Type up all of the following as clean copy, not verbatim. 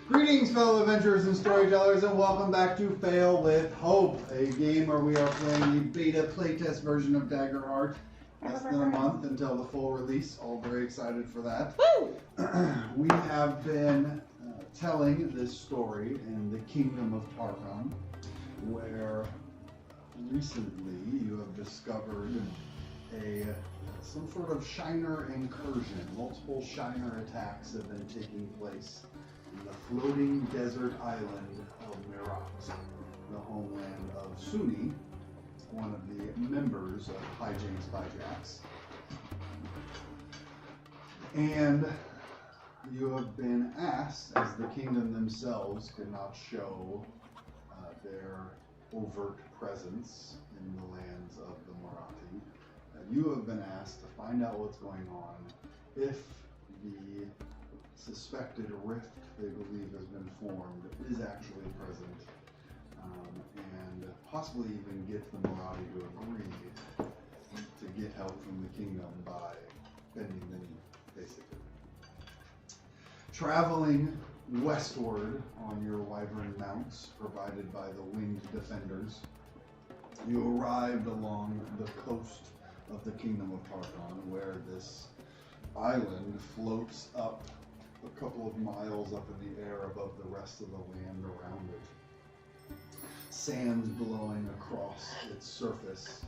Greetings, fellow adventurers and storytellers, and welcome back to Fail with Hope, a game where we are playing the beta playtest version of Daggerheart. Less than a month until the full release. All very excited for that. Woo! We have been telling this story in the Kingdom of Tarkon, where recently you have discovered some sort of Shiner incursion. Multiple Shiner attacks have been taking place in the floating desert island of Mirat, the homeland of Suni, one of the members of Hijinks by Jax. And you have been asked, as the kingdom themselves could not show their overt presence in the lands of the Marathi, you have been asked to find out what's going on, if the suspected rift they believe has been formed is actually present, and possibly even get the Marathi to agree to get help from the kingdom by bending the knee, basically. Traveling westward on your wyvern mounts provided by the winged defenders, you arrived along the coast of the Kingdom of Tarkon, where this island floats up a couple of miles up in the air above the rest of the land around it. Sands blowing across its surface,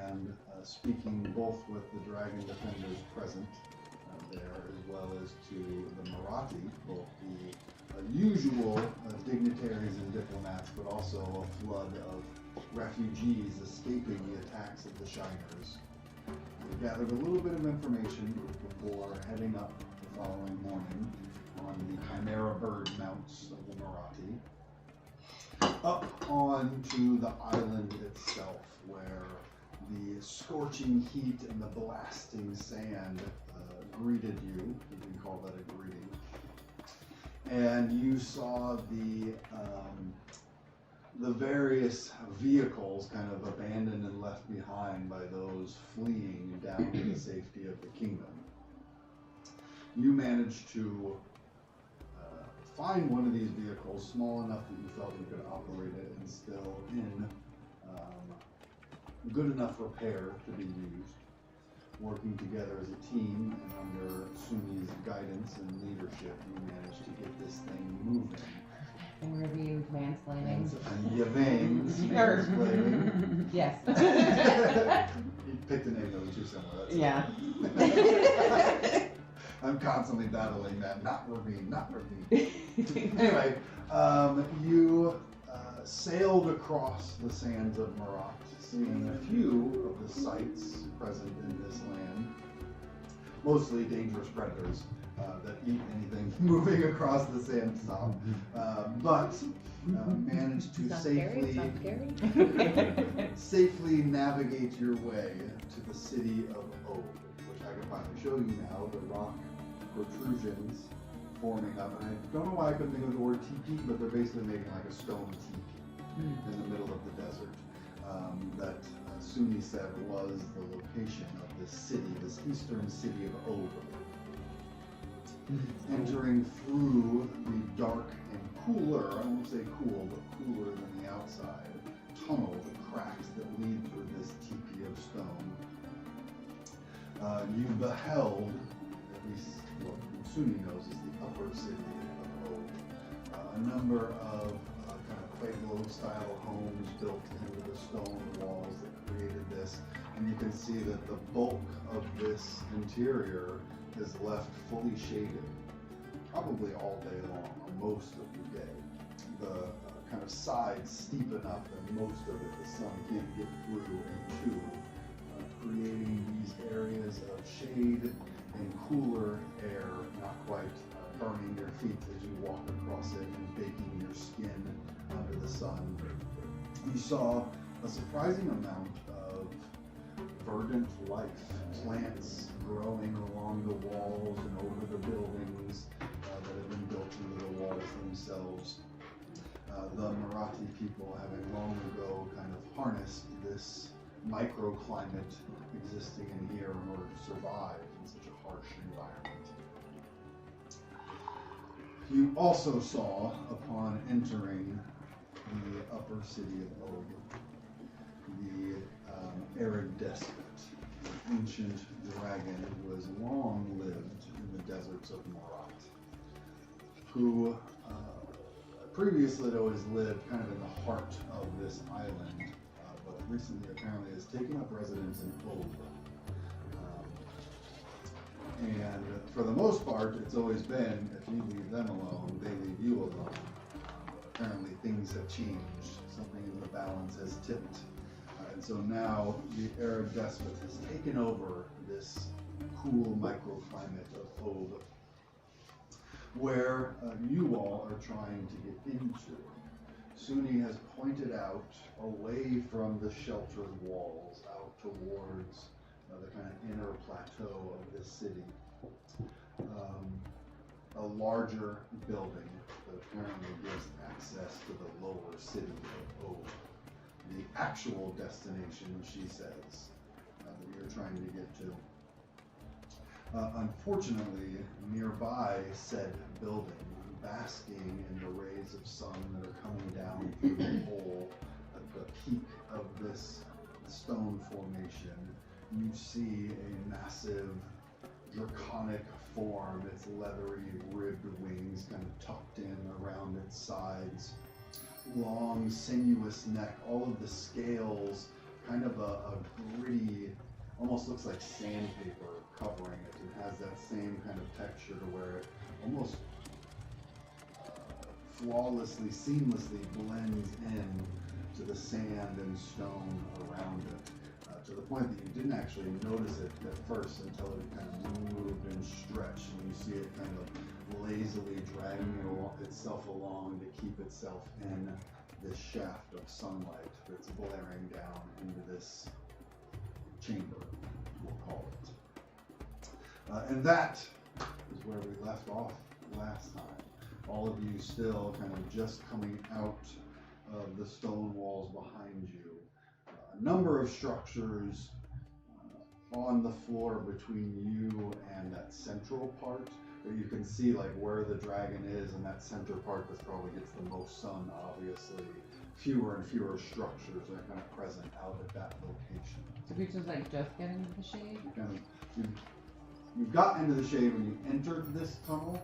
and speaking both with the dragon defenders present there, as well as to the Marathi, both the usual dignitaries and diplomats, but also a flood of refugees escaping the attacks of the Shiners. We gathered a little bit of information before heading up the following morning on the Chimera bird mounts of the Marathi, up onto the island itself, where the scorching heat and the blasting sand greeted you. You can call that a greeting. And you saw the various vehicles kind of abandoned and left behind by those fleeing down to the safety of the kingdom. You managed to find one of these vehicles small enough that you felt you could operate it and still in good enough repair to be used. Working together as a team and under Suni's guidance and leadership, you managed to get this thing moving. And review mansplaining. And Yavane's mansplaining. Yes. You picked a name that was too similar. That's yeah. I'm constantly battling that. Not Ravine, not Ravine. Anyway, you sailed across the sands of Marat, seeing a few of the sights present in this land. Mostly dangerous predators that eat anything moving across the sandstone, but managed to safely navigate your way to the city of Og, which I can finally show you now. The rock protrusions forming up, and I don't know why I couldn't think of the word teepee, but they're basically making like a stone teepee in the middle of the desert. That Suni said was the location of this city, this eastern city of Og. Entering through the dark and cooler, I won't say cool, but cooler than the outside, tunnel, the cracks that lead through this teepee of stone, you beheld, at least what Suni knows is the upper city of Og, a number of kind of Pueblo-style homes built into the stone walls that created this, and you can see that the bulk of this interior is left fully shaded, probably all day long, or most of the day. The kind of sides steep enough that most of it the sun can't get through and to, creating these areas of shade and cooler air, not quite burning your feet as you walk across it and baking your skin under the sun. You saw a surprising amount of verdant life, plants growing along the walls and over the buildings that have been built into the walls themselves. The Marathi people having long ago kind of harnessed this microclimate existing in here in order to survive in such a harsh environment. You also saw, upon entering the upper city of Og, the arid despot, the ancient dragon who has long lived in the deserts of Morat, who previously had always lived kind of in the heart of this island, but recently apparently has taken up residence in Og. And for the most part, it's always been, if you leave them alone, they leave you alone. But apparently things have changed. Something in the balance has tipped. And so now the Arab despot has taken over this cool microclimate of Og, where you all are trying to get into. Suni has pointed out away from the sheltered walls, out towards the kind of inner plateau of this city, a larger building that apparently gives access to the lower city of Og, the actual destination, she says, that you're trying to get to. Unfortunately, nearby said building, basking in the rays of sun that are coming down through the hole at the peak of this stone formation, you see a massive draconic form, its leathery ribbed wings kind of tucked in around its sides, long sinuous neck, all of the scales, kind of a gritty, almost looks like sandpaper covering it. It has that same kind of texture to where it almost flawlessly, seamlessly blends in to the sand and stone around it. To the point that you didn't actually notice it at first until it kind of moved and stretched, and you see it kind of lazily dragging itself along to keep itself in this shaft of sunlight that's blaring down into this chamber, we'll call it. And that is where we left off last time. All of you still kind of just coming out of the stone walls behind you. A number of structures on the floor between you and that central part, where you can see like where the dragon is, and that center part that probably gets the most sun, obviously. Fewer and fewer structures are kind of present out at that location. So Creature's like just getting into the shade? You got into the shade when you entered this tunnel.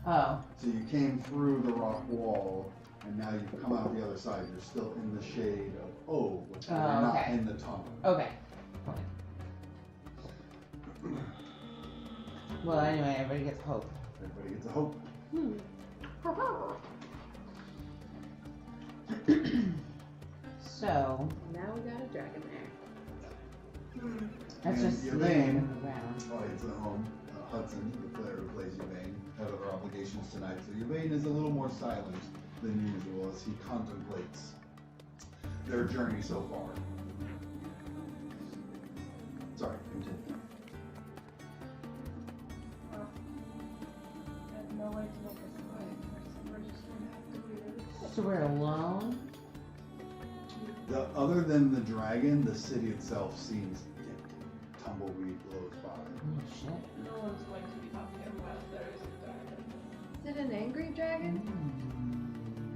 Oh. So you came through the rock wall, and now you've come out the other side. You're still in the shade of Og, but you're not in the tunnel. Okay. Well, anyway, everybody gets hope. Everybody gets a hope. So Now we got a dragon there. that's And just your laying vein, in the ground. it's at home. Hudson, the player who plays Yvain, had other obligations tonight, so Yvain is a little more silent than usual as he contemplates their journey so far. Sorry, continue. I have no way to make us quiet. We're just gonna have to do this. So we're alone? Other than the dragon, the city itself seems empty. Tumbleweed blows by. Oh shit. No one's going to be up here while there is a dragon. Is it an angry dragon?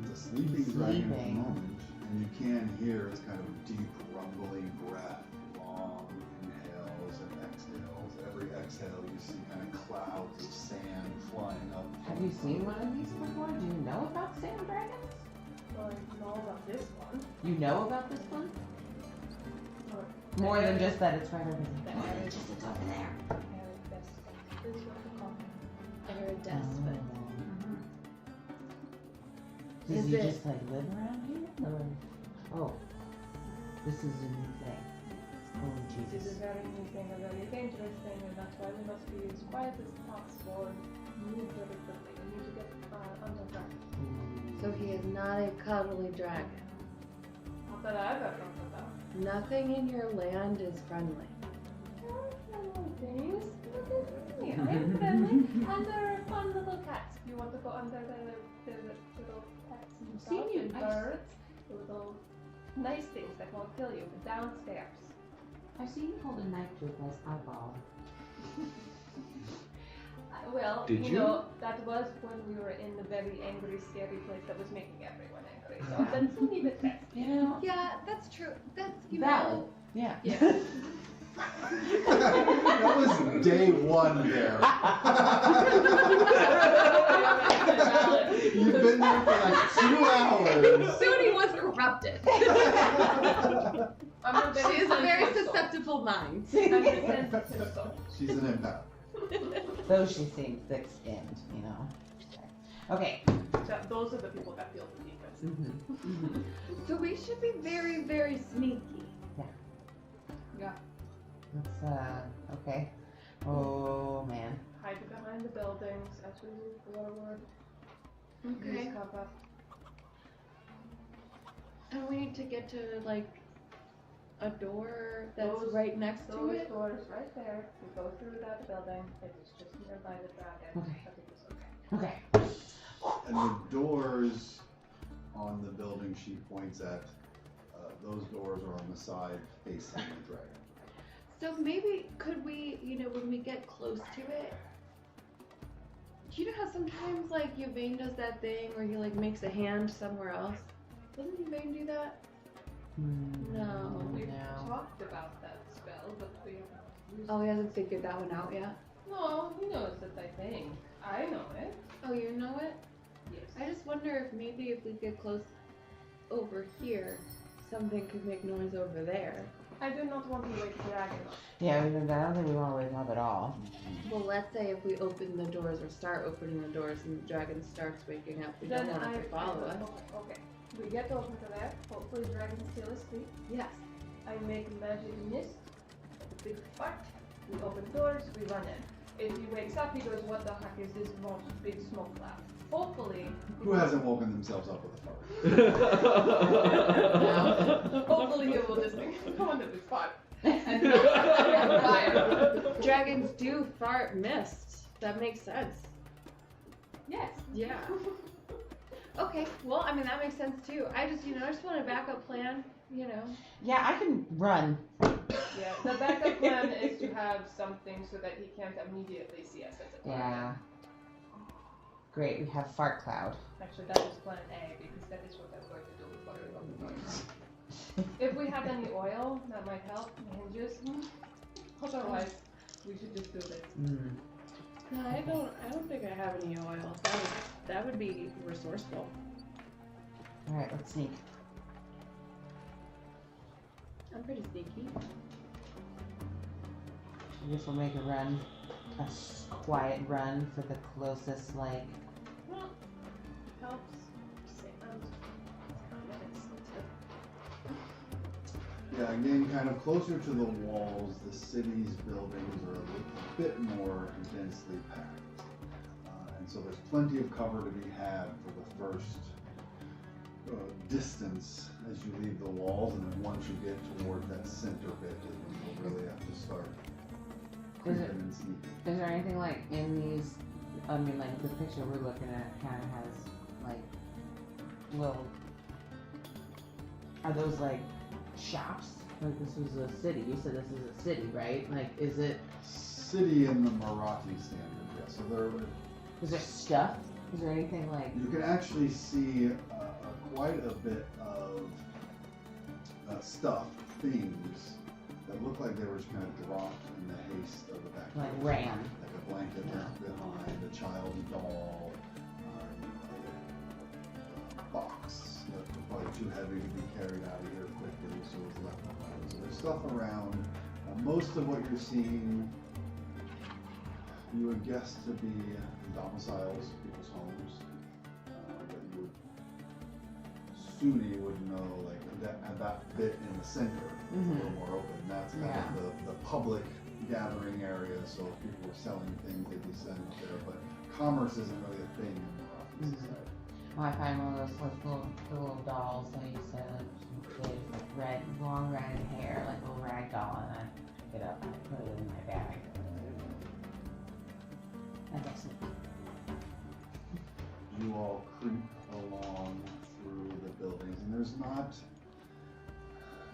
It's a sleeping dragon at the Sleeping. moment, and you can hear its kind of deep rumbling breath, long inhales and exhales. Every exhale you see kind of clouds of sand flying up. Have you seen one of these before? Do you know about sand dragons? Well, I know about this one. You know about this one? Or More than just that it's right over the there. Arab Just it's over there. despot. This is what we call him. Or a despot? Does Is he it- just like live around here? Or... Oh, this is a new thing. Oh This Jesus. is a very new thing, a very dangerous thing, and that's why we must be as quiet as possible and move very quickly. We need to get underground. So he is not a cuddly dragon. Not that I've ever heard about. Nothing in your land is friendly. Things. I'm friendly. And there are fun little cats. If you want to go under the little pets and I've seen stuff you- and I've- birds, little nice things that won't kill you, but downstairs. I've seen you hold a knife to a guy's eyeball. Well, Did you you? know, that was when we were in the very angry, scary place that was making everyone angry. So then still need a test. You know, Yeah, that's true. That's, you valid. know. Yeah. Yeah. That was day one there. You've been there for like 2 hours. Soon he was corrupted. I'm a She very is a very sensitive soul. susceptible mind. I'm a sensitive soul. She's an empath. Though she seems thick-skinned, you know. Okay. So those are the people that feel the deepest. Mm-hmm. So we should be very, very sneaky. Yeah. Let's, okay. Oh, man. Hide behind the buildings as we move forward. Okay. Use cover. And we need to get to like a door that's Those- right next to Those it. doors right there. We go through that building. It is just nearby the dragon. Okay. But it is okay. Okay. And the doors on the building she points at, those doors are on the side facing the dragon. So maybe could we, you know, when we get close to it, you know how sometimes like Yvain does that thing where he like makes a hand somewhere else? Doesn't Yvain do that? No. We've No. talked about that spell, but we haven't used Oh, he hasn't figured that one out yet. No, he knows that I think. I know it. Oh, you know it? Yes. I just wonder if maybe if we get close over here, something could make noise over there. I do not want to wake the dragon up. Yeah, I don't think we want to wake him up at all. Well, let's say if we open the doors or start opening the doors and the dragon starts waking up, we don't want it to follow us. Okay. We get over to there. Hopefully the dragon's still asleep. Yes. I make magic mist. A big fart. We open doors. We run in. If he wakes up, he goes, "What the heck is this big smoke cloud?" Hopefully. Who hasn't woken themselves up with a fart? Hopefully he will just think, "Come on, this fart." And not fire. Dragons do fart mist. That makes sense. Yes. Yeah. Okay, well, I mean, that makes sense too. I just want a backup plan, you know. Yeah, I can run. Yeah. The backup plan is to have something so that he can't immediately see us as a target. Yeah. Great, we have fart cloud. Actually, that is plan A because that is what I'm going to do before we open the doors. If we have any oil, that might help. Hinges. Otherwise, we should just do this. Mm. No, I don't think I have any oil. That would be resourceful. Alright, let's sneak. I'm pretty sneaky. I guess we'll make a run. Quiet run for the closest, like... Well, helps. Yeah, again, kind of closer to the walls, the city's buildings are a bit more densely packed. And so there's plenty of cover to be had for the first distance as you leave the walls, and then once you get toward that center bit, you'll really have to start creeping and sneaking. Is there anything like in these, I mean like the picture we're looking at kind of has like little, are those like shops? Like this was a city, you said this is a city, right? Like is it, City in the Marathi standard, yeah. So is there stuff? Is there anything like, you can actually see quite a bit of stuff, things that look like they were just kind of dropped in the haste of the back. like ran? Like a blanket left behind, a child's doll, a box that was probably too heavy to be carried out of here quickly, so it was left behind. So there's stuff around. Most of what you're seeing, you would guess to be domiciles, people's homes, but you would Sunni would know, like that bit in the center is a little more open. That's kind of the public gathering area. So if people were selling things, they'd be sending up there. But commerce isn't really a thing in Marathi society. Well, I find one of those like little dolls that you said, like red, long red hair, like a little rag doll, and I pick it up and I put it in my bag. I guess. You all creep along through the buildings, and there's not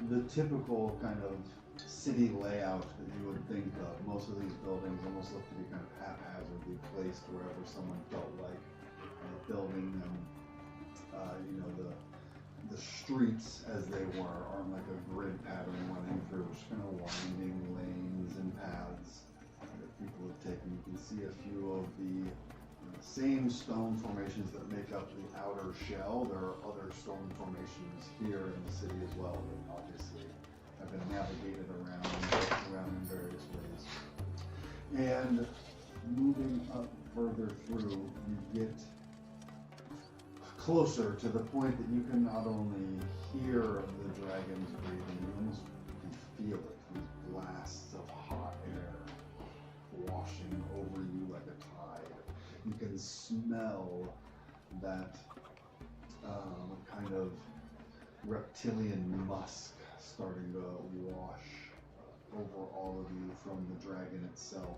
the typical kind of city layout that you would think of. Most of these buildings almost look to be kind of haphazardly placed wherever someone felt like building them. You know, the streets as they were aren't like a grid pattern running through, just kind of winding lanes and paths that people have taken. You can see a few of the same stone formations that make up the outer shell. There are other stone formations here in the city as well that obviously have been navigated around in various ways. And moving up further through, you get closer to the point that you can not only hear the dragons breathing, you almost can feel it, these blasts of hot air washing over you like a tide. You can smell that kind of reptilian musk starting to wash over all of you from the dragon itself.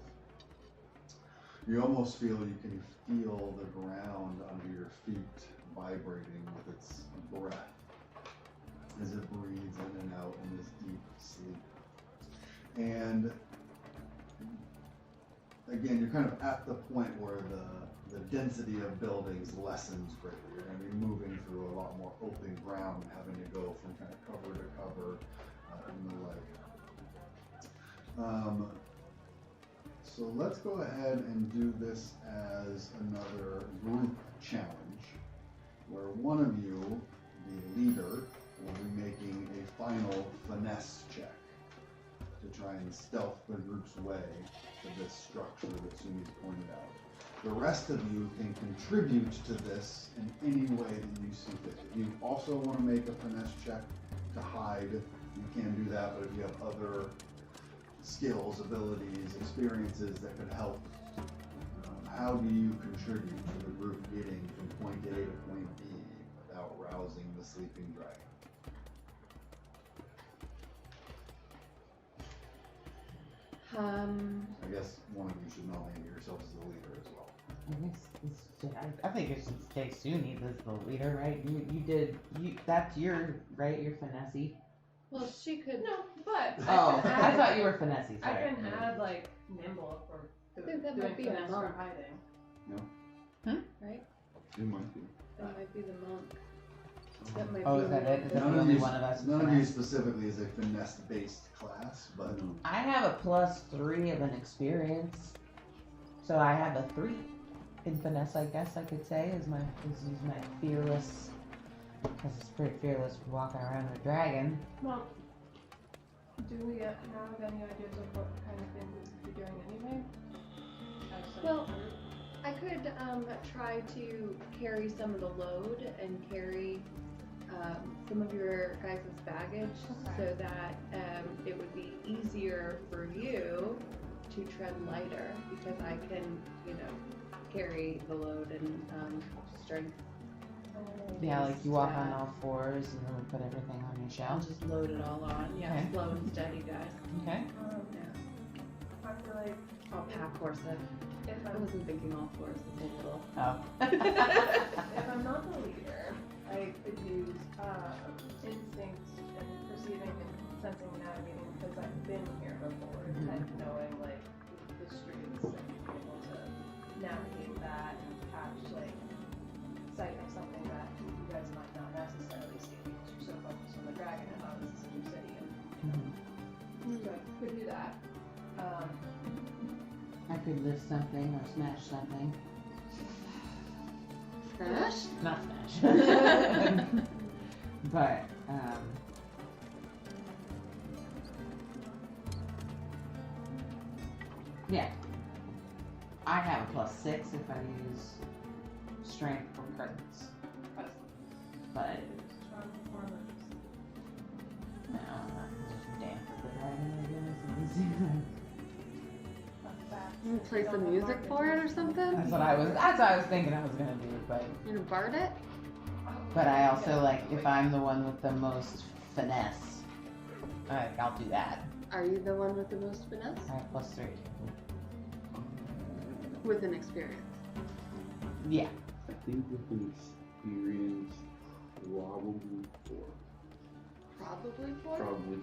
You almost feel you can feel the ground under your feet vibrating with its breath as it breathes in and out in this deep sleep. And again, you're kind of at the point where the density of buildings lessens greatly. You're going to be moving through a lot more open ground, having to go from kind of cover to cover and the like. So let's go ahead and do this as another group challenge, where one of you, the leader, will be making a final finesse check to try and stealth the group's way to this structure that Sumi's pointed out. The rest of you can contribute to this in any way that you see fit. If you also want to make a finesse check to hide, you can do that, but if you have other skills, abilities, experiences that could help, how do you contribute to the group getting from point A to point B without rousing the sleeping dragon? I guess one of you should nominate yourself as the leader as well. I think it should stay Suni as the leader, right? That's your finesse. Well, she could. No, but Oh, I I thought you were finesse. I Sorry. can add like nimble for I think that doing might be a finesse for monk. hiding. Right? You might be. That might be the monk. That might Oh, be is the that it? Is that None the of only you- one of us? None of you specifically is a finesse-based class, but I have a +3 of an experience, so I have a 3 in finesse. I guess I could say is my fearless, because it's pretty fearless walking around with a dragon. Well, do we now have any ideas of what kind of thing we could be doing anyway? As a Well, group? I could try to carry some of the load and carry some of your guys' baggage so that it would be easier for you to tread lighter, because I can, carry the load and strength. Yeah, like you walk on all fours and then we put everything on your I'll shell. just load it all on. Yeah, Okay. slow and steady, guys. Okay. Yeah. I feel like I'll pack horse it. if I wasn't thinking all fours, it's a little. Oh. if I'm not the leader, I could use instinct and perceiving and sensing and navigating, because I've been here before and knowing like the streets and being able to navigate that and catch like sight of something that you guys might not necessarily see because you're so focused on the dragon and how this is a new city. And so I could do that. I could lift something or smash something. Smash? Not smash. But, yeah. I have a +6 if I use strength or presence. But, Strong performance. no, I'm not just damn for the dragon, I guess. Play some music for it or something? That's what I was thinking I was gonna do, but You gonna bard it? I also like if I'm the one with the most finesse, I'll do that. Are you the one with the most finesse? I have +3. With an experience. Yeah. I think with an experience, probably 4. Probably 4? Probably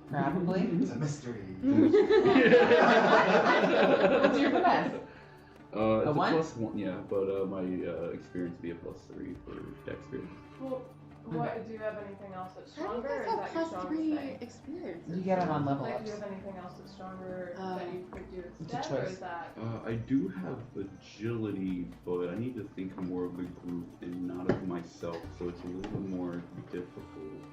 Probably. It's a mystery. What's your finesse? It's a one? +1, yeah, but my experience would be a +3 for dexterity. Well, what, do you have anything else that's How do you stronger? Or guys is have that your +3 strongest thing? experiences? You get it on level Like, do ups. you have anything else that's stronger that you could do It's a instead, or choice. is that? I do have agility, but I need to think more of the group and not of myself, so it's a little bit more difficult.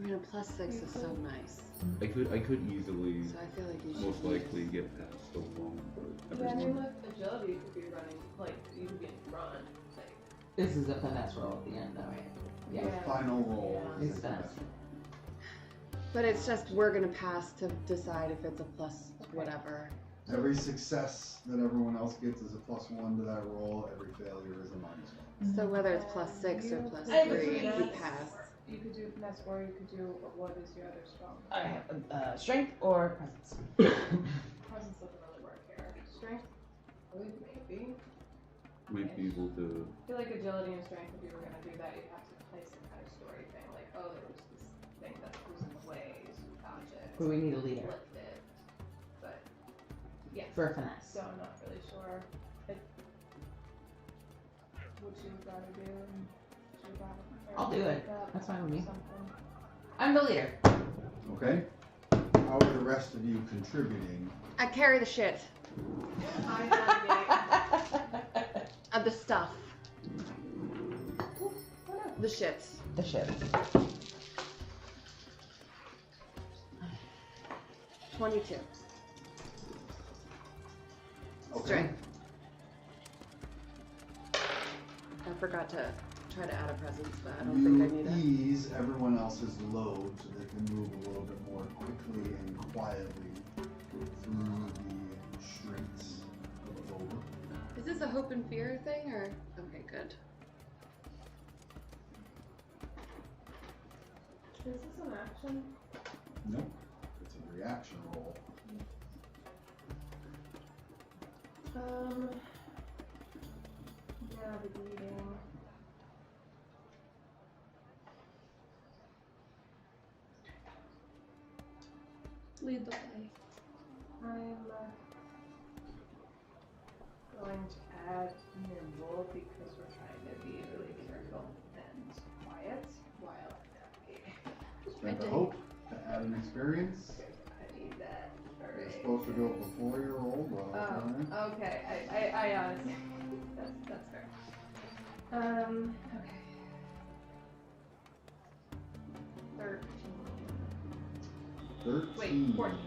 You know, +6 is so nice. I could easily, So I feel like you should. most likely get past the long, but Yeah, I mean, everyone. with agility, you could be running, like, you could be in front, like. This is a finesse roll at the end, though. The Yeah. final roll Yeah. is It's the finesse. But it's just we're gonna pass to decide if it's a plus whatever. Every success that everyone else gets is a +1 to that roll. Every failure is a -1. So whether it's +6 or +3, I could if do we pass. You could do finesse, or you could do, what is your other strong? I have strength or presence. Presence doesn't really work here. Strength, maybe. Might be able to. I feel like agility and strength, if you were gonna do that, you'd have to play some kind of story thing, like, oh, there was this thing that was in the way, so we dodged it. But we need a leader Flipped it. But, yeah. for finesse. So I'm not really sure what you would rather do. Should we rather- I'll do it. that That's fine with me. something? I'm the leader. Okay? How are the rest of you contributing? I carry the shit I navigate. of the stuff. The shit. The ship. 22. Okay. Strength. I forgot to try to add a presence, but I don't think I need You it. ease everyone else's load so they can move a little bit more quickly and quietly through the streets of Over. Is this a hope and fear thing, or? Okay, good. Is this an action? Nope. It's a reaction roll. Navigating. Lead the way. I'm going to add nimble because we're trying to be really careful and quiet while I navigate. Spend a hope to add an experience. I need that. You're Alright. supposed to do it before your roll, but Oh, okay. I honestly, that's fair. Okay. 13. 13. Wait, 14.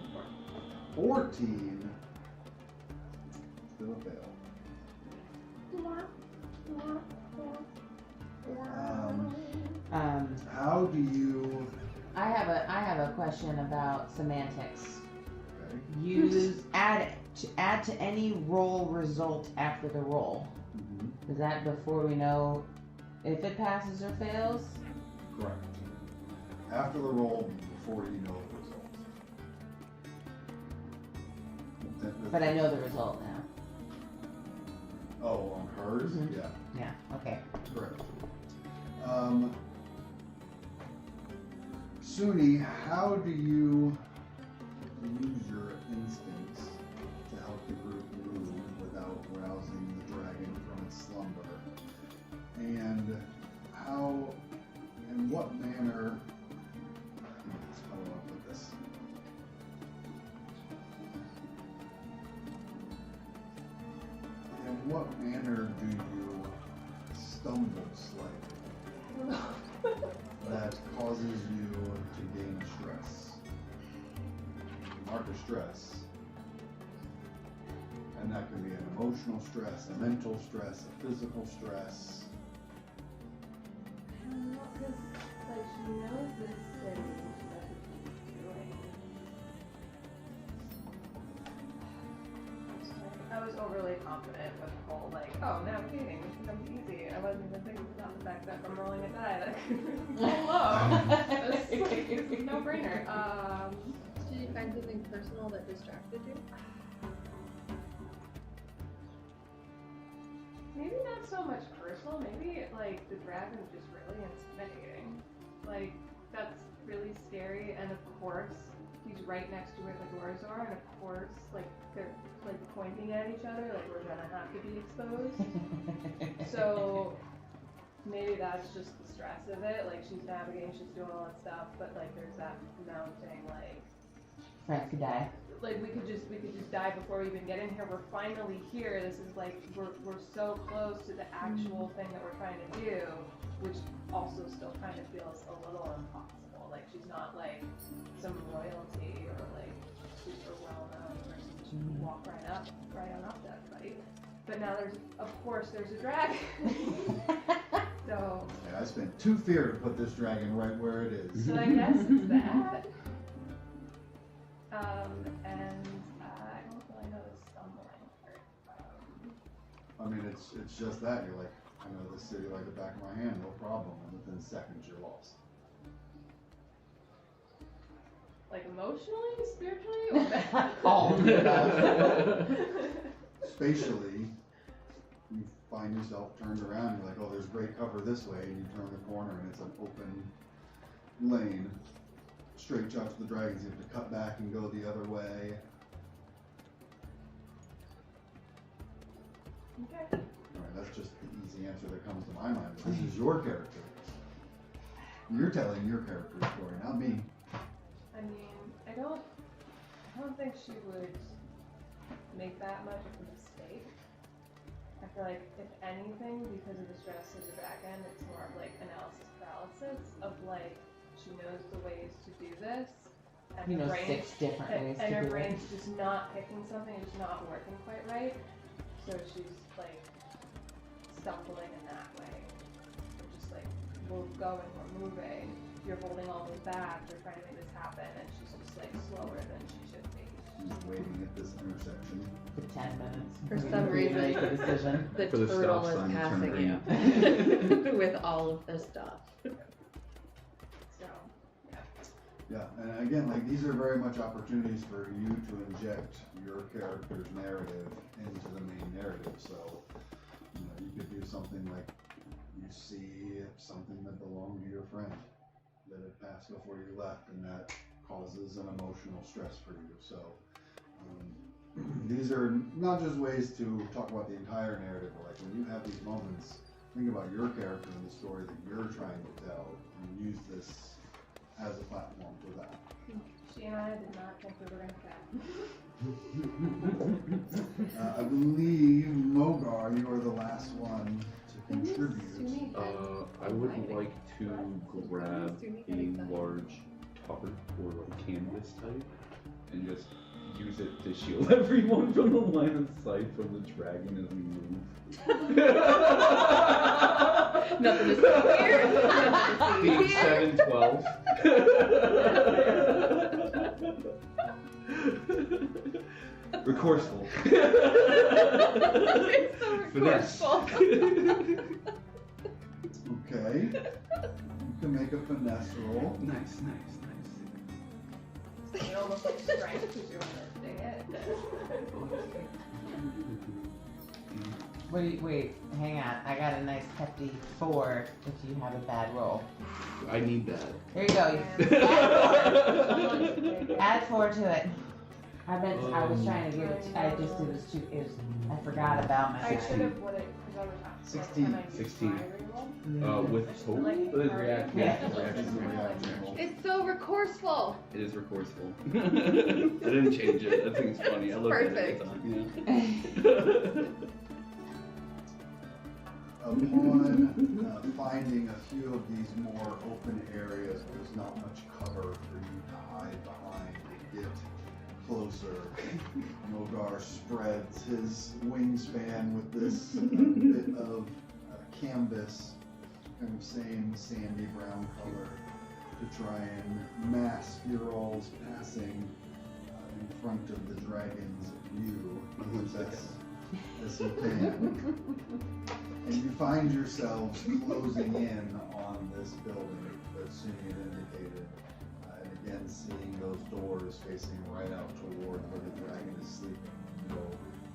14. Still a fail. How do you? I have a question about semantics. Okay. Use add to any roll result after the roll. Mm-hmm. Is that before we know if it passes or fails? Correct. After the roll, before you know the result. But I know the result now. Oh, on hers? Mhm. Yeah, Yeah. Okay. correct. Suni, how do you use your instincts to help the group move without rousing the dragon from its slumber? And how, in what manner, how do I put this? In what manner do you stumble slightly that causes you to gain stress? Mark of stress. And that can be an emotional stress, a mental stress, a physical stress. Because, like, she knows this city, she knows what she's doing. I was overly confident with the whole, like, oh, navigating, this becomes easy. I wasn't even thinking about the fact that I'm rolling a die that could roll low. It's a no-brainer. Did you find something personal that distracted you? maybe not so much personal. Maybe like the dragon is just really intimidating. Like that's really scary, and of course he's right next to where the doors are, and of course like they're like pointing at each other, like we're gonna have to be exposed. So maybe that's just the stress of it. Like she's navigating, she's doing all that stuff, but like there's that mounting like. Friends could die. Like we could just die before we even get in here. We're finally here. This is like we're so close to the actual thing that we're trying to do, which also still kind of feels a little impossible. Like she's not like some royalty or like super well known person. She can walk right on up that fight. But now there's a dragon. So Yeah, I spent 2 fear to put this dragon right where it is. so I guess it's that. And I don't really know the stumbling part. I mean, it's just that. You're like, I know this city like the back of my hand, no problem. And within seconds, you're lost. Like emotionally, spiritually, or All of the above. Spatially, you find yourself turned around. You're like, oh, there's great cover this way, and you turn the corner, and it's an open lane. Straight shot to the dragons. You have to cut back and go the other way. Okay. Alright, that's just the easy answer that comes to my mind. This is your character. You're telling your character's story, not me. I mean, I don't think she would make that much of a mistake. I feel like, if anything, because of the stress of the dragon, it's more of like analysis paralysis of like, she knows the ways to do this. And You her know, brain, 6 different ways and to her do it. brain's just not picking something, it's not working quite right. So she's like stumbling in that way. We're just like, we're going, we're moving. You're holding all this back, you're trying to make this happen, and she's just like slower than she should be. She's waiting at this intersection. For 10 minutes. For waiting some you to reason. make a decision. The For the stop turtle is sign, passing turn you with all of the stuff. So, Yeah, and again, like these are very much opportunities for you to inject your character's narrative into the main narrative. So, you know, you could do something like you see something that belonged to your friend that had passed before you left, and that causes an emotional stress for you. So, these are not just ways to talk about the entire narrative, but like when you have these moments, think about your character and the story that you're trying to tell, and use this as a platform for that. she and I did not think we were going to chat. I believe, Mogar, you are the last one to contribute. I would like to grab a large tarp or a canvas type and just use it to shield everyone from the line of sight from the dragon as we move. Nothing to see here. Being 712. Resourceful. It's so resourceful. Okay. You can make a finesse roll. Nice. It almost like strength because you're lifting it. Wait, hang on. I got a nice hefty 4 if you have a bad roll. I need that. There you go. Add 4 to it. I was trying to give it. I just did this too. I forgot about my. I should have put it because I was 16. 16. Mm. With hope? Yeah. It's so resourceful. It is resourceful. I didn't change it. I think it's funny. I look at it all the time. Upon finding a few of these more open areas, there's not much cover for you to hide behind to get closer. Mogar spreads his wingspan with this bit of canvas, kind of same sandy brown color, to try and mask your all's passing in front of the dragon's view as you can. And you find yourselves closing in on this building that Sunny indicated, and again seeing those doors facing right out toward where the dragon is sleeping. You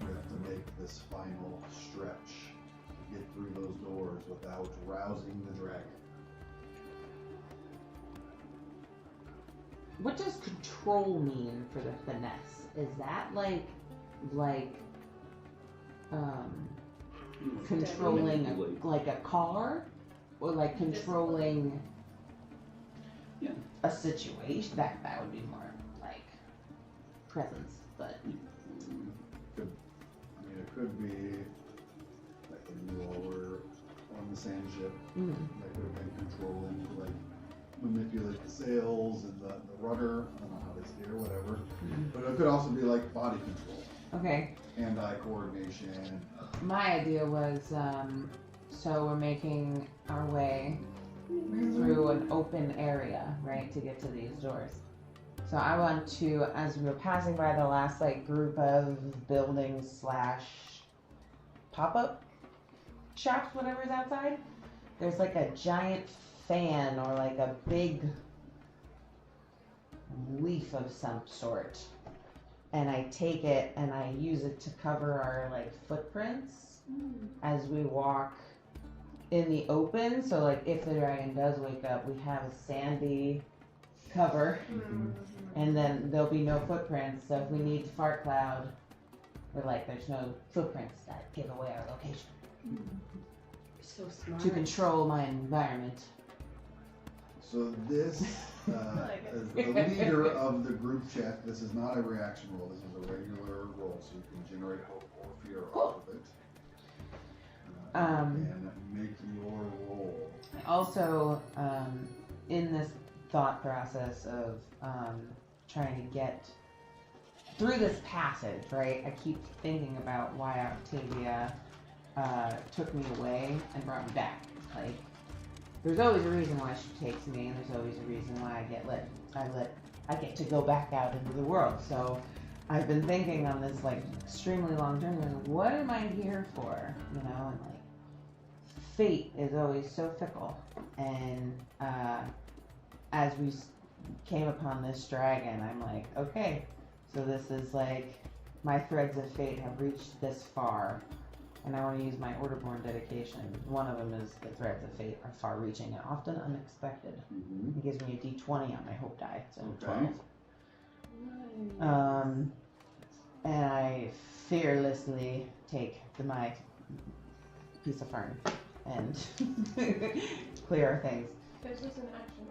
have to make this final stretch without rousing the dragon. What does control mean for the finesse? Is that like controlling like a car, or like controlling a situation? That would be more like presence, but It could be like when you all were on the sand ship. That could have been controlling, like manipulate the sails and the rudder. I don't know how they steer, whatever. But it could also be like body control, okay. hand-eye coordination. My idea was, so we're making our way through an open area, right, to get to these doors. So I want to, as we were passing by the last like group of buildings / pop-up shops, whatever's outside, there's like a giant fan or like a big leaf of some sort. And I take it and I use it to cover our like footprints as we walk in the open. So like if the dragon does wake up, we have a sandy cover, and then there'll be no footprints. So if we need to fart cloud, we're like, there's no footprints that give away our location. So smart. To control my environment. So this, as the leader of the group chat, this is not a reaction roll. This is a regular roll, so you can generate hope or fear off of it. And make your roll. Also, in this thought process of trying to get through this passage, right? I keep thinking about why Octavia took me away and brought me back. Like, there's always a reason why she takes me, and there's always a reason why I get to go back out into the world. So I've been thinking on this like extremely long journey, like, what am I here for? You know, and like fate is always so fickle. And as we came upon this dragon, I'm like, okay, so this is like my threads of fate have reached this far. And I want to use my Orderborn dedication. One of them is the threads of fate are far-reaching and often unexpected. It gives me a d20 on my hope die, so 12. And I fearlessly take my piece of fern and clear our things. This is an action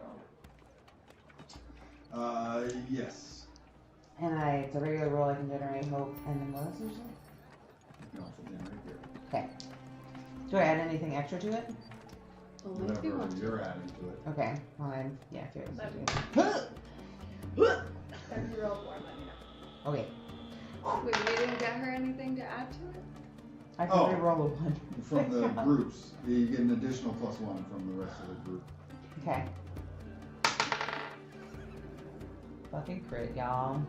roll. Yes. And it's a regular roll. I can generate hope. And then what else is there? You can also generate here. Okay. Do I add anything extra to it? Only if you Whatever want to. you're adding to it. Okay. Well, I'm fearless. And you roll 4 money. Okay. Wait, we didn't get her anything to add to it? I can re-roll a 1. From the groups, you get an additional +1 from the rest of the group. Okay. Fucking crit, y'all.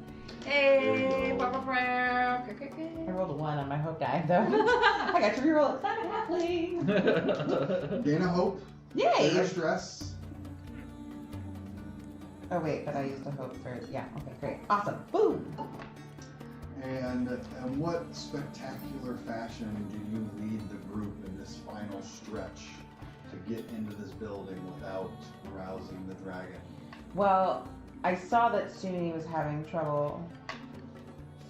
Hey, There you go. I rolled a 1 on my hope die, though. I got to re-roll it. I'm a halfling. Gain a hope. Yay! Clear stress. Oh wait, but I used a hope for okay, great, awesome, boom. And in what spectacular fashion do you lead the group in this final stretch to get into this building without rousing the dragon? Well, I saw that Suni was having trouble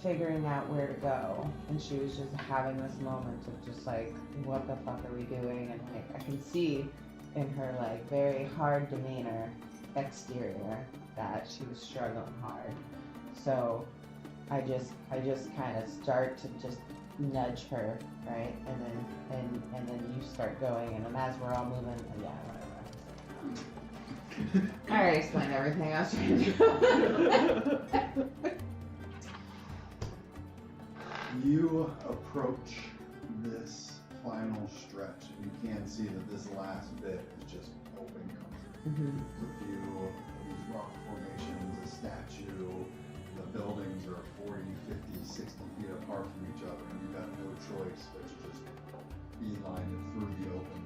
figuring out where to go, and she was just having this moment of just like, what the fuck are we doing? And like, I can see in her like very hard demeanor exterior that she was struggling hard. So I just kind of start to just nudge her, right? And then you start going, and then as we're all moving, yeah, whatever. I already explained everything I was trying to do. You approach this final stretch, and you can see that this last bit is just open country. A few of these rock formations, a statue, the buildings are 40, 50, 60 feet apart from each other, and you've got no choice but to just beeline it through the open.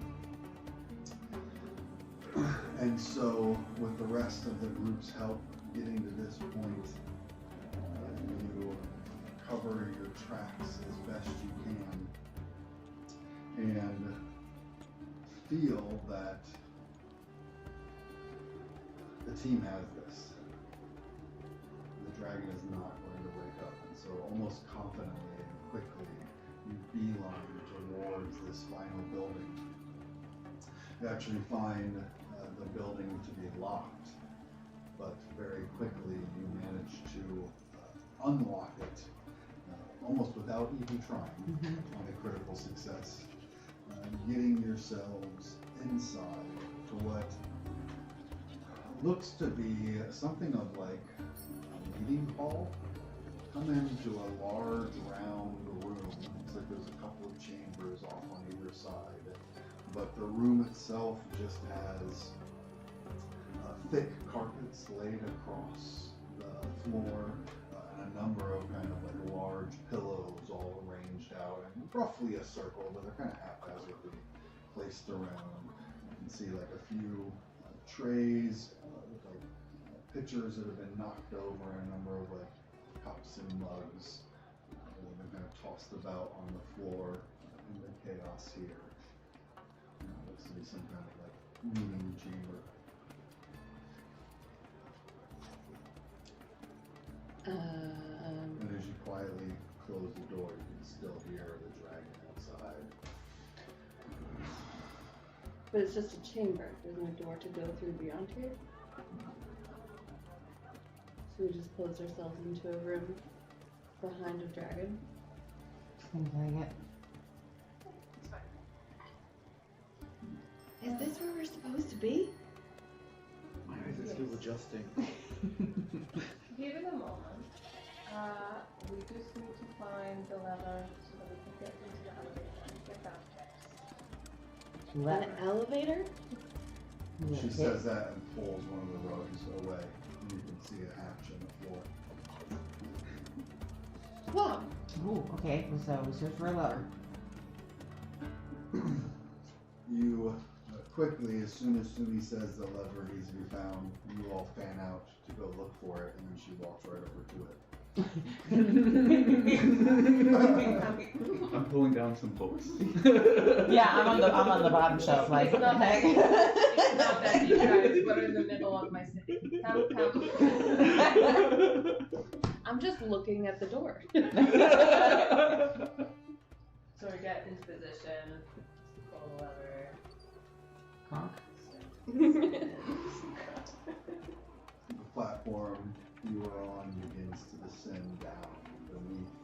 And so, with the rest of the group's help getting to this point, you cover your tracks as best you can. And feel that the team has this. The dragon is not going to wake up, and so almost confidently and quickly you beeline towards this final building. You actually find the building to be locked, but very quickly you manage to unlock it almost without even trying on a critical success. Getting yourselves inside to what looks to be something of like a meeting hall. Come into a large round room. Looks like there's a couple of chambers off on either side, but the room itself just has thick carpets laid across the floor and a number of kind of like large pillows all arranged out in roughly a circle, but they're kind of haphazardly placed around. You can see like a few trays with like pitchers that have been knocked over, and a number of like cups and mugs that have been kind of tossed about on the floor in the chaos here. Looks to be some kind of like meeting chamber. And as you quietly close the door, you can still hear the dragon outside. But it's just a chamber. There's no door to go through beyond here. So we just close ourselves into a room behind a dragon. Seems like it. Is this where we're supposed to be? My eyes are still adjusting. Give it a moment. We just need to find the lever so that we can get into the elevator and get downstairs. An elevator? She says that and pulls one of the rugs away. And you can see a hatch in the floor. Whoa! Ooh, okay, so we search for a lever. You quickly, as soon as Sumi says the lever needs to be found, you all fan out to go look for it, and then she walks right over to it. I'm pulling down some books. Yeah, I'm on the bottom shelf, like, It's not what the heck? It's not that you guys, but in the middle of my city. Count. I'm just looking at the door. So we get into position, pull the lever. Honk. The platform you are on begins to descend down beneath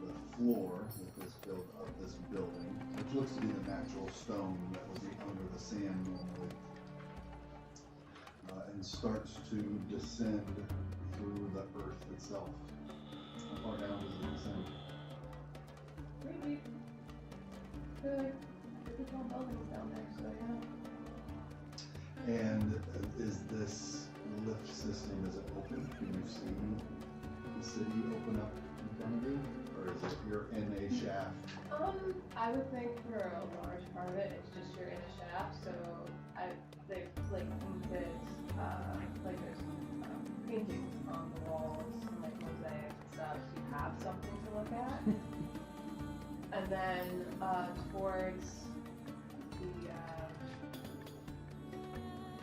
the floor that is built of this building, which looks to be the natural stone that would be under the sand normally, and starts to descend through the earth itself. How far down does it descend? Pretty deep. Good. Pretty tall buildings down there, so yeah. And is this lift system, is it open? Can you see the city open up in front of you? Or is it you're in a shaft? I would think for a large part of it, it's just you're in a shaft, so they like painted, like there's paintings on the walls, and like mosaic and stuff, so you have something to look at. And then towards the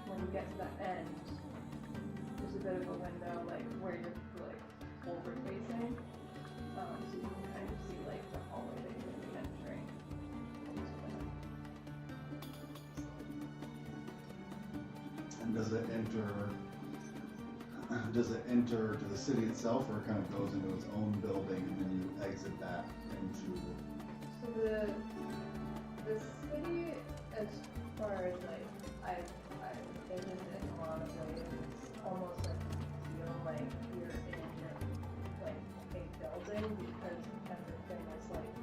when you get to that end, there's a bit of a window like where you're like forward facing, so you can kind of see like the hallway that you're gonna be entering. And does it enter to the city itself, or it kind of goes into its own building and then you exit that into? So the city, as far as like I've been in a lot of ways, it's almost like you feel like you're in like a building because everything is like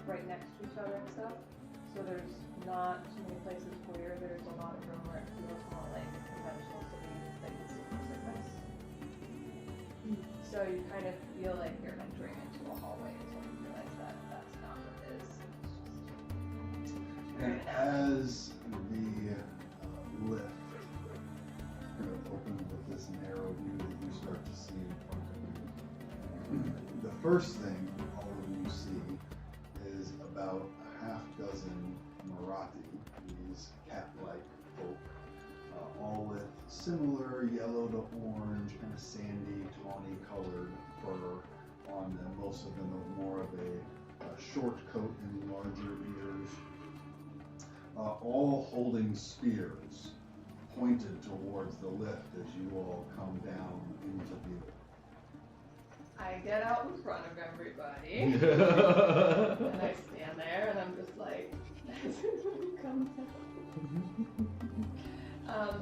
right next to each other and stuff. So there's not too many places where there's a lot of room where it feels more like a conventional city that you see on surface. So you kind of feel like you're entering into a hallway until you realize that that's not what it is. And as the lift kind of opens with this narrow view that you start to see in front of you, the first thing all of you see is about a half dozen Nosferatu, these cat-like folk, all with similar yellow to orange, kind of sandy, tawny colored fur on them. Most of them have more of a short coat and larger ears, all holding spears pointed towards the lift as you all come down into view. I get out in front of everybody. And I stand there and I'm just like, come down.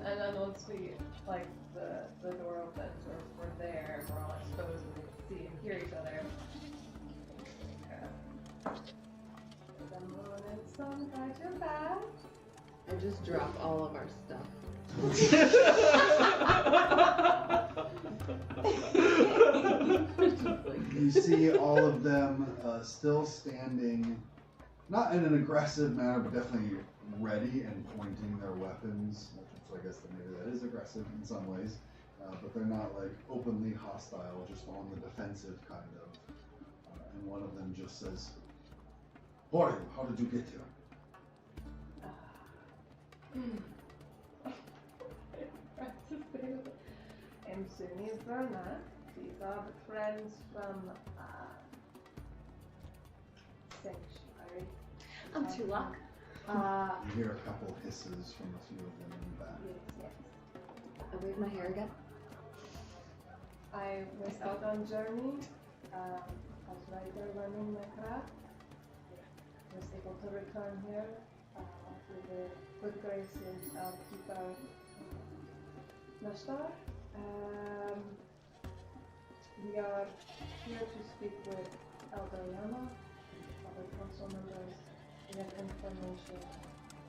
And then once we, like, the door opens, we're there, and we're all exposed and we see and hear each other. The moon and sun got your back. I just drop all of our stuff. You see all of them still standing, not in an aggressive manner, but definitely ready and pointing their weapons. So I guess that maybe that is aggressive in some ways, but they're not like openly hostile, just on the defensive kind of. And one of them just says, "Who are you? How did you get here?" I'm Suni Verna. These are the friends from Sanctuary. I'm Tulak. You hear a couple hisses from a few of them in the back. Yes. I wave my hair again. I was out on journey as writer learning my craft. Was able to return here with the good graces of Keeper Nashtar. We are here to speak with Elder Yama, other council members. We have information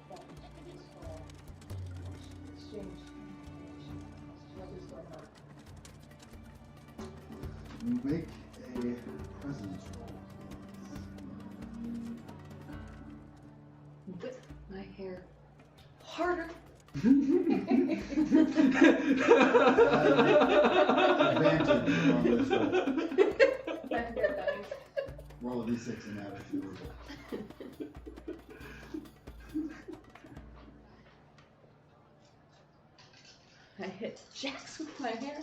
that is for exchange information as to what is going on. Make a presence roll, Whip my hair harder. Advantage on this roll. Roll a d6 and add it to your roll. I hit Jax with my hair.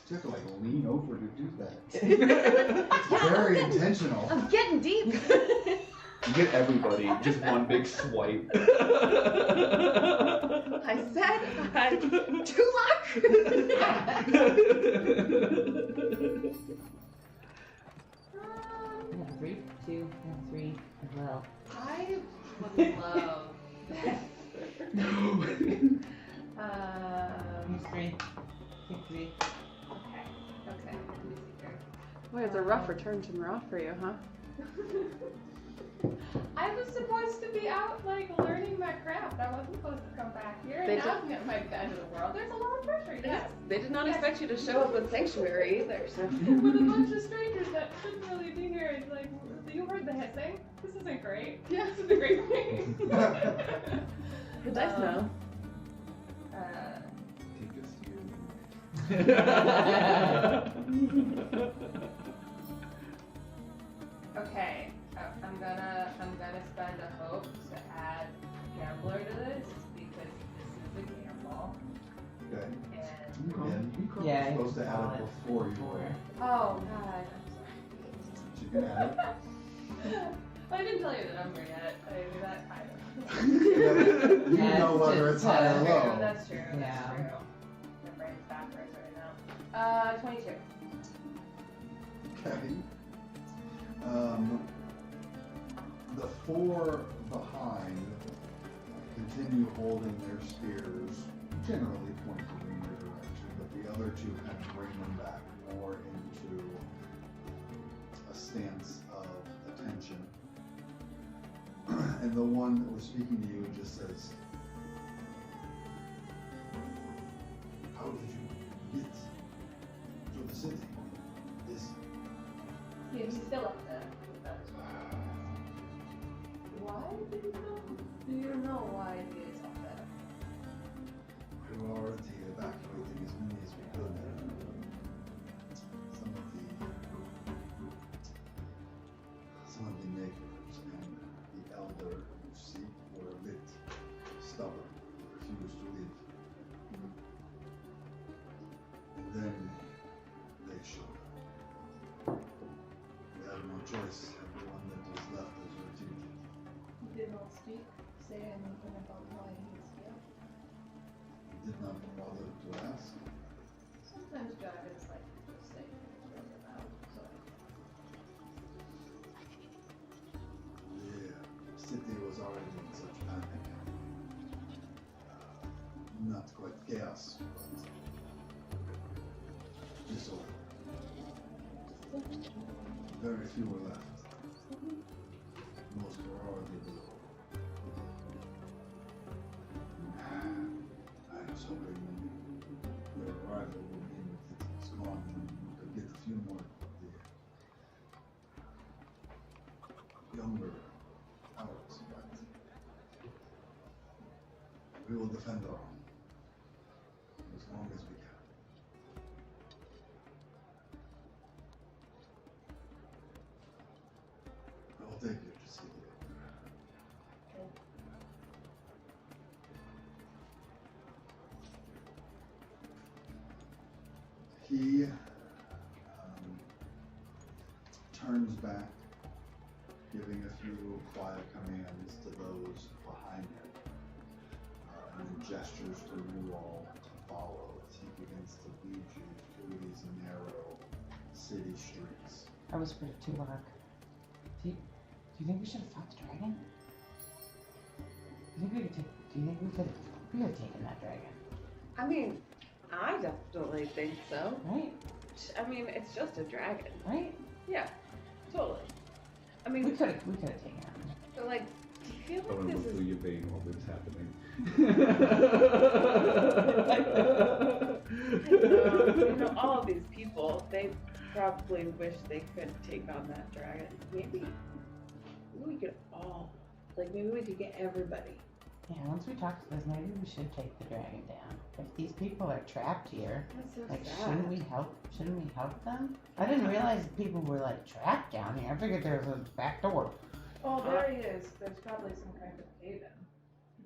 You have to like lean over to do that. It's very intentional. I'm getting deep. You get everybody, just one big swipe. I said I'm Tulak. I have 3, 2, and 3 as well. I would love that. Use 3. Take 3. Okay. Let me see here. Boy, it's a rough return to Mara for you, huh? I was supposed to be out, like, learning my craft. I wasn't supposed to come back here. They And now I'm at my end of the world. There's a lot of pressure, yes. They did not expect you to show up with Sanctuary either, so. With a bunch of strangers that shouldn't really be here. It's like, you heard the hissing? This isn't great. Yeah. This isn't great for me. The dice know. Take us to your Okay. I'm gonna spend a hope to add gambler to this because this is a gamble. Okay. And Again, Yeah, you're supposed to add it before you roll. oh god, So you can add it. I didn't tell you the number yet. I mean that kind of. You Yeah, know it's whether just, it's high or low. That's true. Yeah. That's true. My brain's backwards right now. 22. Okay. The 4 behind continue holding their spears, generally pointing in your direction, but the other 2 kind of bring them back more into a stance of attention. And the one that was speaking to you just says, "How did you get to the city? He's still up there. Why do you know? Do you know why he is up there? We were already evacuating as many as we could. Some 20 makers, and the elder you seek were a bit stubborn, refused to leave. And then they showed up. We had no choice. Everyone that was left was retreated. Did not speak, say anything about why he is here. Did not bother to ask. Sometimes dragons like to just say things about, so. The city was already in such panic. Not quite chaos, but disorder. Very few were left. Most were already below. I was hoping your arrival would mean that it's gone and we could get a few more of the younger hours, but we will defend our own as long as we can. I will take you to see the elder. He turns back, giving a few quiet commands to those behind him, and then gestures to you all to follow as he begins to lead you through these narrow city streets. I whispered to Lark. Do you think we should have fought the dragon? Do you think we could have taken that dragon? I mean, I definitely think so. Right? I mean, it's just a dragon. Right? Yeah, totally. I We mean, could have taken him. but like, do you feel I want like to this look through is? your vein while this is happening. You know, all of these people, they probably wish they could take on that dragon. Maybe we could all, like, maybe we could get everybody. Yeah, once we talk to this, maybe we should take the dragon down. If these people are trapped here, That's so like, sad. shouldn't we help them? I didn't realize people were, like, trapped down here. I figured there was a back door. Oh, there he is. There's probably some kind of haven.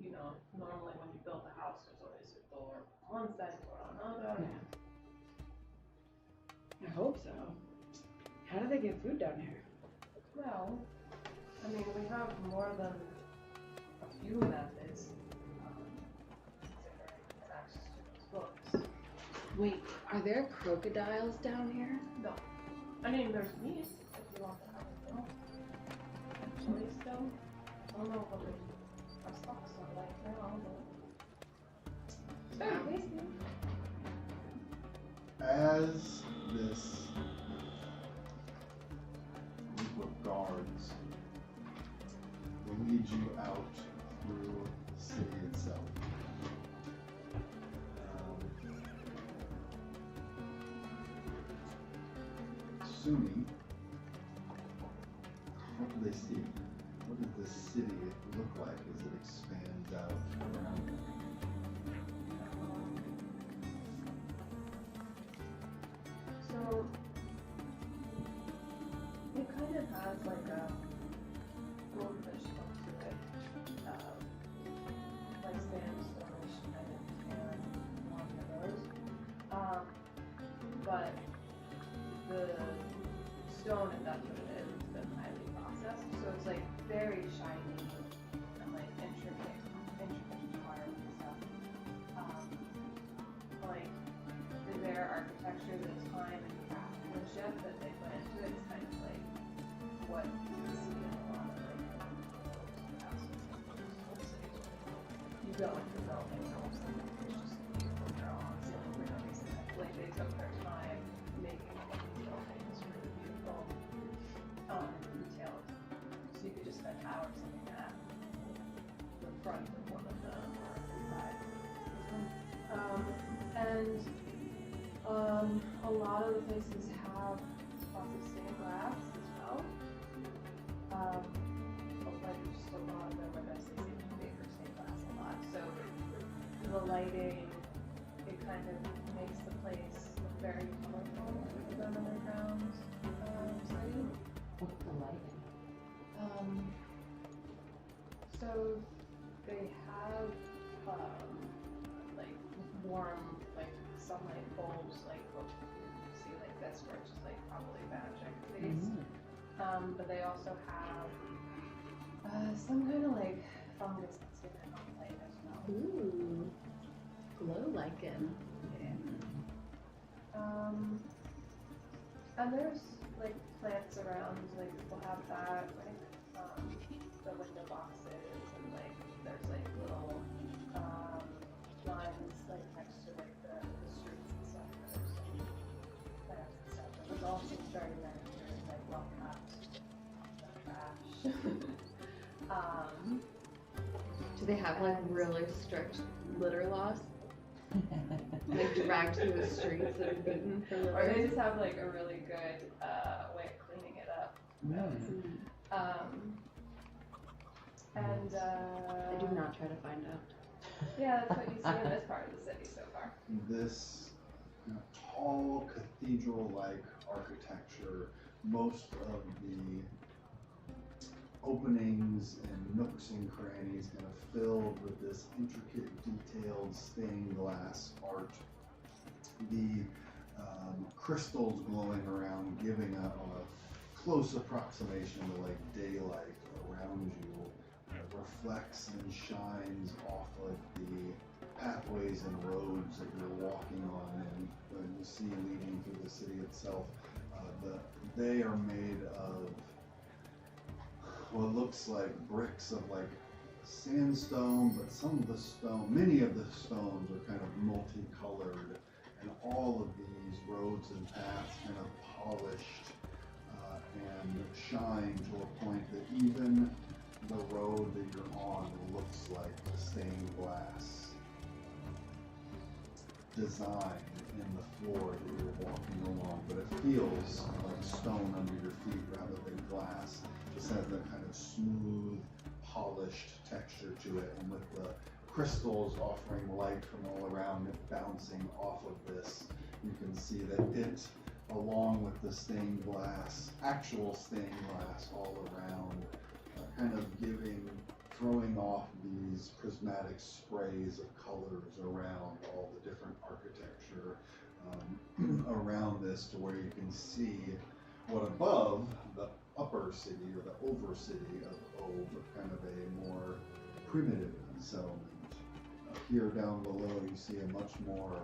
You know, normally when you build a house, there's always a door on one side, door on another. Yeah. I hope so. How do they get food down here? Well, I mean, we have more than a few methods. Considering access to those books. Wait, are there crocodiles down here? No. I mean, there's meat if you want to have it, though. Actually, still. I don't know what our stocks are like now, but. Very tasty. As this group of guards will lead you out through the city itself. Suni, what do they see? What does this city look like as it expands out around them? So, it kind of has like a goldfish look to it, like sandstone-ish kind of, and one of those. But the stone, if that's what it is, has been highly processed, so it's like very shiny and like intricate wire and stuff. Like their architecture, the time and craftsmanship that they put into it is kind of like what you see in a lot of like houses in old cities. You go into the building and all of a sudden it's just people draw on ceiling windows. Like they took their time making all these buildings really beautiful, detailed. So you could just spend hours looking at the front of one of them or inside. A lot of the places have lots of stained glass as well. Like just a lot of them are best they favor stained glass a lot. So the lighting, it kind of makes the place look very colorful with an underground setting. What's the lighting? So they have like warm like sunlight bulbs, like what you see like this, where it's just like probably magic based. But they also have some kind of like fungus that's gonna help light as well. Ooh. Glow lichen. And there's like plants around, like we'll have that, like the window boxes, and like there's like little lines like next to like the streets and stuff. There's some plants and stuff. But there's also starting that there's like well kept trash. Do they have like really strict litter laws? Like dragged through the streets and beaten for Or litter? they just have like a really good way of cleaning it up. And I do not try to find out. yeah, that's what you see in this part of the city so far. This tall cathedral-like architecture, most of the openings and nooks and crannies kind of filled with this intricate, detailed stained glass art. The crystals glowing around, giving a close approximation to like daylight around you, reflects and shines off of the pathways and roads that you're walking on and you see leading through the city itself. They are made of what looks like bricks of like sandstone, but many of the stones are kind of multicolored, and all of these roads and paths kind of polished and shine to a point that even the road that you're on looks like the stained glass design in the floor that you're walking along, but it feels like stone under your feet rather than glass. Just has that kind of smooth, polished texture to it, and with the crystals offering light from all around it bouncing off of this, you can see that it, along with the stained glass, actual stained glass all around, kind of throwing off these prismatic sprays of colors around all the different architecture around this, to where you can see what above the upper city or the over city of Ove, kind of a more primitive settlement. Here down below you see a much more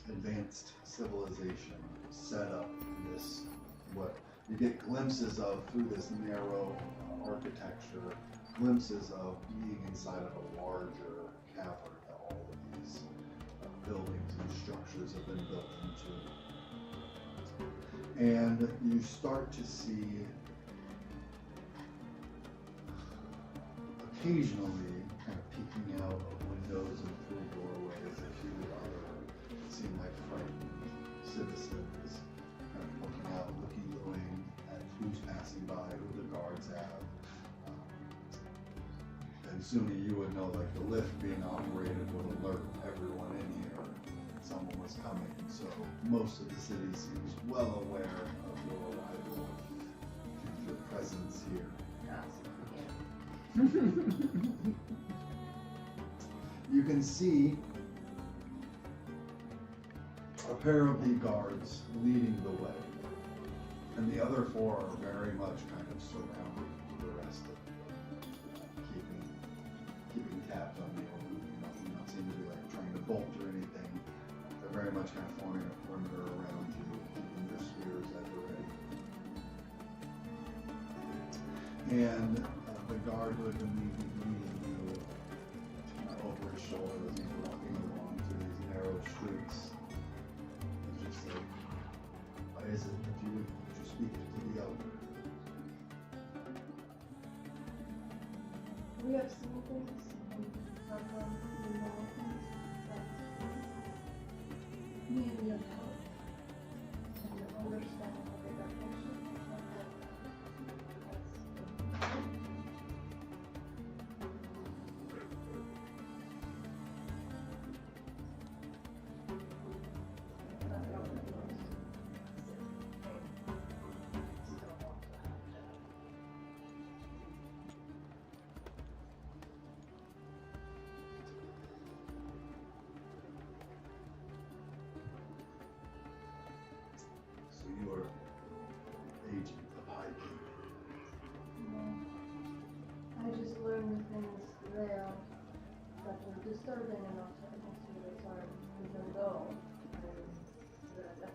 advanced civilization set up in this, what you get glimpses of through this narrow architecture, glimpses of being inside of a larger cavern that all of these buildings and structures have been built into. And you start to see occasionally kind of peeking out of windows and through doorways a few other seem like frightened citizens kind of looking out, looking at who's passing by, who the guards have. And soon you would know, like the lift being operated would alert everyone in here that someone was coming. So most of the city seems well aware of your arrival and your presence here. You can see a pair of the guards leading the way, and the other four are very much kind of surrounding the rest of keeping tabs on you. Do not seem to be like trying to bolt or anything. They're very much kind of forming a perimeter around you, keeping their spears at the ready. And the guard who had been leading you over his shoulder as he's walking along through these narrow streets, is just like, why is it that you would speak to the elder? We have seen things from the mountains that maybe of help and understand the bigger picture. disturbing enough to consider it hard, even though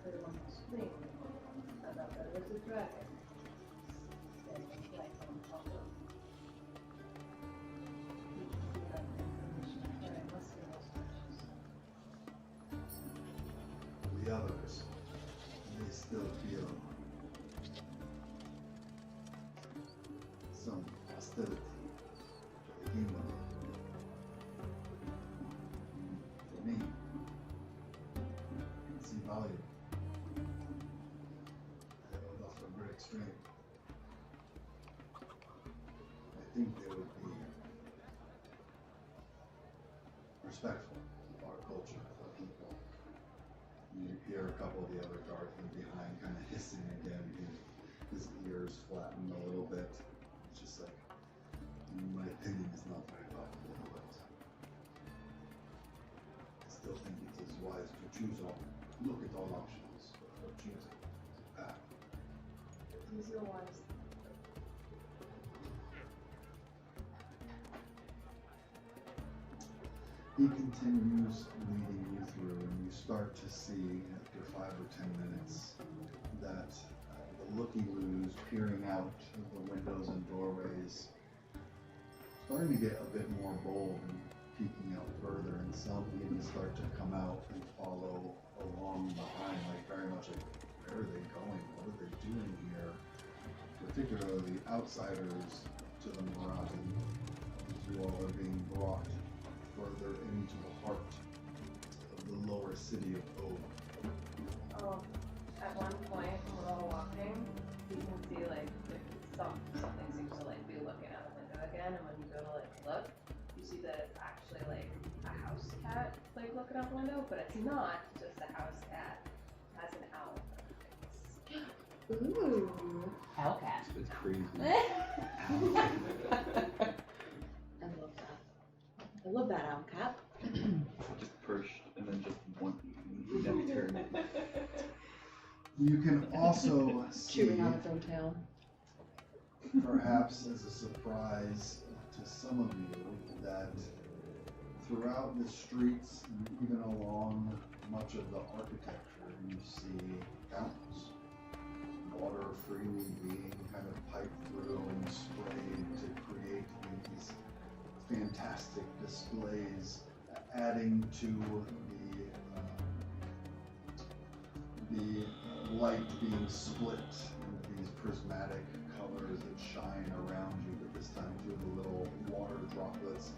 everyone was screaming about that there was a dragon. And like on top of that information, but I must be most precious. The others, they still feel some hostility to the human. For me, I see value. I would offer great strength. I think they would be respectful of our culture, of our people. You hear a couple of the other guardsmen behind kind of hissing again. His ears flattened a little bit. It's just like, in my opinion, it's not very popular, but I still think it is wise to choose all, look at all options before choosing a path. These are wise. He continues leading you through, and you start to see, after 5 or 10 minutes, that the looky-loos peering out of the windows and doorways, starting to get a bit more bold and peeking out further, and some even start to come out and follow along behind, like very much like, where are they going? What are they doing here? Particularly outsiders to the Marathi. You all are being brought further into the heart of the lower city of Ova. At one point when we're all walking, you can see like something seems to like be looking out the window again, and when you go to like look, you see that it's actually like a house cat like looking out the window, but it's not just a house cat. It has an owl. Ooh. Hellcat. It's crazy. I love that owl cap. Just perched and then just one neck turned. You can also see, Chewing on its own tail. perhaps as a surprise to some of you, that throughout the streets and even along much of the architecture, you see fountains. Water freely being kind of piped through and sprayed to create these fantastic displays, adding to the light being split into these prismatic colors that shine around you, but this time through the little water droplets.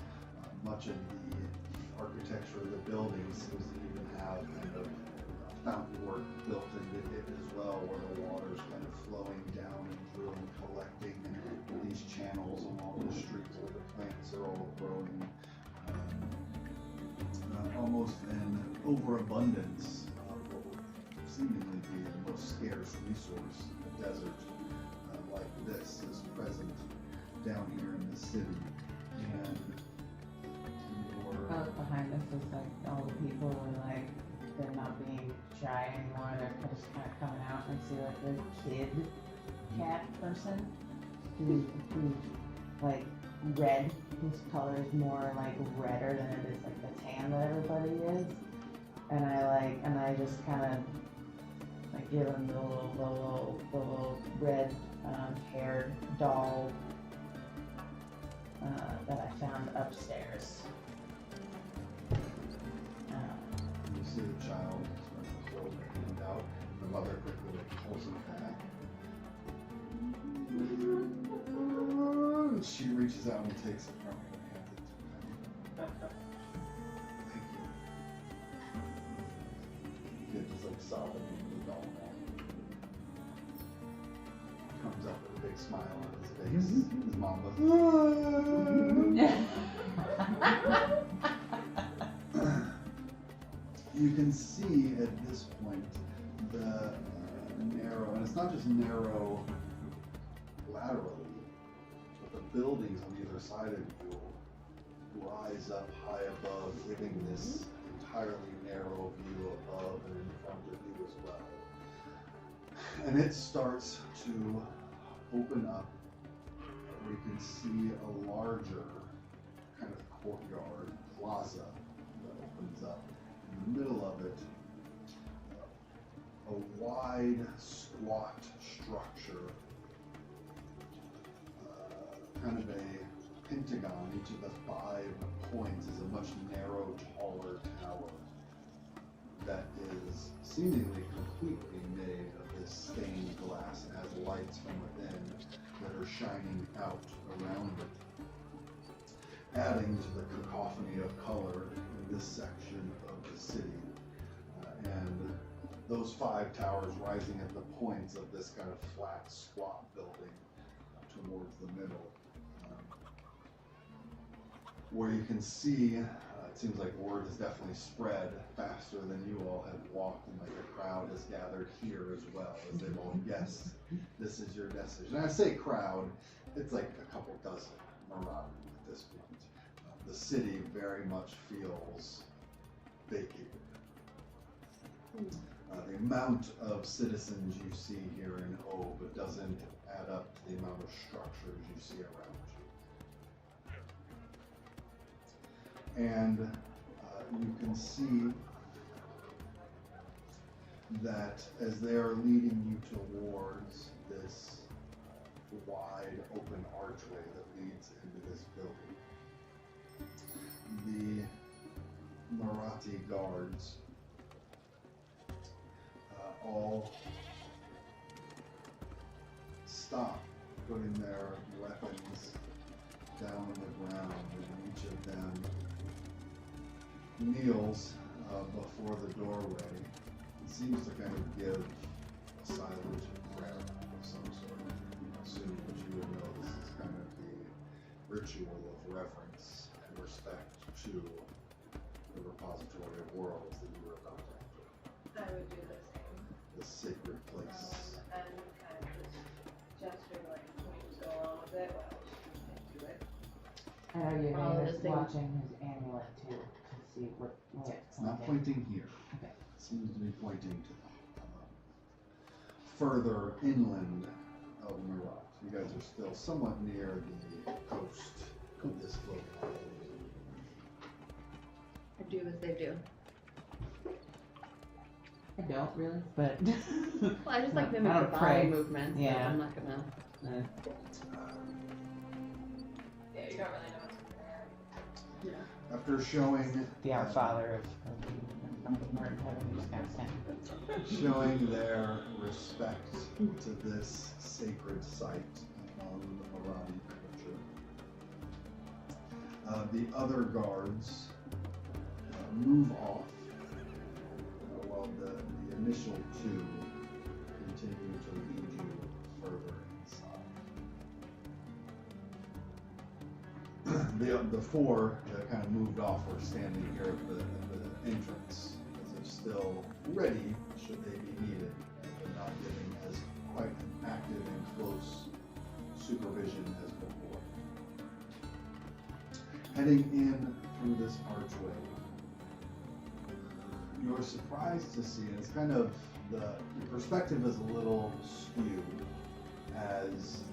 Much of the architecture of the building seems to even have kind of fountain work built into it as well, where the water's kind of flowing down and through and collecting in these channels along the streets where the plants are all growing almost in overabundance of what would seemingly be the most scarce resource in a desert like this is present down here in the city. And Behind us is like all the people are like, they're not being shy anymore, they're just kind of coming out and see like the kid cat person who's like red, whose color is more like redder than it is like the tan that everybody is. And I just kind of like give him the little red haired doll that I found upstairs. you see the child start to hold her hand out, the mother quickly pulls him back. She reaches out and takes it from him and hands it to him. Thank you. The kid just like sobbing into the doll now. Comes up with a big smile on his face. His mom goes, You can see at this point the narrow, and it's not just narrow laterally, but the buildings on either side of you rise up high above, giving this entirely narrow view above and in front of you as well. And it starts to open up, where you can see a larger kind of courtyard plaza that opens up. In the middle of it, a wide, squat structure, kind of a pentagon. Each of the 5 points is a much narrow, taller tower that is seemingly completely made of this stained glass and has lights from within that are shining out around it, adding to the cacophony of color in this section of the city. And those 5 towers rising at the points of this kind of flat, squat building towards the middle, where you can see, it seems like word has definitely spread faster than you all have walked, and like a crowd has gathered here as well, as they've all guessed this is your destination. And I say crowd, it's like a couple dozen Marauders at this point. The city very much feels vacated. The amount of citizens you see here in Obe doesn't add up to the amount of structures you see around you. And you can see that as they are leading you towards this wide open archway that leads into this building, the Marathi guards all stop, putting their weapons down on the ground, and each of them kneels before the doorway. It seems to kind of give a silent prayer of some sort. Assuming that you would know this is kind of the ritual of reverence and respect to the repository of worlds that you were about to enter. I would do the same. The sacred place. And kind of just gesture like, can we just go along with it? Well, do it. I know your All name the is things. watching his amulet too, to see what It's not pointing here. Okay. It seems to be pointing to further inland of Murat. You guys are still somewhat near the coast of this floating island. I do as they do. I don't really, but Well, I just like I mimic the don't body pray. movements. Yeah. So I'm not gonna. Yeah, you don't really know what's After showing the Our Father of Martin Heaven, who's kind of saying. showing their respect to this sacred site among the Marathi culture, the other guards move off, while the initial 2 continue to lead you further inside. The 4 that kind of moved off were standing here at the entrance, as if still ready should they be needed, but not giving as quite an active and close supervision as before. Heading in through this archway, you're surprised to see, and it's kind of your perspective is a little skewed as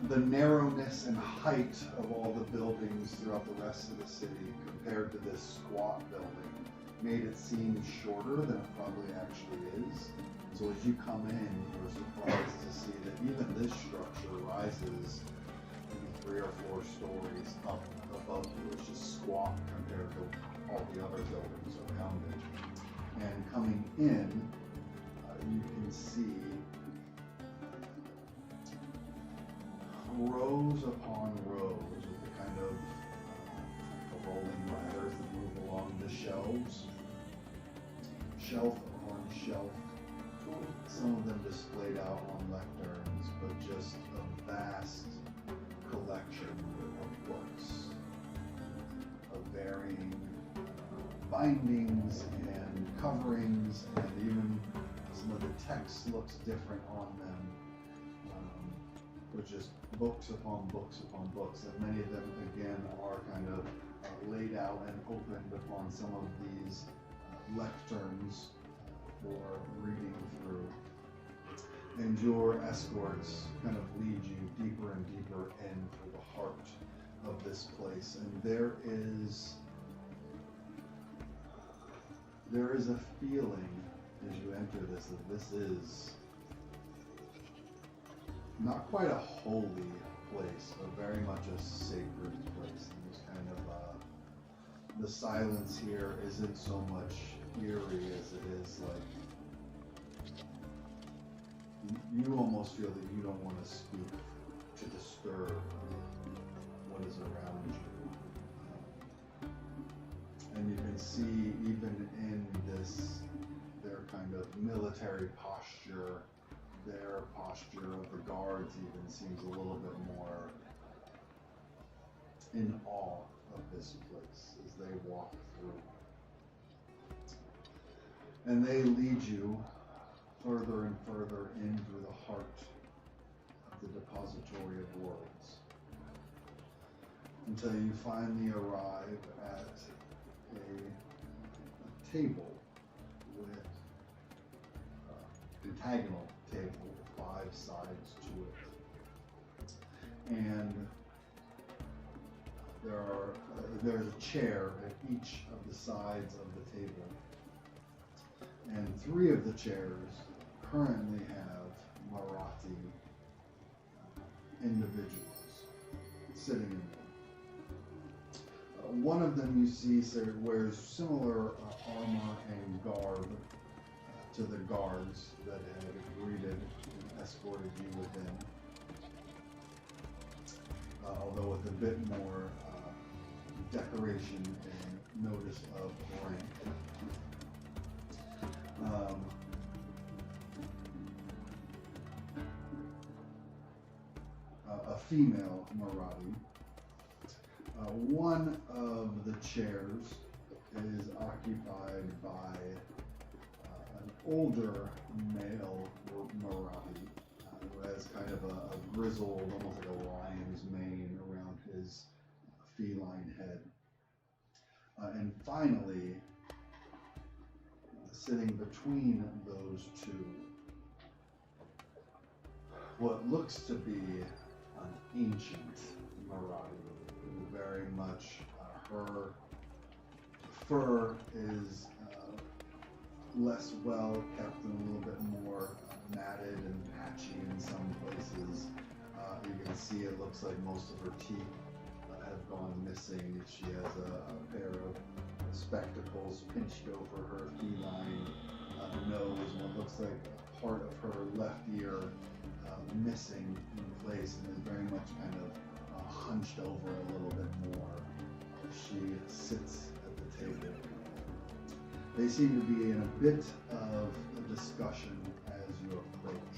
the narrowness and height of all the buildings throughout the rest of the city compared to this squat building made it seem shorter than it probably actually is. So as you come in, you're surprised to see that even this structure rises maybe 3 or 4 stories up above you. It's just squat compared to all the other buildings around it. And coming in, you can see rows upon rows with the kind of rolling ladders that move along the shelves, shelf upon shelf, some of them displayed out on lecterns, but just a vast collection of books of varying bindings and coverings, and even some of the text looks different on them. Which is books upon books upon books, and many of them again are kind of laid out and opened upon some of these lecterns for reading through. And your escorts kind of lead you deeper and deeper into the heart of this place. And there is a feeling as you enter this that this is not quite a holy place, but very much a sacred place. And there's kind of the silence here isn't so much eerie as it is like you almost feel that you don't want to speak to disturb what is around you. And you can see even in this, their kind of military posture, their posture of the guards even seems a little bit more in awe of this place as they walk through. And they lead you further and further into the heart of the depository of worlds until you finally arrive at a table with a pentagonal table with 5 sides to it. And there's a chair at each of the sides of the table. And 3 of the chairs currently have Marathi individuals sitting in them. One of them you see wears similar armor and garb to the guards that had greeted and escorted you within, although with a bit more decoration and notice of rank. A female Marathi. One of the chairs is occupied by an older male Marathi who has kind of a grizzled, almost like a lion's mane around his feline head. And finally, sitting between those 2, what looks to be an ancient Marathi, very much her fur is less well kept and a little bit more matted and patchy in some places. You can see it looks like most of her teeth have gone missing. She has a pair of spectacles pinched over her feline nose, and what looks like part of her left ear missing in place, and is very much kind of hunched over a little bit more. She sits at the table. They seem to be in a bit of a discussion as you approach.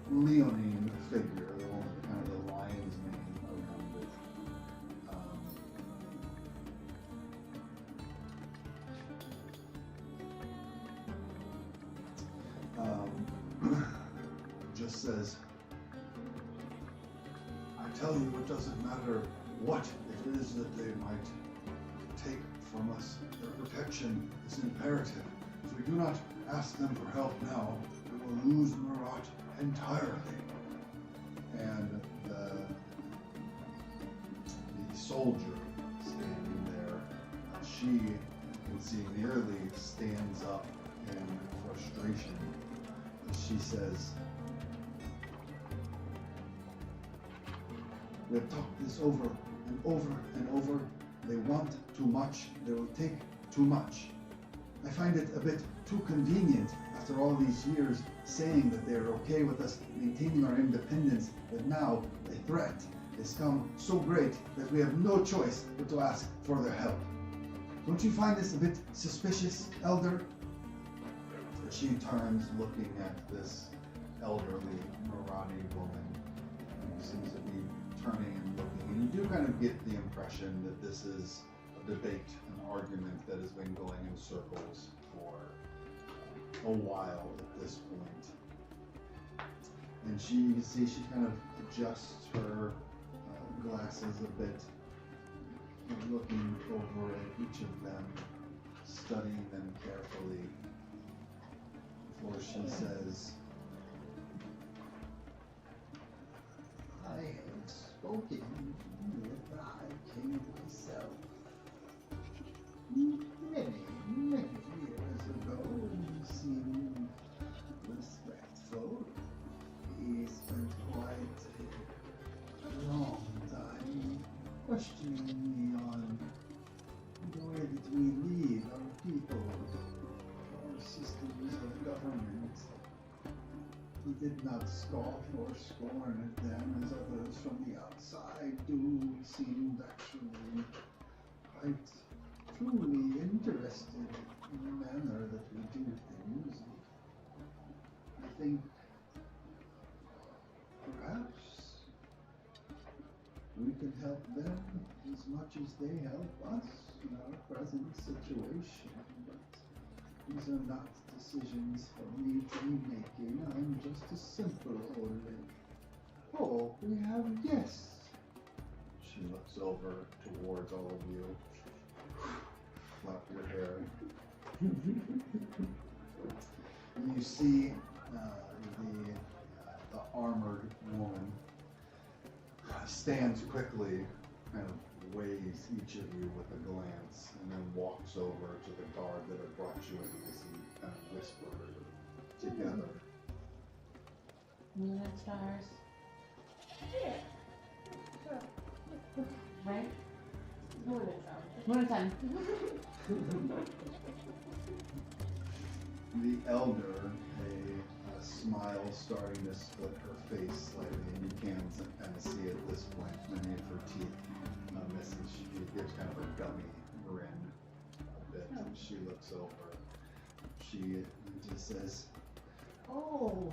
The leonine figure, the one with kind of the lion's mane around it, just says, I tell you, it doesn't matter what it is that they might take from us. Their protection is imperative. If we do not ask them for help now, we will lose Murat entirely. And the soldier standing there, she, you can see, nearly stands up in frustration. She says, we have talked this over and over and over. They want too much. They will take too much. I find it a bit too convenient after all these years saying that they are okay with us maintaining our independence, that now a threat has come so great that we have no choice but to ask for their help. Don't you find this a bit suspicious, Elder? She turns, looking at this elderly Marathi woman who seems to be turning and looking, and you do kind of get the impression that this is a debate, an argument that has been going in circles for a while at this point. And you can see she kind of adjusts her glasses a bit, looking over at each of them, studying them carefully, before she says, I have spoken with the High King myself. Many years ago, he seemed respectful. He spent quite a long time questioning me on the way that we lead our people, our systems of government. He did not scoff or scorn at them as others from the outside do. He seemed actually quite truly interested in the manner that we do things. I think perhaps we can help them as much as they help us in our present situation, but these are not decisions for me to be making. I'm just a simple orderly. Oh, we have guests. She looks over towards all of you. Flap your hair. You see the armored woman stands quickly, kind of weighs each of you with a glance, and then walks over to the guard that had brought you in as he kind of whisper together. Moon and stars. Yeah. Sure. Right? Moon and stars. Moon and sun. The elder, a smile starting to split her face slightly, and you can kind of see at this point many of her teeth missing. She gives kind of a gummy grin a bit, and she looks over. She just says, "Oh,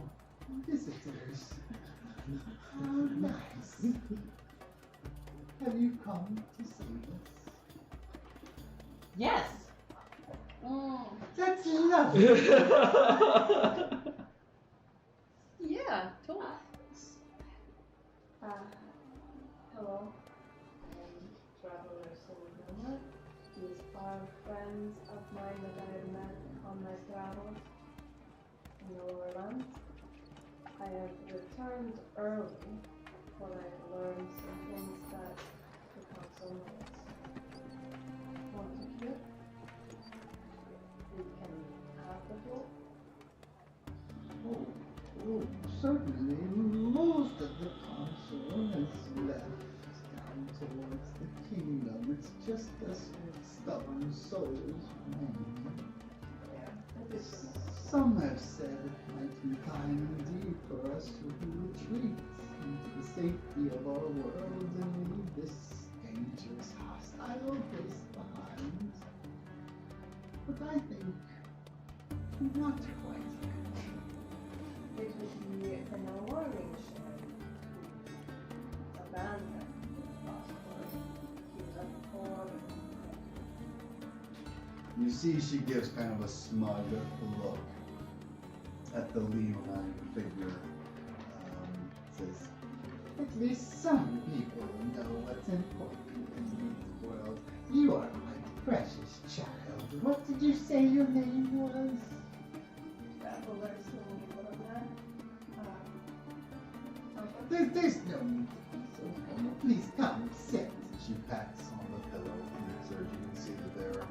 visitors. How nice. Have you come to see us?" Yes. That's lovely. Yeah, totally. Hello. I'm Traveler Solana. These are friends of mine that I have met on my travels in the lower lands. I have returned early, but I have learned some things that the council knows. Want to hear? We can have the book. Oh, certainly. Most of the council has left down towards the kingdom. It's just us stubborn souls remaining. Yeah. Some have said it might be time indeed for us to retreat into the safety of our world and leave this dangerous hostile place behind. But I think not quite yet. It would be an alarming shame to abandon the possible for You see, she gives kind of a smug look at the leonine figure. Says, "At least some people know what's important in this world. You are my precious child. What did you say your name was?" Traveler Solana. There's no need to be so formal. Please come, sit. She pats on the pillow next to her. You can see that there.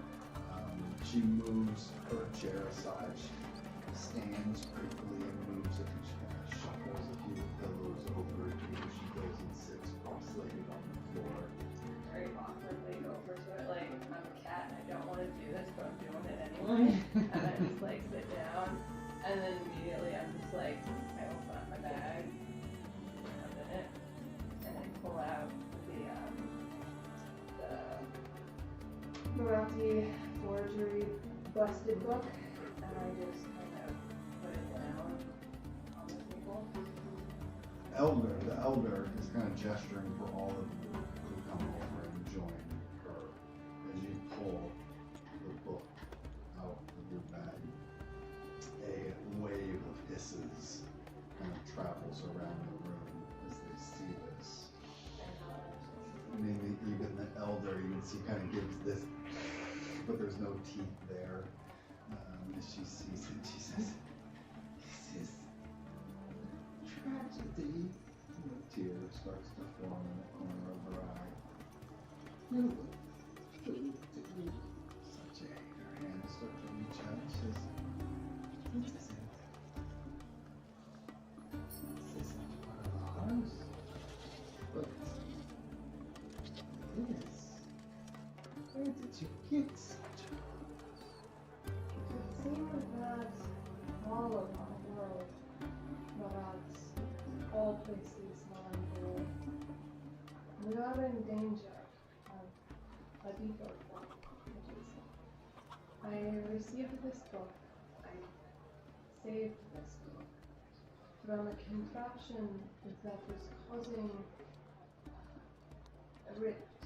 She moves her chair aside. She stands quickly and moves it, and she kind of shuffles a few pillows over to you. She goes and sits cross-legged on the floor. Very awkwardly over to it, like I'm a cat and I don't want to do this, but I'm doing it anyway. And I just like sit down, and then immediately I'm just like, I open up my bag, a minute, and I pull out the Marathi forgery busted book, and I just kind of put it down on the table. The elder is kind of gesturing for all of you to come over and join her as you pull the book out of your bag. A wave of hisses kind of travels around the room as they see this. I mean, even the elder, you can she kind of gives this, but there's no teeth there. As she sees it, she says, "This is tragedy." And a tear starts to form in the corner of her eye. "You would please to be such a..." Her hands start to reach out. She says, "This isn't one of ours, but it is. Where did you get such a..." It seems that all of our world, perhaps all places are in war. We are in danger of a deeper form of reason. I received this book. I saved this book from a contraption that was causing a rift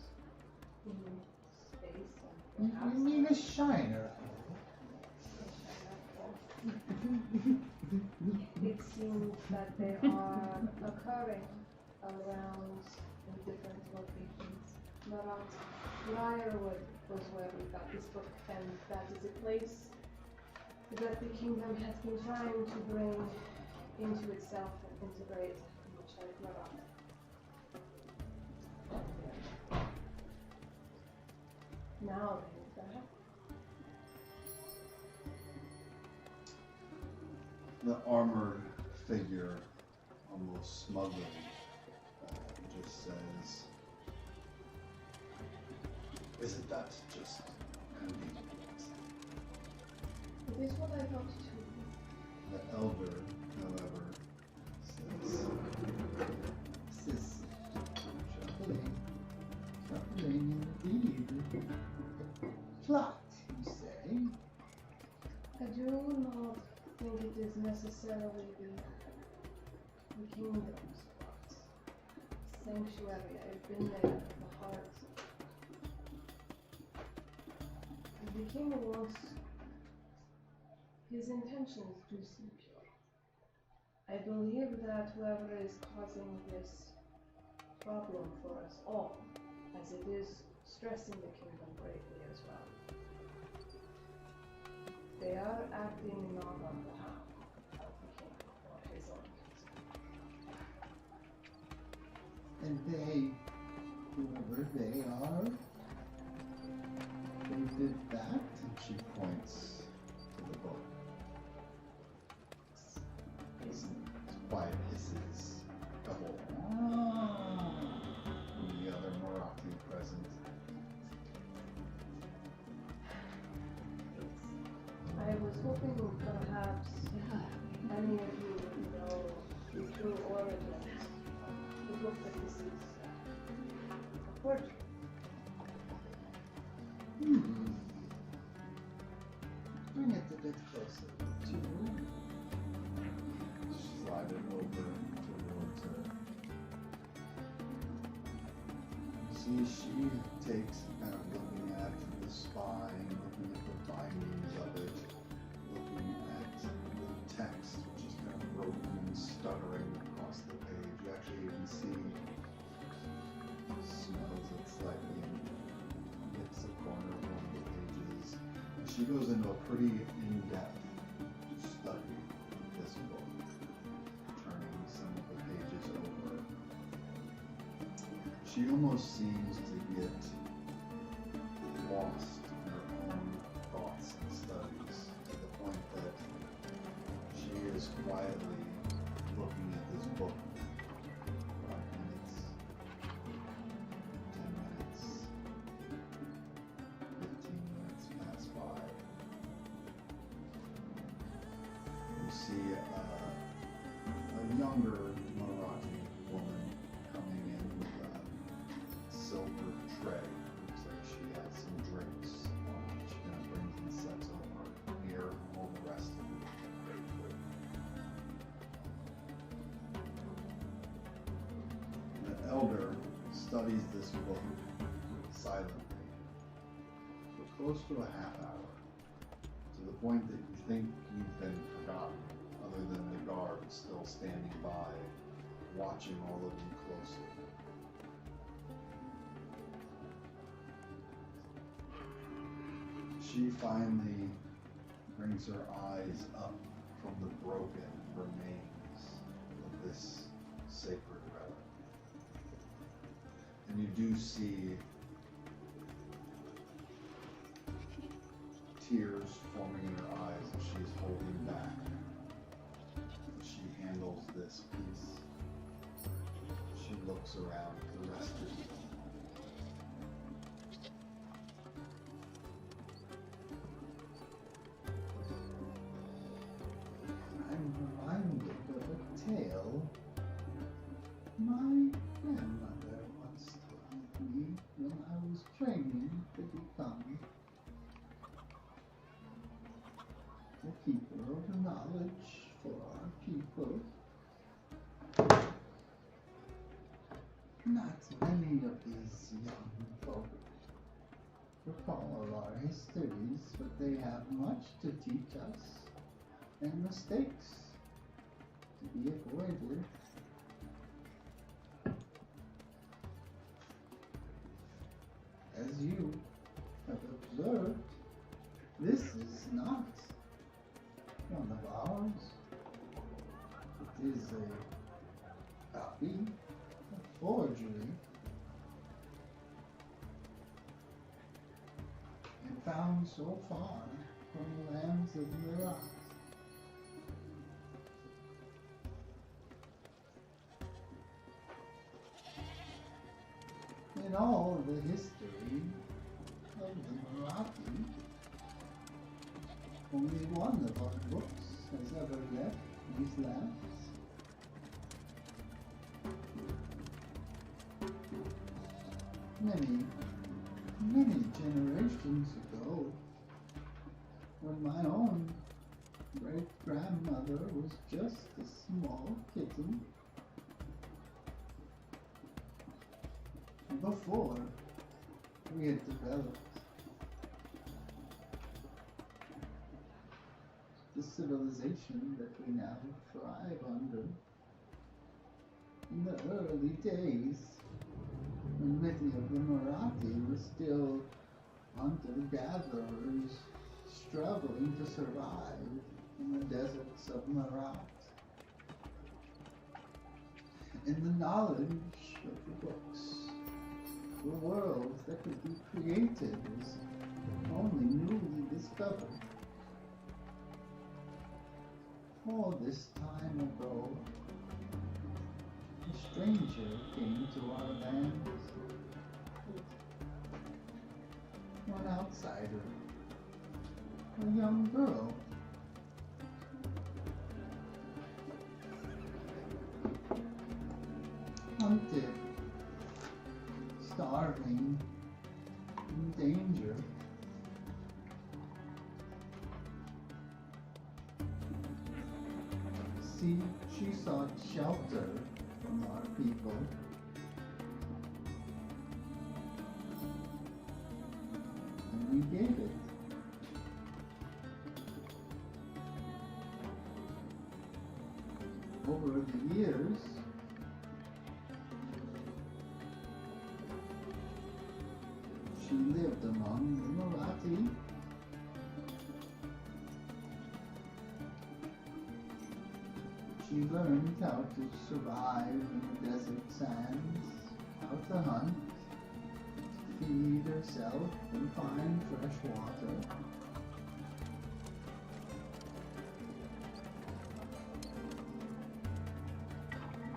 in space and perhaps You mean a shiner? it seems that they are occurring around in different locations. Marat Briarwood was where we got this book, and that is a place that the kingdom has been trying to bring into itself and integrate, much like Marat. Now they're back. The armored figure, almost smugly, just says, "Isn't that just convenient?" It is what I thought too. The elder, however, says, "This is troubling indeed. Plot, you say?" I do not think it is necessarily the kingdom's plot. Sanctuary, I've been there at the heart. The king wants his intentions to seem pure. I believe that whoever is causing this problem for us all, as it is stressing the kingdom greatly as well. They are acting not on behalf of the king or his own council. And they, whoever they are, who did that? And she points to the book. It's quiet hisses. Double. From the other Marathi present. I was hoping perhaps any of you would know the true origins of the book that this is a forgery. Bring it a bit closer to you. Slide it over towards her. See, she takes kind of looking at the spine, looking at the bindings of it, looking at the text, which is kind of broken and stuttering across the page. You actually even see, smells it slightly, and hits a corner of one of the pages. And she goes into a pretty in-depth study of this book, turning some of the pages over. She almost seems to get lost in her own thoughts and studies, to the point that she is quietly looking at this book for 5 minutes, 10 minutes, 15 minutes pass by. You see a younger Marathi woman coming in with a silver tray. Looks like she has some drinks on it. She kind of brings and sets over near all the rest of the great food. The elder studies this book silently for close to a half hour, to the point that you think you've been forgotten, other than the guards still standing by, watching all of you closely. She finally brings her eyes up from the broken remains of this sacred relic. And you do see tears forming in her eyes as she is holding back. She handles this piece. She looks around at the rest of you. I'm reminded of a tale my grandmother once told me when I was training to become the keeper of knowledge for our people. Not many of these young folk recall our histories, but they have much to teach us, and mistakes to be avoided. As you have observed, this is not one of ours. It is a copy, a forgery, and found so far from the lands of Mirat. In all the history of the Marathi, only one of our books has ever left these lands. Many generations ago, when my own great-grandmother was just a small kitten, before we had developed the civilization that we now thrive under. In the early days, when many of the Marathi were still hunter-gatherers struggling to survive in the deserts of Marat, and the knowledge of the books, the world that could be created was only newly discovered. All this time ago, a stranger came to our lands. One outsider, a young girl. Hunted, starving, in danger. She sought shelter from our people. And we gave it. Over the years, she lived among the Marathi. She learned how to survive in the desert sands, how to hunt, feed herself and find fresh water.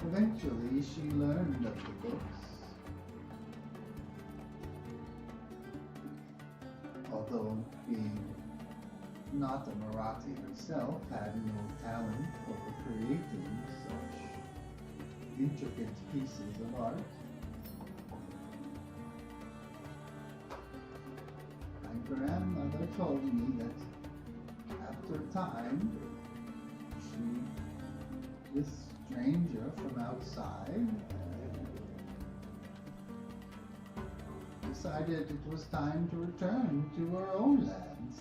Eventually, she learned of the books. Although being not a Marathi herself, had no talent for creating such intricate pieces of art. My grandmother told me that after time, this stranger from outside decided it was time to return to her own lands.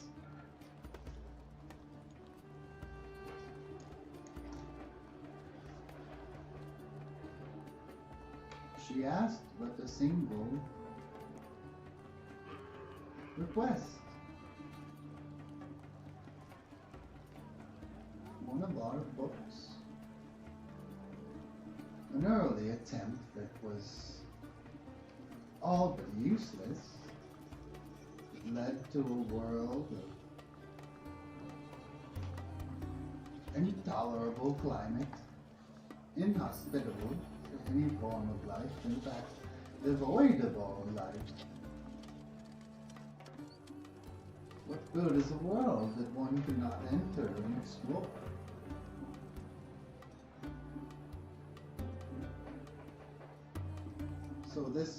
She asked but a single request. lot of books. An early attempt that was all but useless led to a world of intolerable climate, inhospitable to any form of life, in fact, devoid of all life. What good is a world that one cannot enter and explore? So this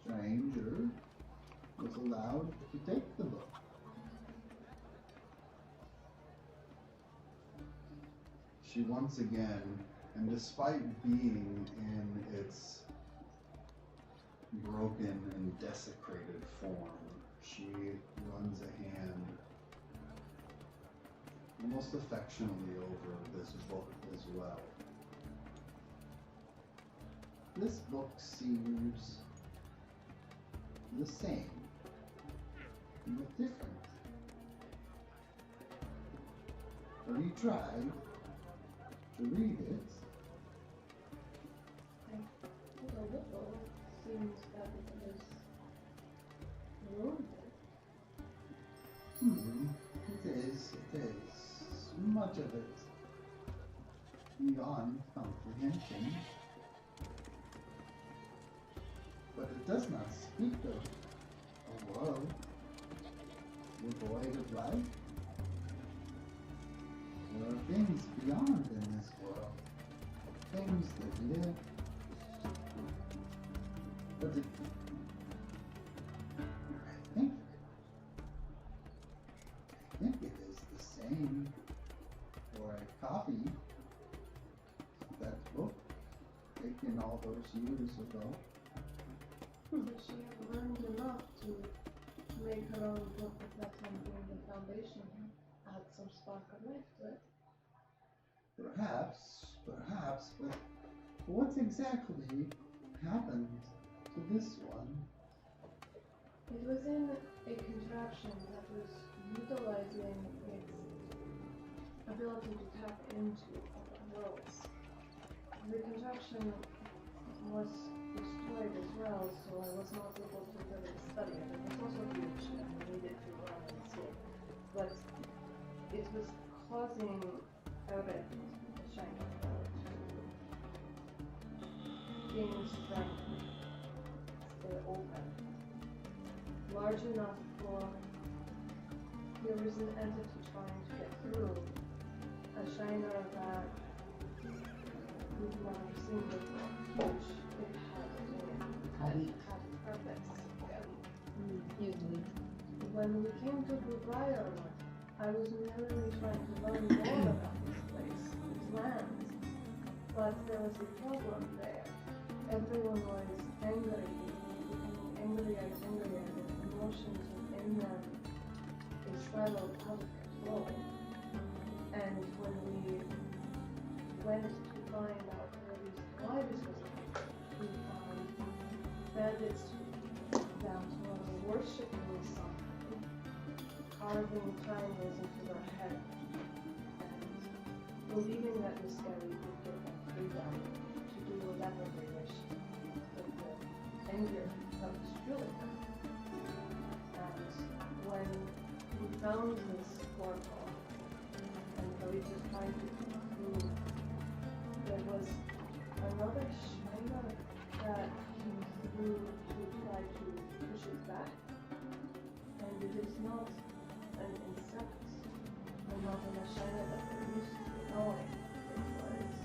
stranger was allowed to take the book. She once again, and despite being in its broken and desecrated form, she runs a hand almost affectionately over this book as well. This book seems the same, but different. Have you tried to read it? The little seems that it is wounded. It is. Much of it beyond comprehension. But it does not speak of a world devoid of life. There are things beyond in this world, things that live. But I think it is the same for a copy of that book taken all those years ago. Does she have learned enough to make her own book of that time being the foundation? Add some spark of life to it? Perhaps, but what exactly happened to this one? It was in a contraption that was utilizing its ability to tap into other worlds. The contraption was destroyed as well, so I was not able to really study it. It was also huge and I needed to run and see. But it was causing Elder, the shiny to gain strength, stay open. Large enough for there is an entity trying to get through. A shiner that we've never seen before. Huge. It had purpose. Usually. When we came to Bulgaria, I was merely trying to learn more about this place, these lands. But there was a problem there. Everyone was angry, becoming angrier and angrier. The emotions within them they spiraled out of control. And when we went to find out why this was happening, we found bandits down to worshipping something, carving triangles into their head, and believing that this guy would give them freedom to do whatever they wished. But the anger that was fueling them. And when we found this portal, and we were trying to conclude, there was another shiner that came through to try to push it back. And it is not an insect, and not a shiner that we're used to knowing. It was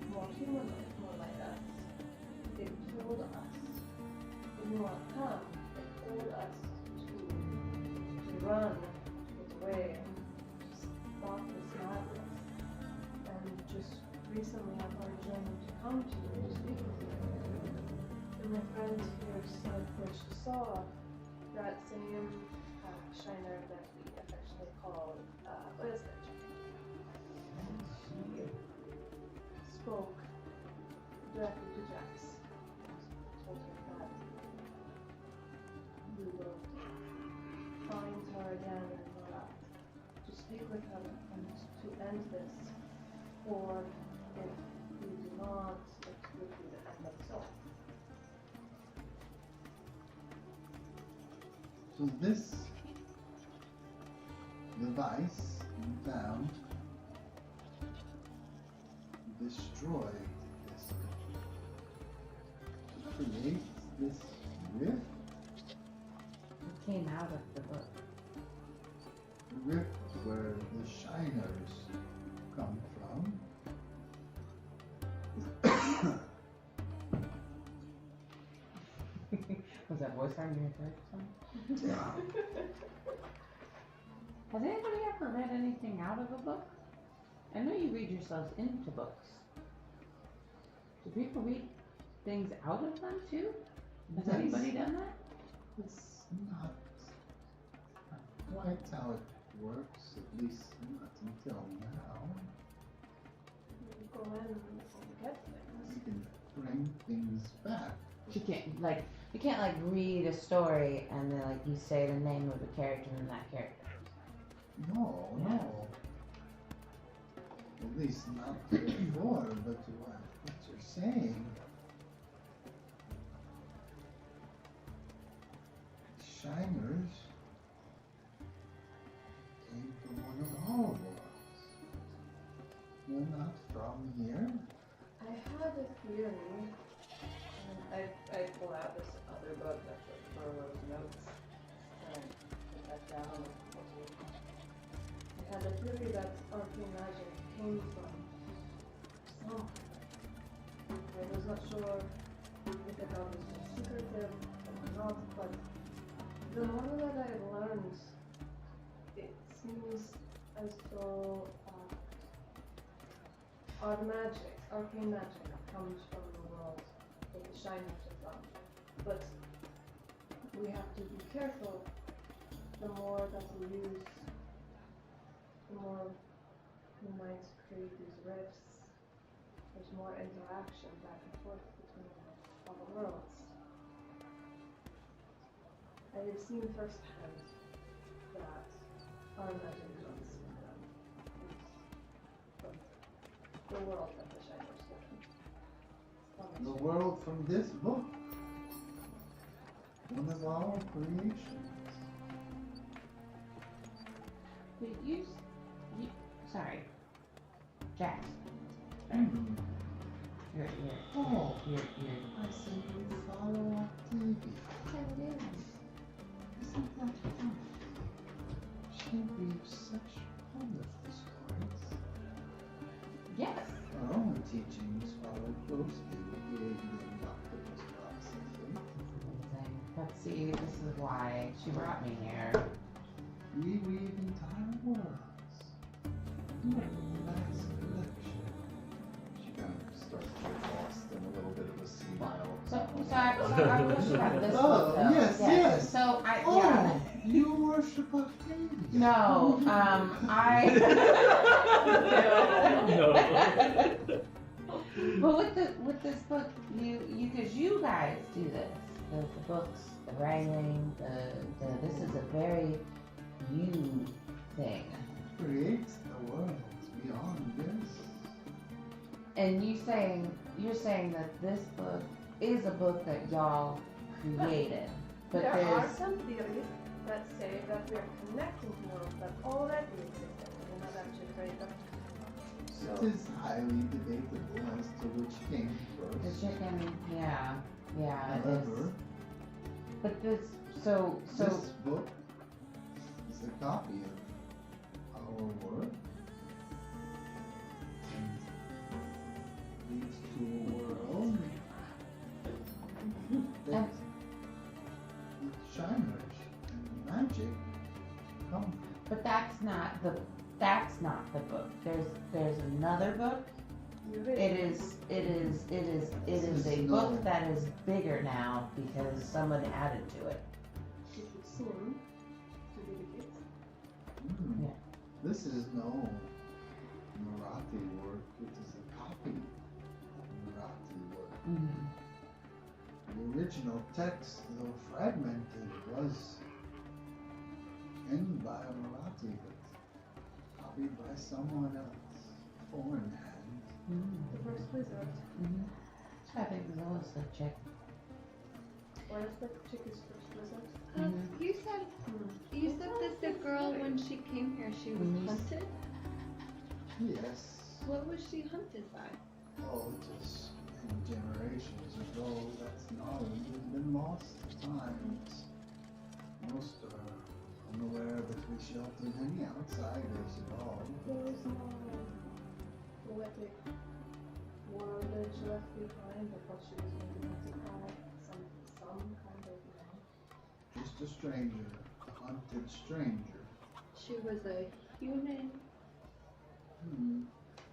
more humanoid, more like us. It told us, if you want to come, it told us to run, to get away, and to stop this madness. And just recently I journey to come to you to speak with you. And my friend here said that she saw that same shiner that we affectionately call Oyster. And she spoke directly to Jax. Told her that we will find her again and to speak with him and to end this, or if we do not, it would be the end of us all. So this device you found destroyed this to create this rift. It came out of the book. The rift where the shiners come from. Was that voice on your head or something? Yeah. Has anybody ever read anything out of a book? I know you read yourselves into books. Do people read things out of them too? Has Yes. anybody done that? It's not quite how it works, at least not until now. You go in and get things. You can bring things back. You can't like read a story and then like you say the name of a character and that character. No, Yeah. no. At least not before, but what you're saying. Shiners came from one of our worlds. They're not from here. I had a theory, and I pull out this other book that's like Burrow's notes, and put that down. I had a theory that arcane magic came from somewhere. I was not sure if the god was just secretive or not, but the more that I learned, it seems as though our magic, arcane magic, comes from the world that the shiners are from. But we have to be careful. The more that we use, the more we might create these rifts. There's more interaction back and forth between our worlds. I have seen firsthand that our magic comes from them. From the world that the shiners live in. The world from this book. One of our creations. But you sorry. Jack. Hmm. You're Oh, you're I simply follow Octavia. Isn't that fun? She weaves such wonderful stories. yes. Our own teachings follow closely with the avian octopus processes. Amazing. But see, this is why she brought me here. We weave entire worlds. Vast collection. She kind of starts to get lost in a little bit of a smile. So I have a question about this Oh, book, though. yes, yes. So I Oh, yeah. you worship Octavia. No, I. No. But with this book, because you guys do this, the books, the writing, this is a very you thing, Creates the worlds beyond this. and you're saying that this book is a book that y'all created, but there are there's some theories that say that we are connecting to worlds that already exist and we did not actually create them. So, It is highly debatable as to which came the first. chicken, yeah, it is. However, But this this book is a copy of our work. And leads to a world that And- shiners and magic come from. But that's not the book. There's another book. It is a book that is bigger now because someone added to it. it would seem to be the case. Hmm. Yeah. This is no Marathi work, it is a copy of Marathi work. Mm-hmm. The original text, though fragmented, was penned by a Marathi, but copied by someone else. Foreign hand. Mm-hmm. The first wizard. Mm-hmm. I think there's always a chick. What if the chick is first wizard? You said that the girl when she came here she was hunted. Yes. What was she hunted by? Oh, just many generations ago, that's knowledge has been lost to time. Most are unaware that we sheltered any outsiders at all. There is no poetic word that she left behind. I thought she was maybe hunted by some kind of man. Just a stranger, a hunted stranger. She was a human.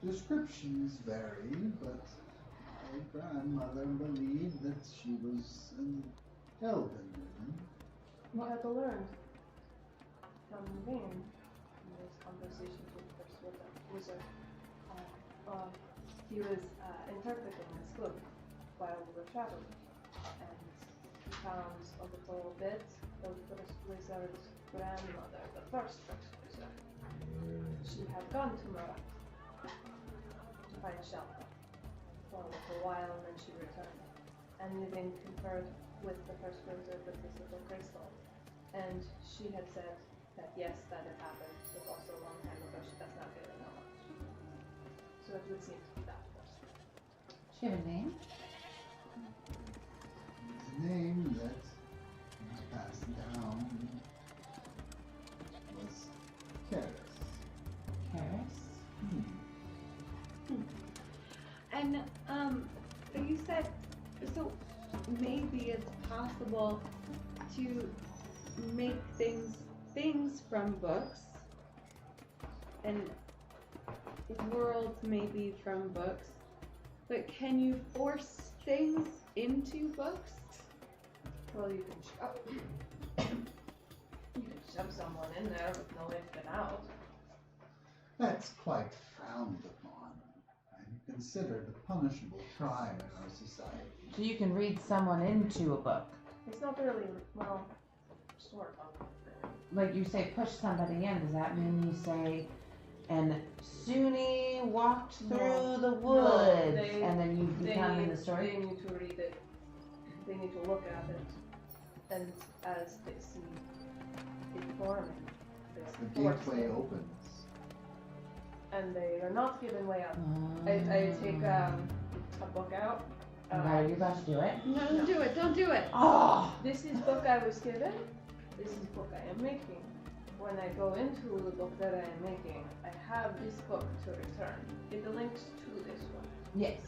Descriptions vary, but my grandmother believed that she was an elven woman. We had to learn from Vane in those conversations with the first wizard. He was interpreting this book while we were traveling, and he found a little bit of the first wizard's grandmother, the first wizard. She had gone to Marat to find shelter for a little while, and then she returned. And Vane conferred with the first wizard with this little crystal. And she had said that yes, that had happened, but also a long time ago. She does not really know much. So it would seem to be that person. She have a name? The name that was passed down was Karis. Karis? And you said so maybe it's possible to make things from books and worlds maybe from books, but can you force things into books? Well, you can shove someone in there with no in and out. That's quite frowned upon and considered a punishable crime in our society. So you can read someone into a book. It's not really, well, sort of. Like you say, push somebody in. Does that mean you say, and Suni walked through the woods, and then you become in the story? They need to read it. They need to look at it, and as they see it forming, The gateway opens. and they are not giving way up. I take a book out. Are you about to do it? No, don't do it. Don't do it. Oh! This is book I was given. This is book I am making. When I go into the book that I am making, I have this book to return. It links to this one. Yes.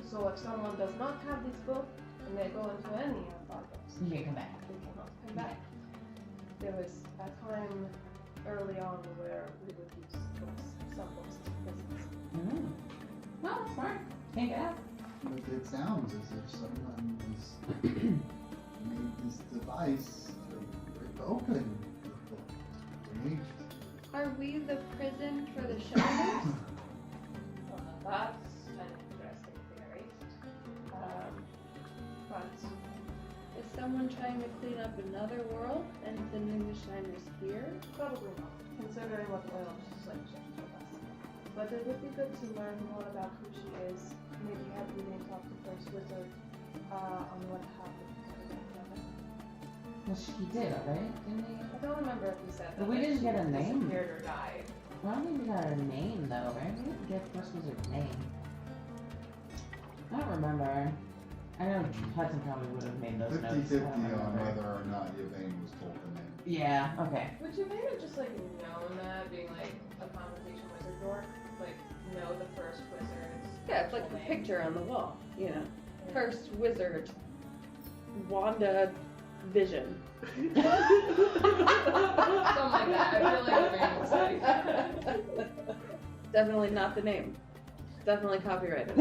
So if someone does not have this book and they go into any of our books, You can come back. they cannot come back. There was a time early on where we would use books, some books as prisons. No, that's smart. Can't get out. But it sounds as if someone has made this device to rip open the book. Create. Are we the prison for the shelters? That's an interesting theory. But Is someone trying to clean up another world and sending the shiners here? probably not, considering what oil like told us. But it would be good to learn more about who she is. Maybe have Elaine talk to First Wizard on what happened to her. Well, he did, right? Didn't he? I don't remember if he said that. But we didn't she get a name. disappeared or died. Well, I don't think we got her name, though, right? We didn't get First Wizard's name. I don't remember. I know Hudson probably would have made those notes. 50-50 I don't on remember. whether or not Yvain was told the name. Yeah, okay. Would you maybe have just like known that being like a conversation wizard dork? Like know the First Wizard's Yeah, it's like actual the name? picture on the wall. You know, Yeah. first wizard, Wanda, Vision. Something like that. I feel like Elaine would say. Definitely not the name. Definitely copyrighted.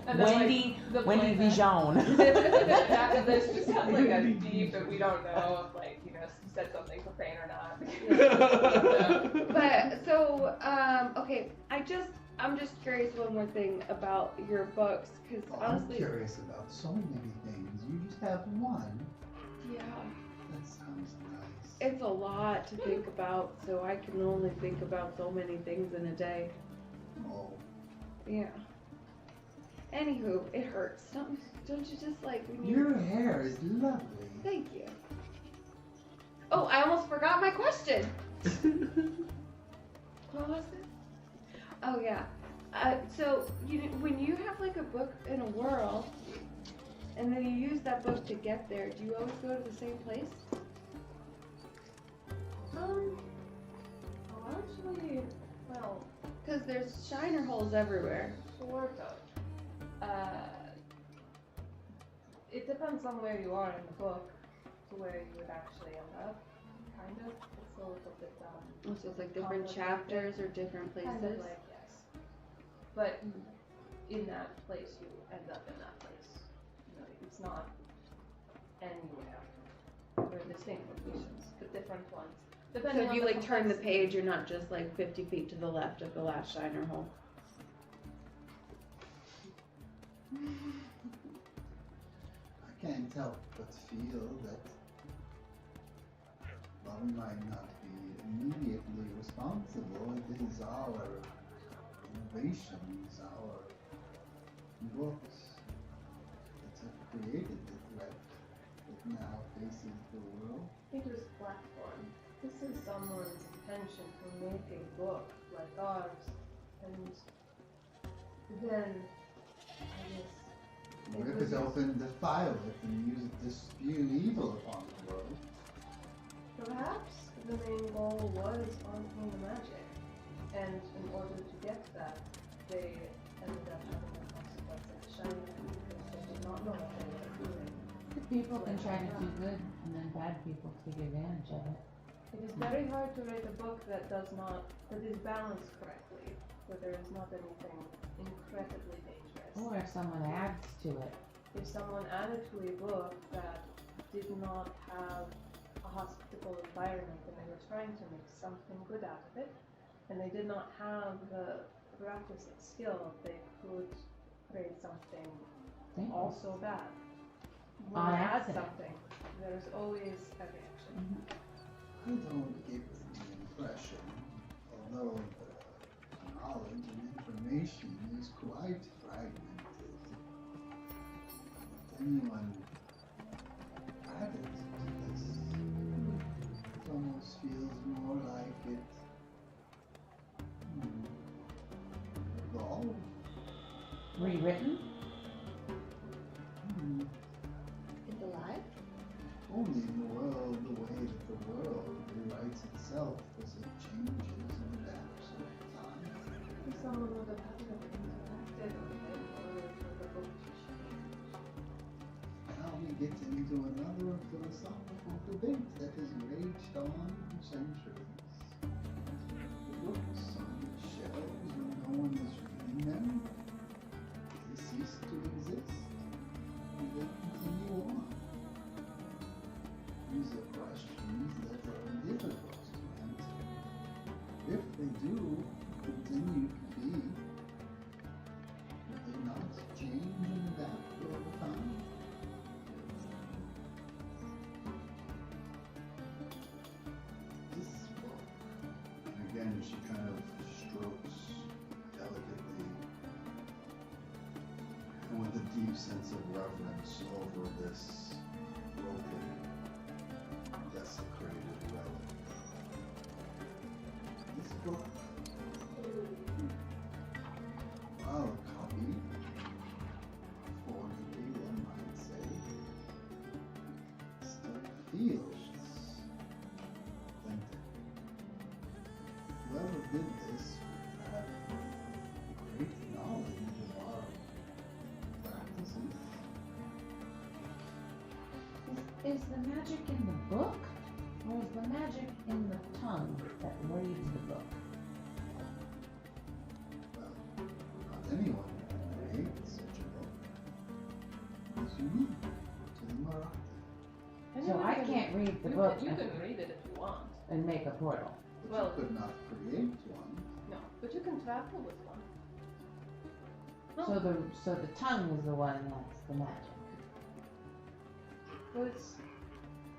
And then, Wendy, like, the Wendy playback. Vision. After this, just sounds like a deep, but we don't know if, like, you know, you said something profane or not. But so, okay, I'm just curious one more thing about your books, because Oh, I'm honestly, curious about so many things. You just have one. yeah, That sounds nice. It's a lot to think about, so I can only think about so many things in a day. Oh, Yeah. Anywho, it hurts. Don't you just like when you... your hair is lovely. Thank you. Oh, I almost forgot my question. What was it? Oh yeah. So when you have like a book in a world, and then you use that book to get there, do you always go to the same place? Actually, well, Because there's shiner holes everywhere. sort of. It depends on where you are in the book to where you would actually end up. Kind of. It's a little bit Oh, so it's like different chapters or different places. Kind of like, yes. But in that place, you end up in that place. You know, it's not anywhere. They're distinct locations, but different ones. So Depending if on you the like turn the complexity. page, you're not just like 50 feet to the left of the last shiner hole. I can't help but feel that while we might not be immediately responsible, it is our innovations, our books that have created the threat that now faces the world. Peter's platform. This is someone's intention to make a book like ours, and then I guess Rip it open, defile it, and use it to spew evil upon the world. perhaps the main goal was arcane magic, and in order to get that, they ended up having a consequence of shining because they did not know what they were doing. People can try to do good, and then bad people take advantage of it. It is very hard to write a book that is balanced correctly, where there is not anything incredibly dangerous. Or if someone adds to it. If someone added to a book that did not have a hospitable environment and they were trying to make something good out of it, and they did not have the requisite skill, they could create something Dangerous. also bad. When On you add accident. something, there's always a reaction. I don't get the impression, although the knowledge and information is quite fragmented, that anyone added to this. It almost feels more like it evolved. Rewritten? It's alive? Only in the world, the way that the world rewrites itself as it changes and adapts over time. If someone would have had to have interacted with it in order for the book to change. Now we get into another philosophical debate that has raged on centuries. The books on the shelves when no one is reading them, they cease to exist, and they continue on. These are questions that are difficult to answer. If they do continue to be, will they not change and adapt over time? This book, and again she kind of strokes delicately and with a deep sense of reverence over this broken, desecrated relic. This book, while a copy, forgery one might say, still feels authentic. Whoever did this would have great knowledge of our practices. Is the magic in the book? Or is the magic in the tongue that reads the book? Well, not anyone can create such a book. It's unique to the Marathi. So I can't read the book You can read it if you want. and make a portal. But Well- you could not create one. No, but you can travel with one. So the tongue is the one that's the magic. But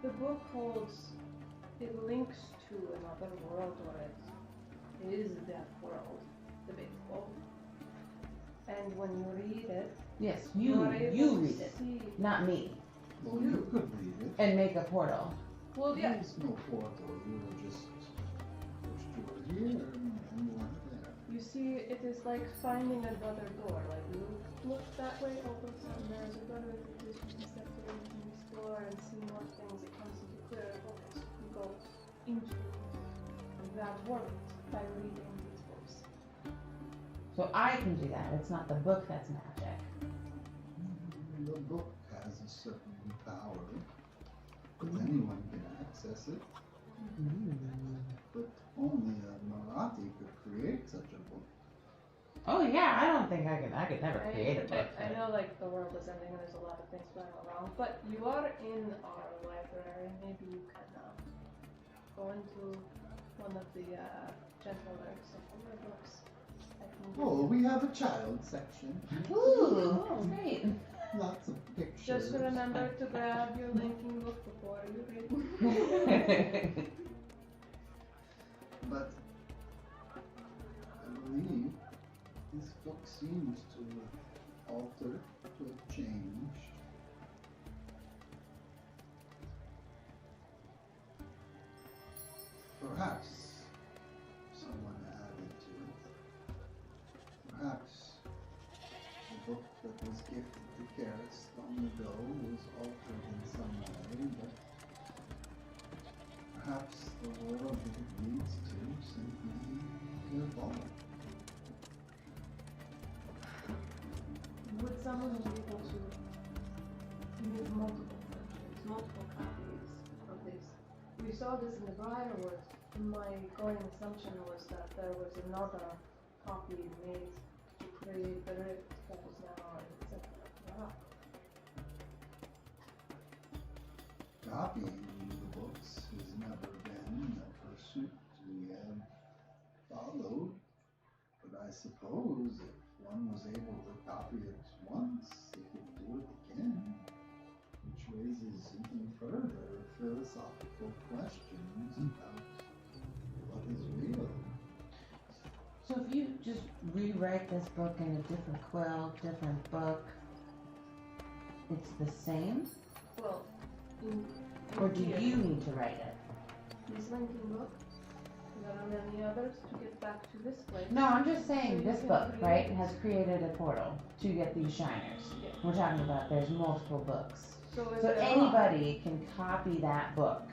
the book holds it links to another world, or it is that world, debatable. And when you read it, Yes, you are you able to read it, see. not me, Well, you could read it. and make a portal. Well, yeah. There's no portal. You were just pushed you were here and you weren't there. You see, it is like finding another door. Like you look that way, all of a sudden there's a door that you can step through and explore and see more things. It comes into clearer focus. You go into that world by reading these books. So I can do that. It's not the book that's magic. The book has a certain power, but anyone can access it. But only a Marathi could create such a book. Oh yeah, I don't think I could never create a book. I know, like, the world is ending and there's a lot of things going around, but you are in our library. Maybe you can go into one of the gentler books. I can give Oh, you- we have a child section. Ooh, great. Lots of pictures. Just remember to grab your linking book before you read. But I believe this book seems to have altered, to have changed. Perhaps someone added to it. Perhaps the book that was gifted to Karis long ago was altered in some way, but perhaps the world that it leads to simply evolved. Would someone be able to use multiple versions, multiple copies of this? We saw this in the Briarwood. My going assumption was that there was another copy made to create the rift that is now in the center of the rock. Copying the books has never been a pursuit we have followed, but I suppose if one was able to copy it once, they could do it again, which raises even further philosophical questions about what is real. So if you just rewrite this book in a different quill, different book, it's the same? Well, in Or do here, you need to write it? this linking book, there are many others to get back to this place. No, I'm just saying So you this can book, create- right, has created a portal to get these shiners. Yeah. We're talking about there's multiple books. So, is So there anybody can copy that book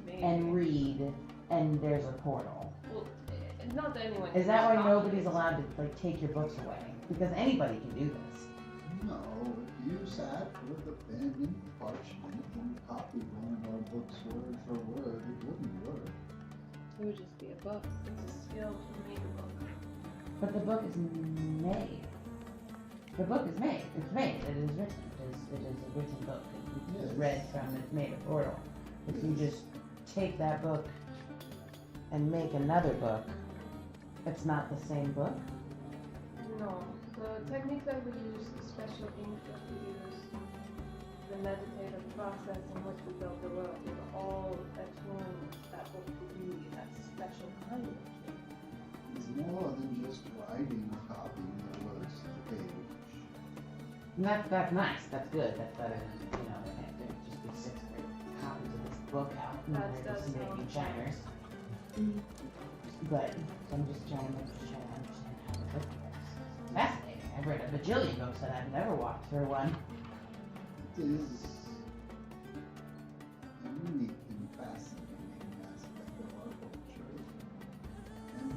Maybe. and read, and there's a portal. Well, not that anyone. Is can that why copy nobody's it. allowed to like take your books away? Because anybody can do this. No, if you sat with a pen and parchment and copied one of our books word for word, it wouldn't work. It would just be a book. It's a skill to make a book. But the book is made. The book is made. It's made. It is written. It is a written book. It's Yes. read from. It's made a portal. If you just take that book and make another book, it's not the same book. No, the technique that we use, the special ink that we use, the meditative process in which we build the world, is all attuned that book to be that special kind of ink. It's more than just writing or copying the words to the page. And that's nice. That's good. That's better than there just be 6 copies of this book out and That they're just does making sound shiners. But I'm just trying to understand how the book works. It's fascinating. I've read a bajillion books and I've never walked through one. It is a unique and fascinating aspect of our culture. And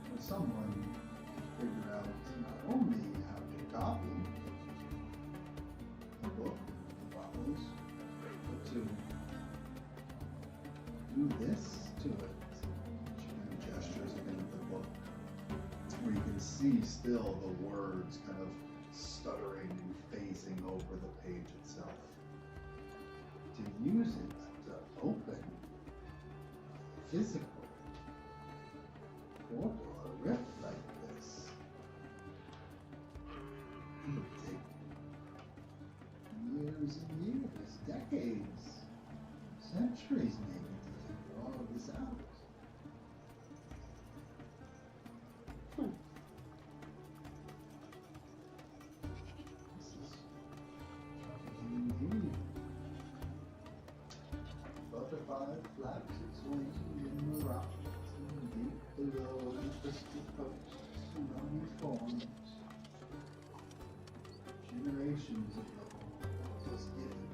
for someone to figure out not only how to copy the book follows, but to do this to it. She kind of gestures again at the book, where you can see still the words kind of stuttering and phasing over the page itself. To use it to open a physical portal, a rift like this, it would take decades, centuries maybe, to figure all of this out. This is troubling indeed. Butterfly flaps its wings in the rock, deep below the crystal coast, tsunami forms. Generations ago, it was given.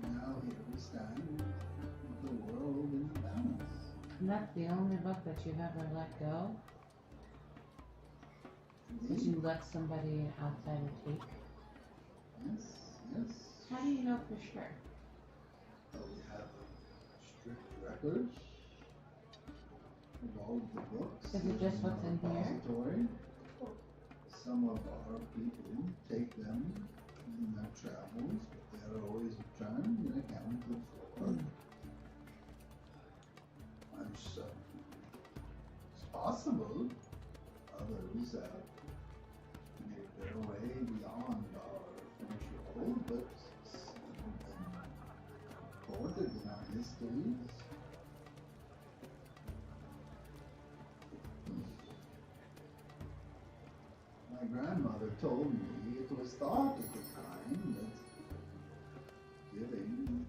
Now here we stand, with the world in balance. And that's the only book that you've ever let go? Did you let somebody outsider take? Yes, yes. How do you know for sure? But we have strict records of all of the books. Is it just what's in here? Repository. Some of our people take them in their travels, but they are always returned and accounted for. I'm sure it's possible others have made their way beyond our control, but some have been recorded in our histories. My grandmother told me it was thought at the time that giving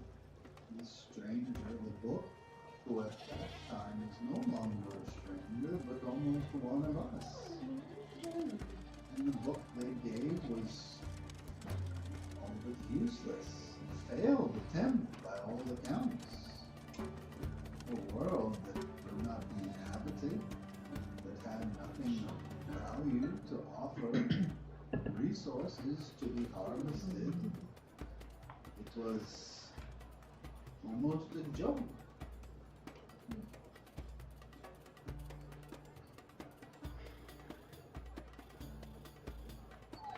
this stranger the book, who at that time was no longer a stranger, but almost one of us. And the book they gave was all but useless, a failed attempt by all accounts. A world that could not be inhabited, that had nothing of value to offer, resources to be harvested. It was almost a joke.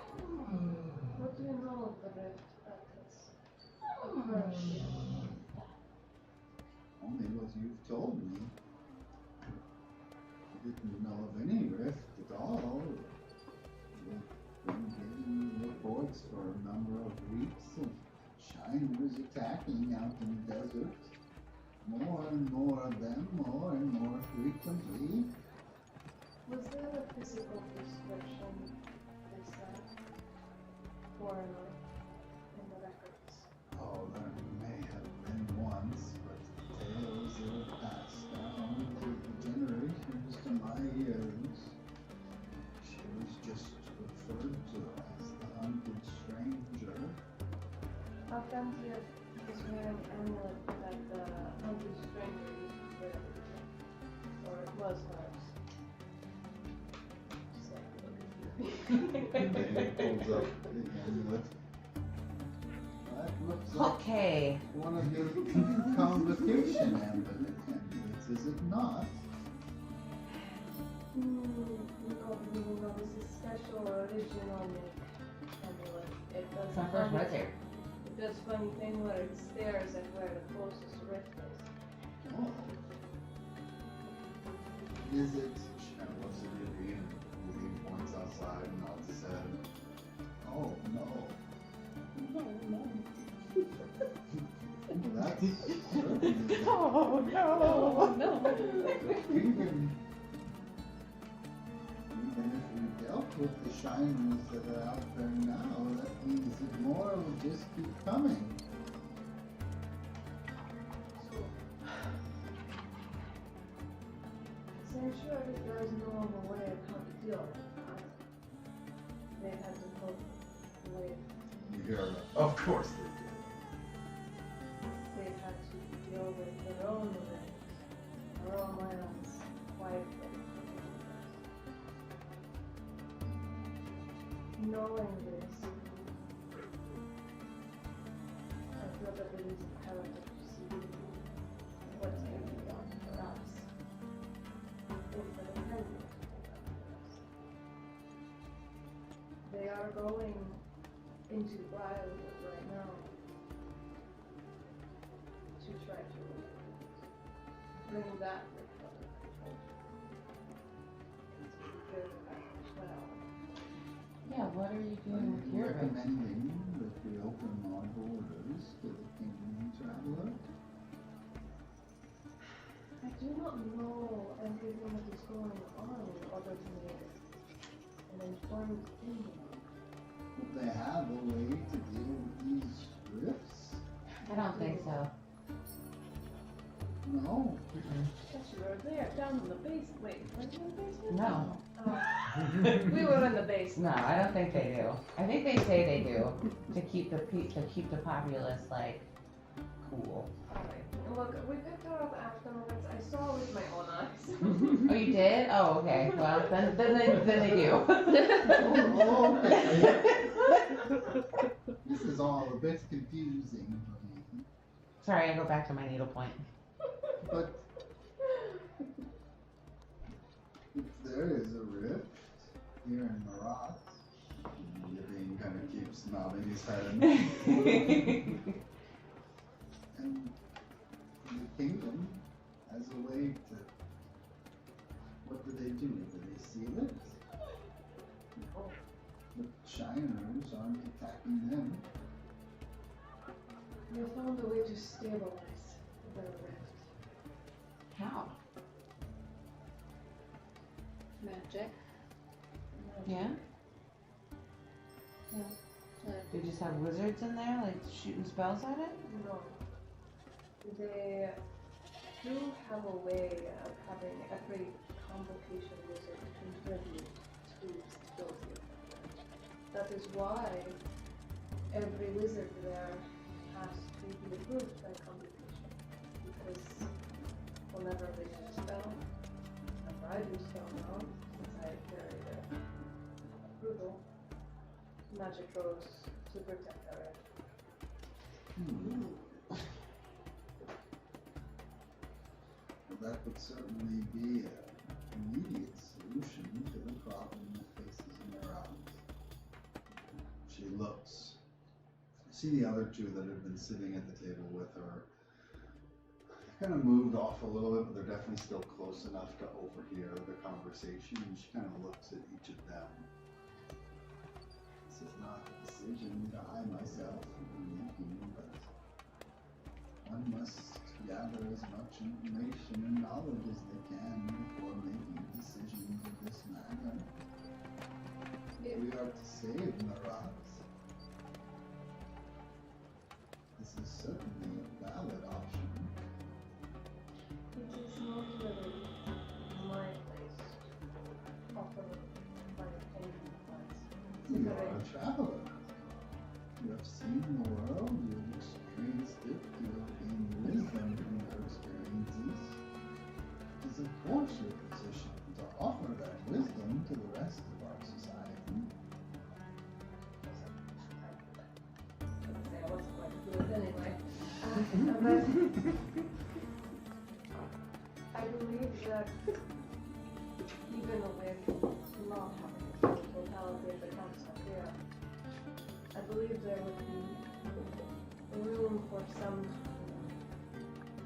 What do you know of the rift that has occurred? Only what you've told me. I didn't know of any rift at all. We've been getting reports for a number of weeks of shiners attacking out in the desert. More and more of them, more and more frequently. Was there a physical description, they said, for in the records? Oh, there may have been once, but tales have passed down through the generations to my ears. She was just referred to as the hunted stranger. How come you was wearing an amulet that the hunted stranger used to wear? Or it was hers? Just like, look at you. David pulls up the amulet. That looks like Okay. one of your convocation amulets, is it not? No, this is special original make amulet. It does It's my first funny- wizard. It does funny thing where it stares at where the closest rift is. Oh. Is it? And what's it really? He points outside and nods his head. Oh no. That's certainly. Oh no! no. Even if we dealt with the shiners that are out there now, that means that more will just keep coming. So, So I'm sure that there is no other way of how to deal with it. They had to cope with, you hear, of course they do. they had to deal with their own events, their own lands, quietly. Knowing this, I feel that it is imperative to see what can be done for us. If the defendant they are going into Briarwood right now to try to bring that under control. And to give as well. Yeah, what are you doing I'm with your rift? recommending that we open our borders to the kingdom traveler. I do not know everything that is going on in order to make an informed opinion. Would they have a way to deal with these rifts? I don't think so. No. Mm-mm. Yes, you were there, down in the basement. Wait, were you in the basement? No. Oh. We were in the basement. No, I don't think they do. I think they say they do to keep the populace like cool. Alright, look, we picked her up afterwards. I saw with my own eyes. Oh, you did? Oh, okay. Well, then they do. Oh, okay. This is all a bit confusing for me. Sorry, I go back to my needlepoint. But if there is a rift here in Marat, Yavin kind of keeps nodding his head. And the kingdom has a way to. What do? Do they seal it? The Shiners aren't attacking them. We found a way to stabilize the rift. How? Magic. Yeah? Yeah. Do you just have wizards in there, like shooting spells at it? No. They do have a way of having every convocation wizard contribute to skill here. That is why every wizard there has to be approved by convocation. Because whenever they do a spell, whenever I do spell now, since I carry the approval, magic goes to protect our Well, that would certainly be an immediate solution to the problem that faces Marat. She looks. You see the other two that have been sitting at the table with her. They kind of moved off a little bit, but they're definitely still close enough to overhear the conversation, and she kind of looks at each of them. This is not a decision that I myself would be making, but one must gather as much information and knowledge as they can before making decisions of this matter. If we are to save Marat, this is certainly a valid option. It is not really my place to offer my opinion on it. You are a traveler. You have seen the world, you have experienced it, you have gained wisdom from your experiences. It is of course your position to offer that wisdom to the rest of our society. I wasn't going to do it anyway. But I believe that even with not having the totality of the concept here, I believe there would be room for some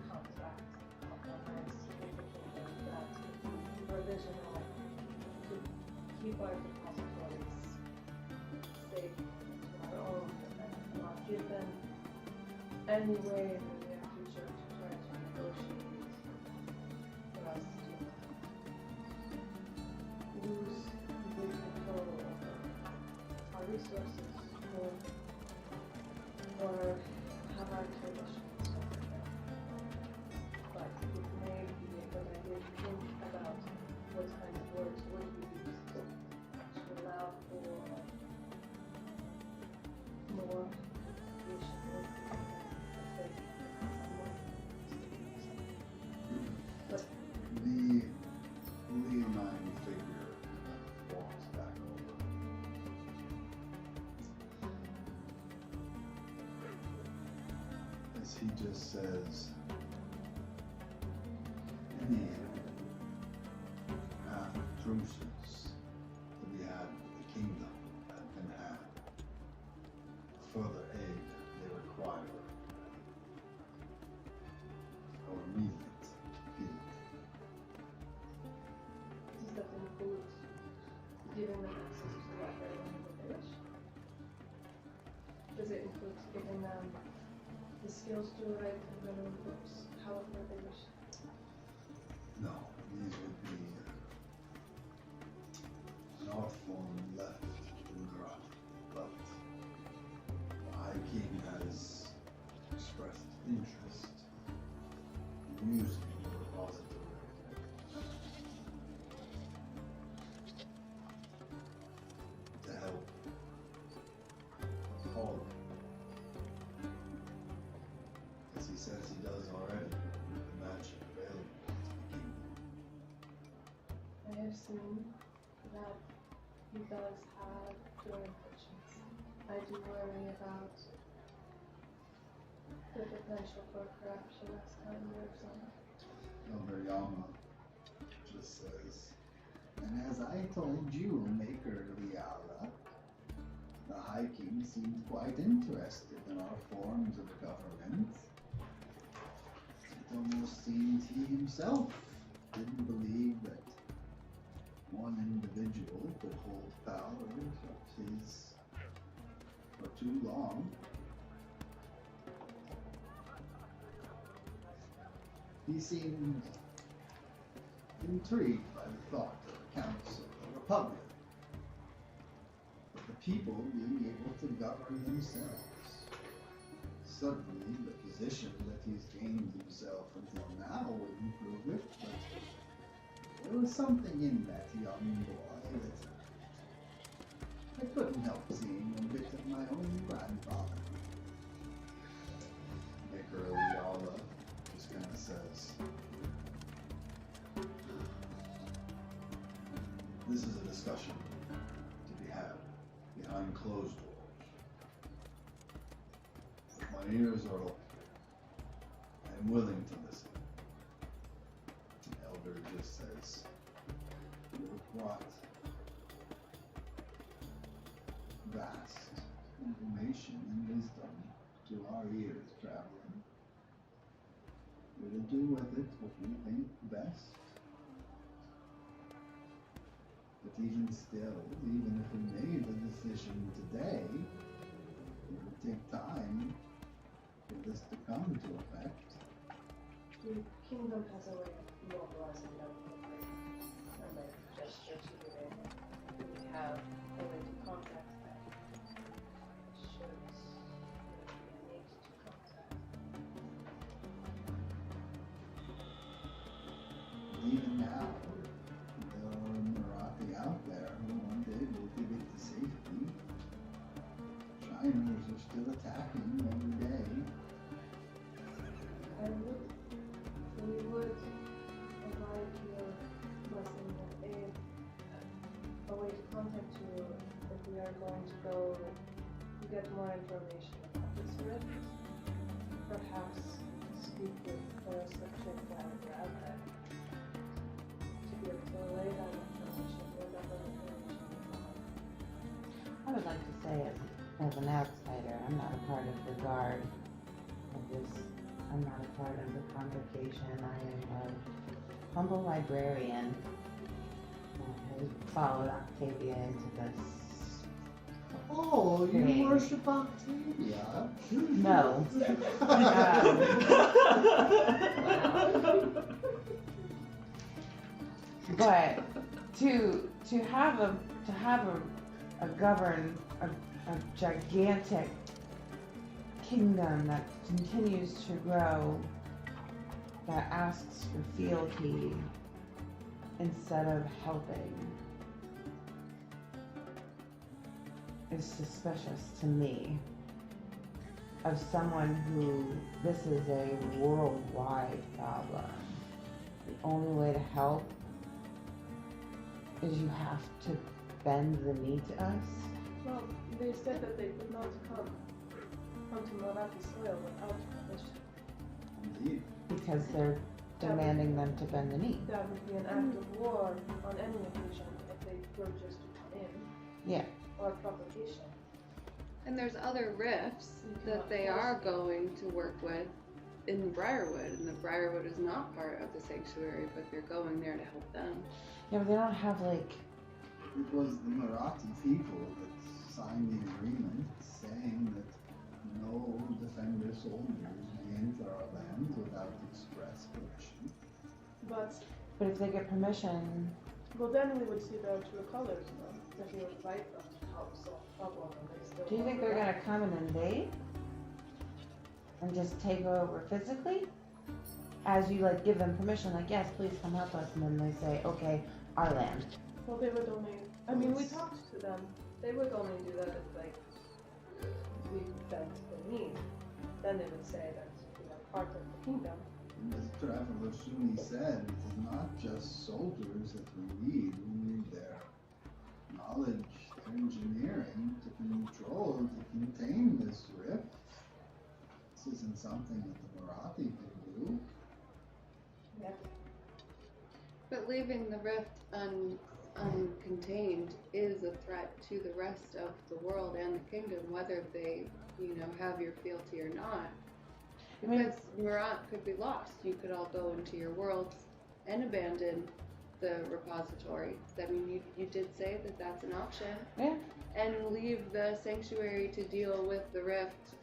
contract, compromise with the kingdom that provisional to keep our depositories safe to our own and not give them any way in the near future to try to negotiate for us to lose complete control over our resources or have our traditions. But it may be a good idea to think about what kind of words would be used to allow for more creation. But The leonine figure walks back over. As he just says, any path of truces that we had with the kingdom have been had. Further aid they require. Our immediate field. does that include giving them access to the library when they wish? Does it include giving them the skills to write their own books, however they wish? No, these would be an art form left in the rock, but the High King has expressed interest in using the repository to help all of them. As he says he does already with the magic available to the kingdom. I have seen that he does have good intentions. I do worry about the potential for corruption as time moves on. Elder Yama just says, and as I told you, Maker Liara, the High King seemed quite interested in our forms of government. It almost seems he himself didn't believe that one individual could hold power of his for too long. He seemed intrigued by the thought of a council, a republic, but the people being able to govern themselves. Certainly, the position that he's gained himself until now would improve it, but there was something in that young boy that I couldn't help seeing a bit of my own grandfather. Maker Yala just kind of says, this is a discussion to be had behind closed doors. My ears are open. I am willing to listen. The elder just says, you have brought vast information and wisdom to our ears, traveling. We will do with it what we think best. But even still, even if we made the decision today, it would take time for this to come into effect. The kingdom has a way of mobilizing them quickly, and like gesture to the way we have a way to contact them. Should we need to contact? Even now, there are Marathi out there who one day will give it to safety. Shiners are still attacking every day. We would provide your blessing and aid, a way to contact you if we are going to go get more information about this rift. Perhaps speak with the subject matter outlet to be able to relay that information, whatever information you have. I would like to say, as an outsider, I'm not a part of the guard of this. I'm not a part of the convocation. I am a humble librarian. I followed Octavia into this. Oh, you Hey. worship Octavia? No. But to have a gigantic kingdom that continues to grow, that asks for fealty instead of helping, is suspicious to me. Of someone who, this is a worldwide problem. The only way to help is you have to bend the knee to us. Well, they said that they would not come to Marathi soil without permission. Indeed. Because they're demanding them to bend the knee. That would be an act of war on any occasion if they were just to come in. Yeah. Or provocation. And there's other rifts that they are going to work with in Briarwood, and the Briarwood is not part of the sanctuary, but they're going there to help them. Yeah, but they don't have It was the Marathi people that signed the agreement saying that no defender soldiers may enter our lands without express permission. But, But if they get permission, well, then we would see their true colors, though. If we would fight them, help solve the problem, and they still. do you think they're gonna come and invade? And just take over physically? As you like give them permission, like, yes, please come help us, and then they say, okay, our land. Well, they would only. I mean, we talked to them. They would only do that if, like, we bent the knee. Then they would say that we are part of the kingdom. And as Traveler Suni said, it is not just soldiers that we need their knowledge, their engineering to control, to contain this rift. This isn't something that the Marathi can do. Yep. But leaving the rift uncontained is a threat to the rest of the world and the kingdom, whether they, have your fealty or not. I mean, Because Marat could be lost. You could all go into your worlds and abandon the repository. I mean, you did say that that's an option. yeah. And leave the sanctuary to deal with the rift,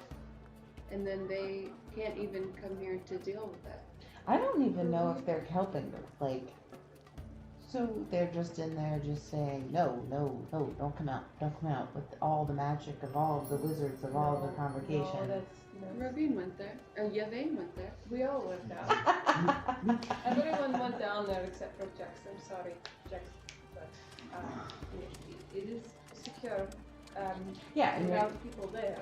and then they can't even come here to deal with it. I don't even know if they're helping them. Like, so they're just in there just saying, no, don't come out with all the magic of all of the wizards of all the No, congregation. that's. Ravine went there, or Yavain went there. We all went down. Everyone went down there except for Jackson. Sorry, Jackson. But it is secure. Yeah, and Without people there.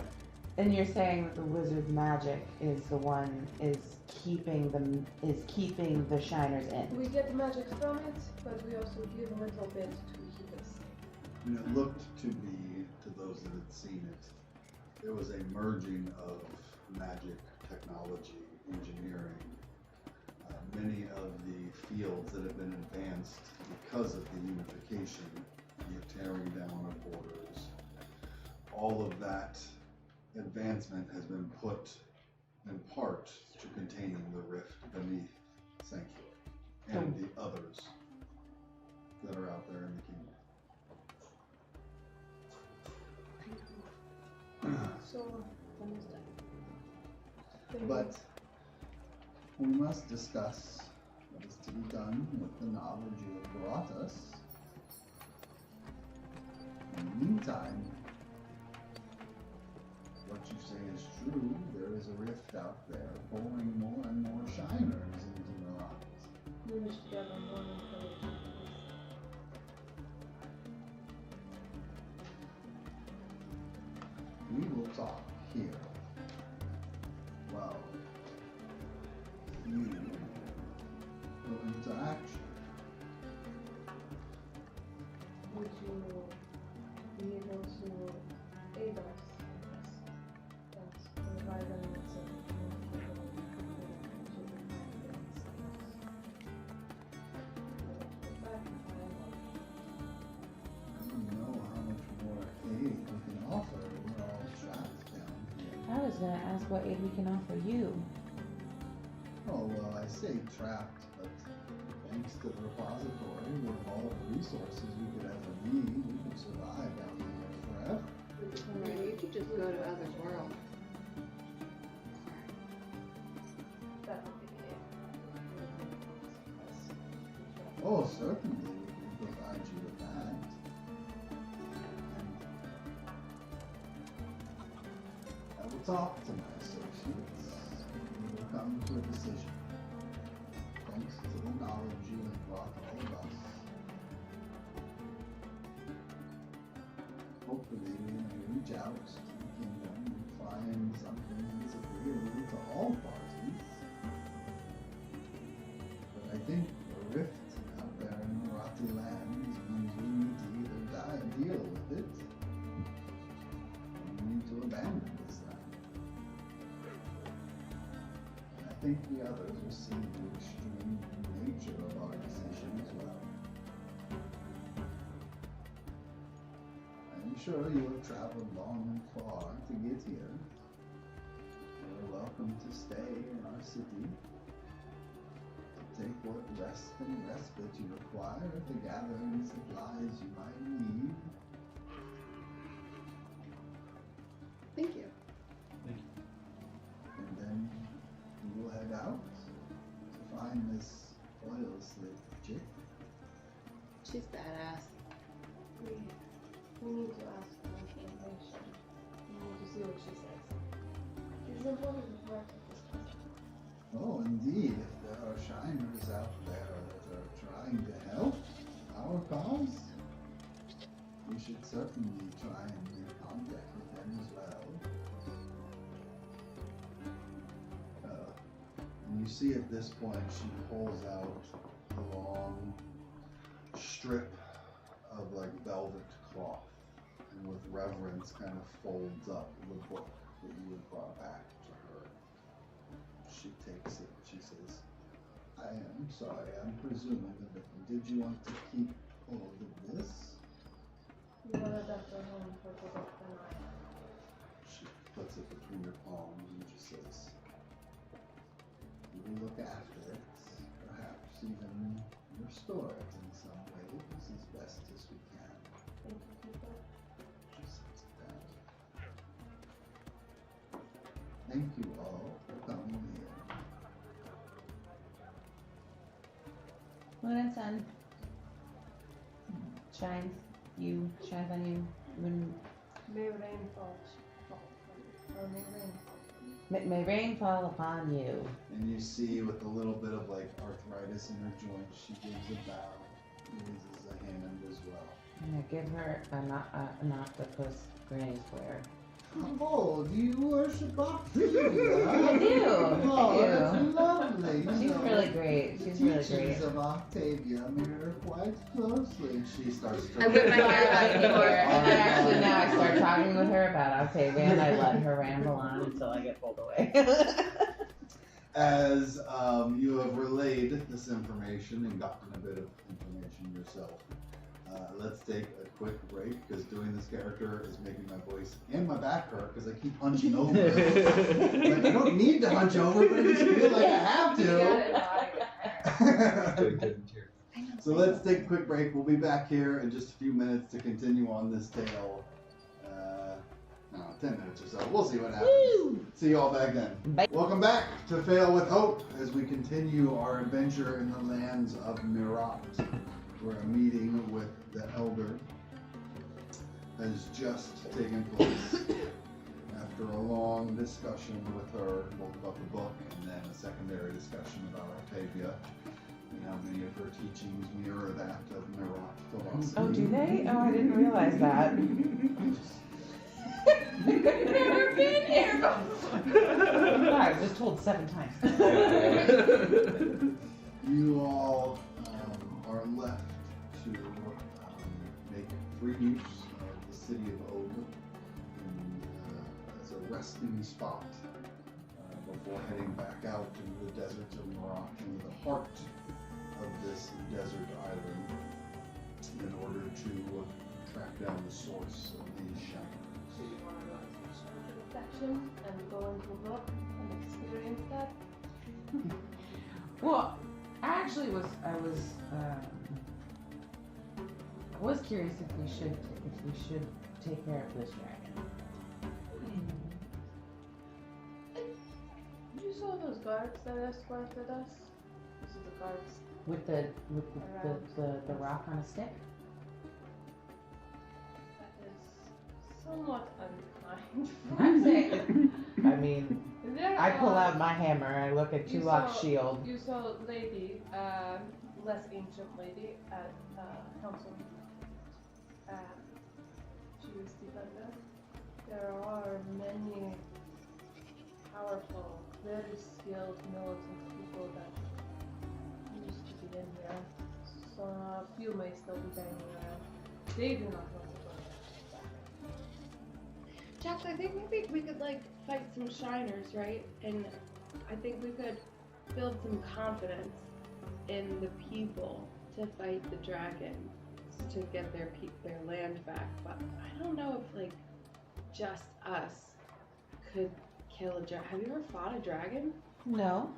And you're saying that the wizard's magic is the one is keeping the shiners in. We get magic from it, but we also give a little bit to keep it safe. And it looked to be, to those that had seen it, it was a merging of magic, technology, engineering. Many of the fields that have been advanced because of the unification, the tearing down of borders, all of that advancement has been put in part to containing the rift beneath Sanctuary and the others that are out there in the kingdom. So, But we must discuss what is to be done with the knowledge you have brought us. In the meantime, what you say is true. There is a rift out there, pulling more and more shiners into Marat. we wish to gather more information. We will talk here. Well, you go into action. Would you be able to aid us in this? Yes, provide them with some I don't know how much more aid we can offer. We're all trapped down here. I was gonna ask what aid we can offer you. Oh, well, I say trapped, but thanks to the repository, with all the resources we could ever need, we could survive down here forever. Right, you could just go to other worlds. That would be it. Oh, certainly, we can provide you with that. And I will talk to my associates. We will come to a decision. Thanks to the knowledge you have brought all of us. Hopefully, we may reach out to the kingdom and find something that's agreeable to all parties. But I think the rift out there in Marathi lands means we need to either die and deal with it, or we need to abandon this land. And I think the others will see the extreme nature of our decision as well. I'm sure you have traveled long and far to get here. You're welcome to stay in our city, to take what rest and respite you require to gather any supplies you might need. Thank you. And then you will head out to find this oil slick chick. She's badass. We need to ask for information. We need to see what she says. It's important to work with this person. Oh, indeed, if there are shiners out there that are trying to help our cause, you should certainly try and make contact with them as well. And you see at this point she pulls out a long strip of like velvet cloth and with reverence kind of folds up the book that you had brought back to her. She takes it. She says, I am sorry, I'm presuming that did you want to keep hold of this? You want a better home for the book than I am. She puts it between her palms and just says, we will look after it, perhaps even restore it in some ways as best as we can. Thank you, people. She sits down. Thank you all for coming here. Moon and sun. Shines on you. Moon, May rain fall or may rain fall. may rain fall upon you. And you see with a little bit of like arthritis in her joints, she gives a bow, raises a hand as well. I'm gonna give her an octopus granny square. Oh, do you worship Octavia? I do. Oh, I that's do. lovely. You She's know, really great. the She's really teachings great. of Octavia mirror quite closely. And she starts to I whip my hair back and forth. Actually, now I start talking with her about Octavia, and I let her ramble on until I get pulled away. As you have relayed this information and gotten a bit of information yourself, let's take a quick break because doing this character is making my voice and my back hurt because I keep hunching over. Like, I don't need to hunch over, but I just feel like I have to. So let's take a quick break. We'll be back here in just a few minutes to continue on this tale. 10 minutes or so. We'll see what happens. Woo! See you all back then. Bye. Welcome back to Fail with Hope as we continue our adventure in the lands of Mirat, where a meeting with the Elder has just taken place. After a long discussion with her, both about the book and then a secondary discussion about Octavia and how many of her teachings mirror that of Mirat philosophy. Oh, do they? Oh, I didn't realize that. You've never been here before. I was just told 7 times. You all are left to make free use of the city of Ode as a resting spot before heading back out into the deserts of Morocco, into the heart of this desert island, in order to track down the source of these shiners. So you want to go into stranger protection and go into look and experience that? Well, I was curious if we should take care of this dragon. You saw those guards that escorted us? These are the guards. With the rock on a stick? That is somewhat unkind. I'm saying. I mean, There I pull are- out my hammer. I look at You Tulok's saw- shield. You saw lady, less ancient lady at council. She was defender. There are many powerful, very skilled militant people that used to be in there. So a few may still be hanging around. They do not want to go there. Jax, I think maybe we could like fight some shiners, right? And I think we could build some confidence in the people to fight the dragon to get their land back. But I don't know if like just us could kill a dragon. Have you ever fought a dragon? No.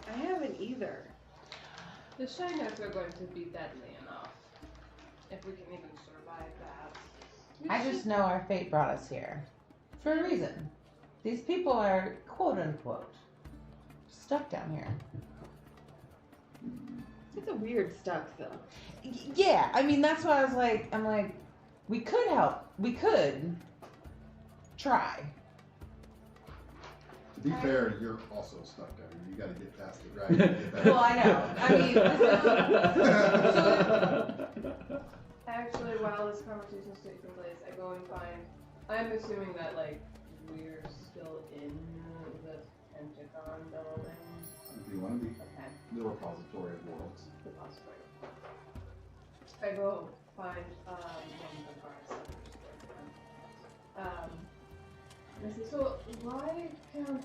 I haven't either. The Shiners are going to be deadly enough. If we can even survive that. I just know our fate brought us here. For a reason. These people are, quote unquote, stuck down here. It's a weird stuck though. Yeah, I mean, that's why I'm like, we could help. We could try. To be fair, you're also stuck down here. You gotta get past the dragon to get back. Well, I know. I mean, Actually, while this conversation is taking place, I go and find. I'm assuming that like we're still in the Pentagon building. If you want to be Okay. the repository of worlds. The possibility. I go find one of the guards. And I say, so why can't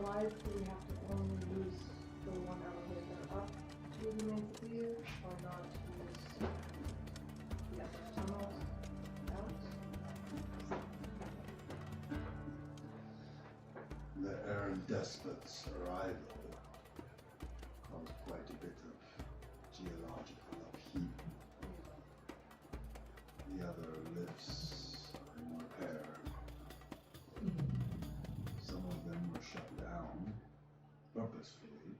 why do we have to only use the one elevator up to the main city, or not use the other tunnels out? The Aaron Despot's arrival caused quite a bit of geological upheaval. The other lifts are in repair. Some of them were shut down purposefully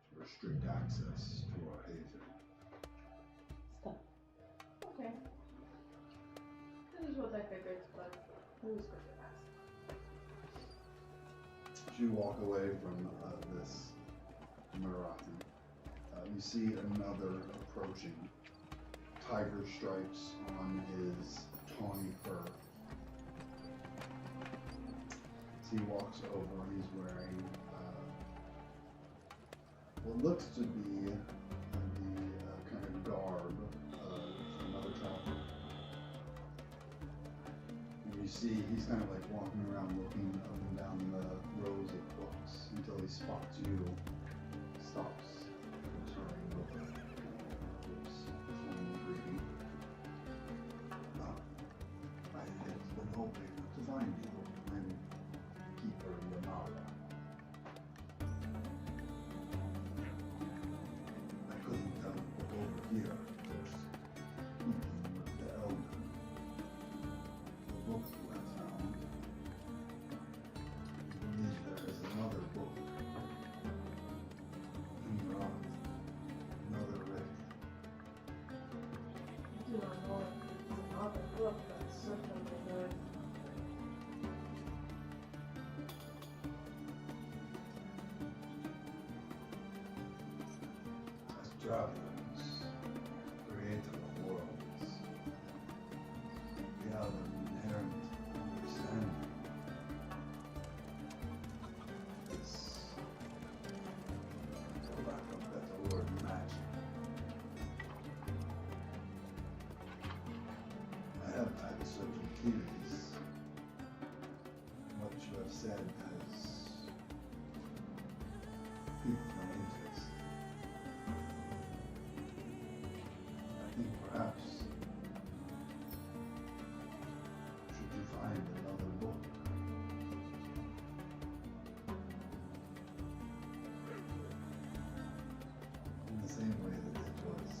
to restrict access to our haven. Okay. This is what I figured, but it was good to ask. As you walk away from this Marathi, you see another approaching. Tiger stripes on his tawny fur. As he walks over, he's wearing what looks to be the kind of garb of another traveler. And you see he's kind of like walking around looking up and down the rows of books until he spots you, stops, turning over, gives a formal greeting. I had been hoping to find you. I'm Keeper Yamara. I couldn't teleport over here, of course. Speaking with the Elder. The book you have found. I believe there is another book. In Roth. Another rift. I do not know if it's another book, but certainly good. As travelers, creator of worlds, we have an inherent understanding. This, for lack of a better word, magic. I have had certain theories. What you have said has piqued my interest. I think perhaps, should you find another book, in the same way that it was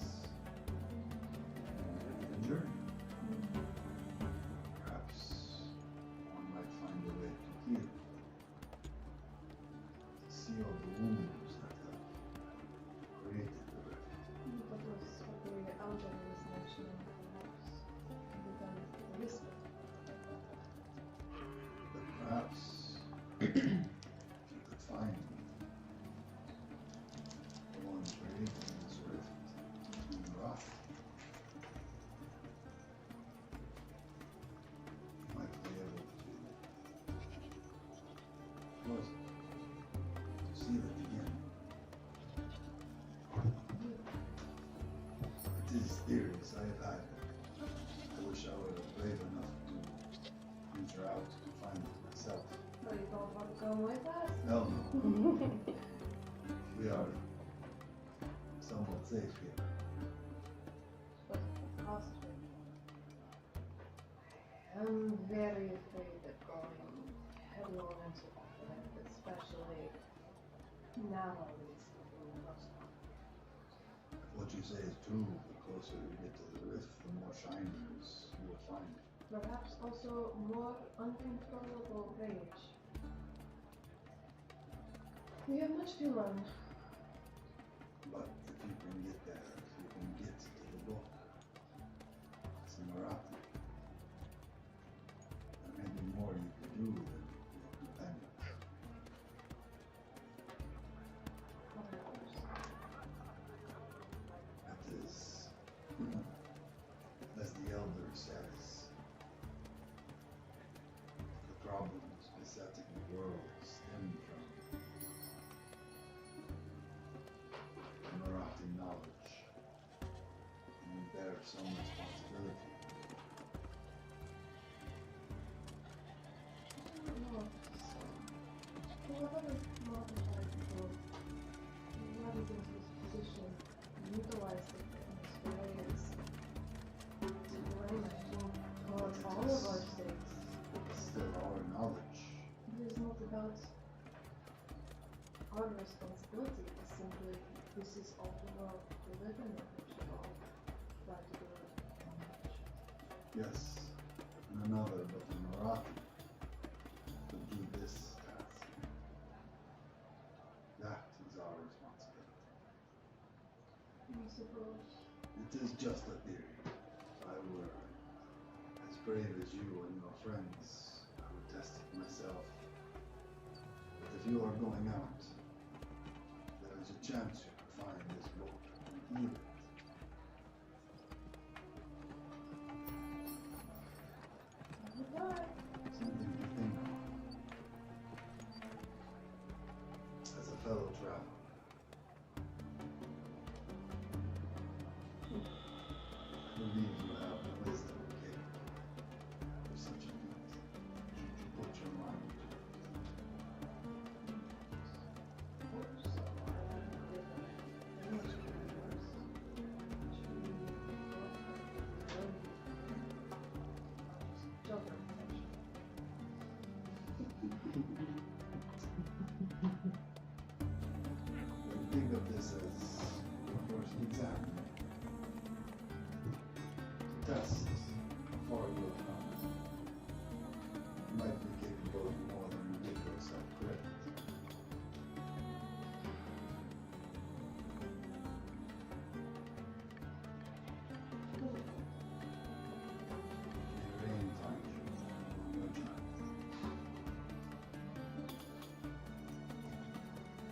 a journey, perhaps one might find a way to heal, to seal the wounds that have created the rift. That was what the Elder was mentioning, perhaps. With the whisper. But perhaps you could find the one creating this rift in Roth. You might be able to close it, to seal it again. It is theories I have had. I wish I were brave enough to venture out to find it myself. Oh, you don't want to go with us? Hell no. We are somewhat safe here. But the cost of it. I'm very afraid of going headlong into that, especially Now at least we must. If what you say is true, the closer you get to the rift, the more shiners you will find. Perhaps also more uncontrollable rage. We have much to learn. But if you can get there, if you can get to the book, it's a Marathi. There may be more you can do than your companions. That is, as the Elder says, the problems besetting the world stem from Marathi knowledge, and we bear some responsibility. I don't know what to say. Whoever multiplied people, whoever is into this position, utilized it in this way is to blame, I think, for all of our sakes. It's still our knowledge. It is not about our responsibility, it's simply this is all the world we live in, and we should all try to do it. Yes, and another, but in Marathi, to do this task. That is our responsibility. I suppose. It is just a theory. If I were as brave as you and your friends, I would test it myself. But if you are going out, there is a chance you could find this book and heal it. Goodbye. Something to think of. As a fellow traveler. I believe you have the wisdom capable of such a feat. Should you put your mind to it. Think of this as your first exam. Test how far you have come. You might be capable of more than you give yourself credit. May rain find you on your journey.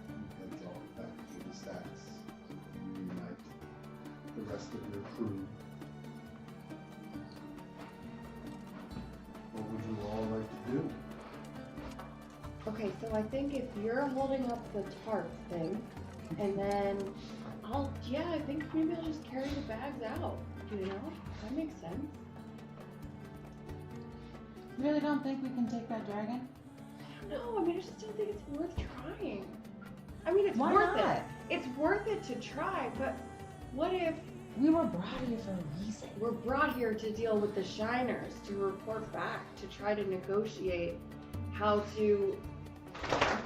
You can draw back to the stacks so that you reunite the rest of your crew. What would you all like to do? Okay, so I think if you're holding up the tarp thing, and then I think maybe I'll just carry the bags out, you know? That makes sense. Really don't think we can take that dragon? I don't know, I mean, I just don't think it's worth trying. I mean, it's Why worth not? it. It's worth it to try, but what if We were brought here for a reason. we're brought here to deal with the Shiners, to report back, to try to negotiate how to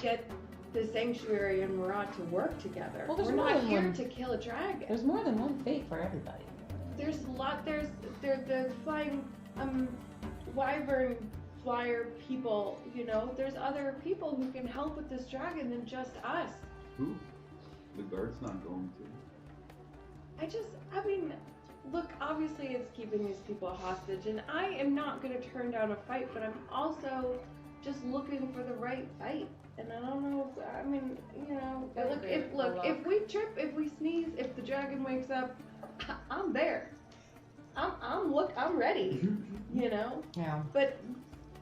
get the Sanctuary and Murat to work together. Well, there's we're more not than here one. to kill a dragon. There's more than one fate for everybody. There's a lot. There's the flying wyvern flyer people. You know, there's other people who can help with this dragon than just us. Who? The guard's not going to. I mean, look. Obviously, it's keeping these people hostage, and I am not gonna turn down a fight. But I'm also just looking for the right fight. And I don't know. I mean, you know, if we trip, if we sneeze, if the dragon wakes up, I'm there. I'm ready. You know. Yeah. But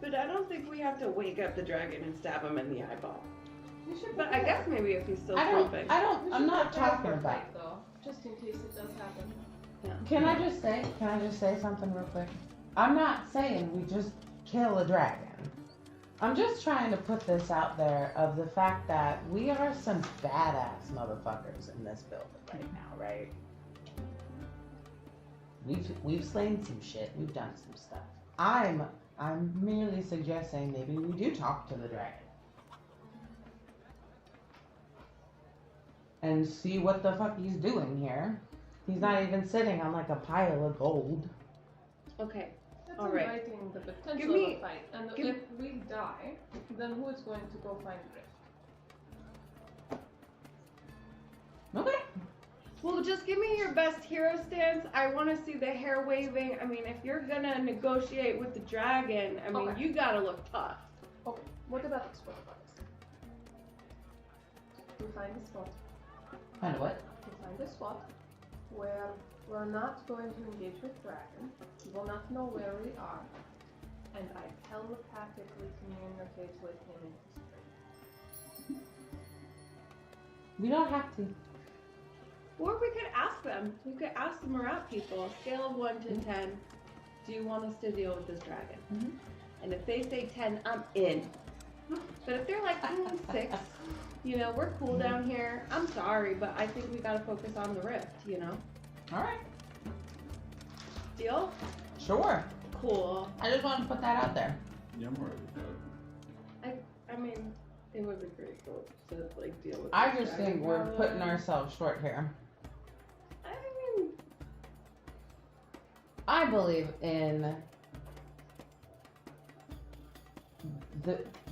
I don't think we have to wake up the dragon and stab him in the eyeball. We should But I guess maybe if he's still sleeping. I'm not talking about. fight, though, just in case it does happen. Can I just say something real quick? I'm not saying we just kill a dragon. I'm just trying to put this out there of the fact that we are some badass motherfuckers in this building right now, right? We've slain some shit. We've done some stuff. I'm merely suggesting maybe we do talk to the dragon. and see what the fuck he's doing here. He's not even sitting on like a pile of gold. Okay. That's All right. inviting the potential Give me- of a fight. And give- if we die, then who is going to go find Rift? Okay. Well, just give me your best hero stance. I want to see the hair waving. I mean, if you're gonna negotiate with the dragon, I mean, Okay. you gotta look tough. Okay, what about this one? We find a spot. Find what? We find a spot where we're not going to engage with dragon. He will not know where we are. And I telepathically communicate with him in his dream. We don't have to. Or we could ask them. We could ask the Marat people, scale of 1 to 10, do you want us to deal with this dragon? Mhm. And if they say 10, I'm in. But if they're like, 6, you know, we're cool down here. I'm sorry, but I think we gotta focus on the rift, you know? Alright. Deal? Sure. Cool. I just want to put that out there. Yeah, I'm alright with that. I mean, it would be pretty cool to like deal with I this just dragon think we're problem. putting ourselves short here. I mean, I believe in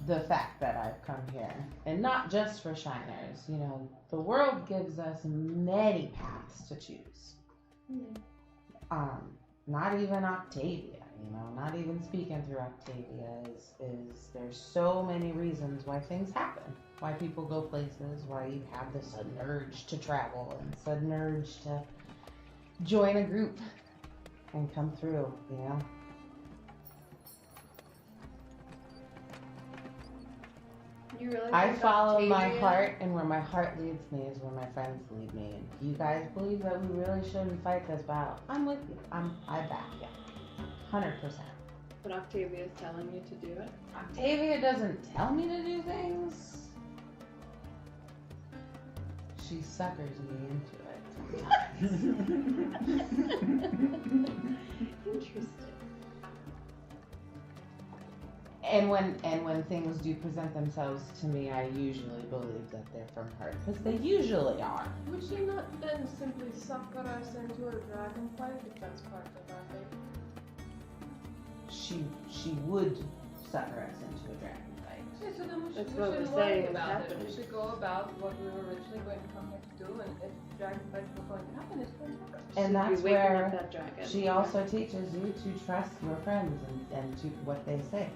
the fact that I've come here, and not just for shiners. You know, the world gives us many paths to choose. Not even Octavia. You know, not even speaking through Octavia is there's so many reasons why things happen, why people go places, why you have this sudden urge to travel and sudden urge to join a group and come through. You know. you really I think follow my Octavia- heart, and where my heart leads me is where my friends lead me. And if you guys believe that we really shouldn't fight this battle, I'm with you. I back you. 100%. But Octavia's telling you to do it. Octavia doesn't tell me to do things. She suckers me into it. Interesting. And when things do present themselves to me, I usually believe that they're from her, because they usually are. Would she not then simply sucker us into a dragon fight if that's part of our fate? She would sucker us into a dragon fight. Yeah, so then we That's should, what we we're should worry saying is about it. happening. We should go about what we were originally going to come here to do, and if dragon fights were going to happen, it's going to happen. And She'd be that's waking up where that dragon. she also teaches you to trust your friends and to what they say.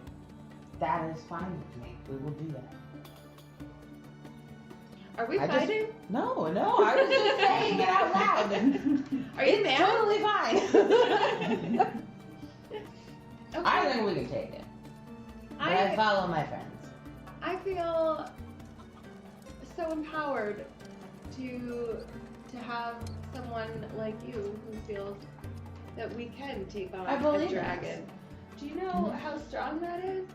That is fine with me. We will do that. Are we I just- fighting? No, I was just saying it out loud. Are you It's mad? totally fine. Okay. I think we can take it. But I follow my friends. I feel so empowered to have someone like you who feels that we can take on I a believe dragon. Do you know how strong that is?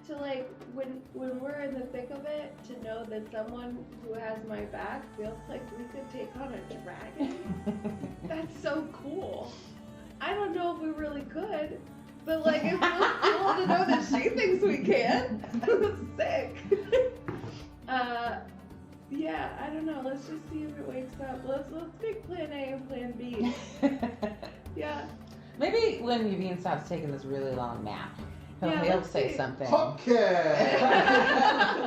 To like when we're in the thick of it, to know that someone who has my back feels like we could take on a dragon. That's so cool. I don't know if we really could, but like it feels cool to know that she thinks we can. Sick. Yeah, I don't know. Let's just see if it wakes up. Let's make plan A and plan B. Yeah. Maybe when Yavine stops taking this really long nap, Yeah, he'll let's say see. something. Okay.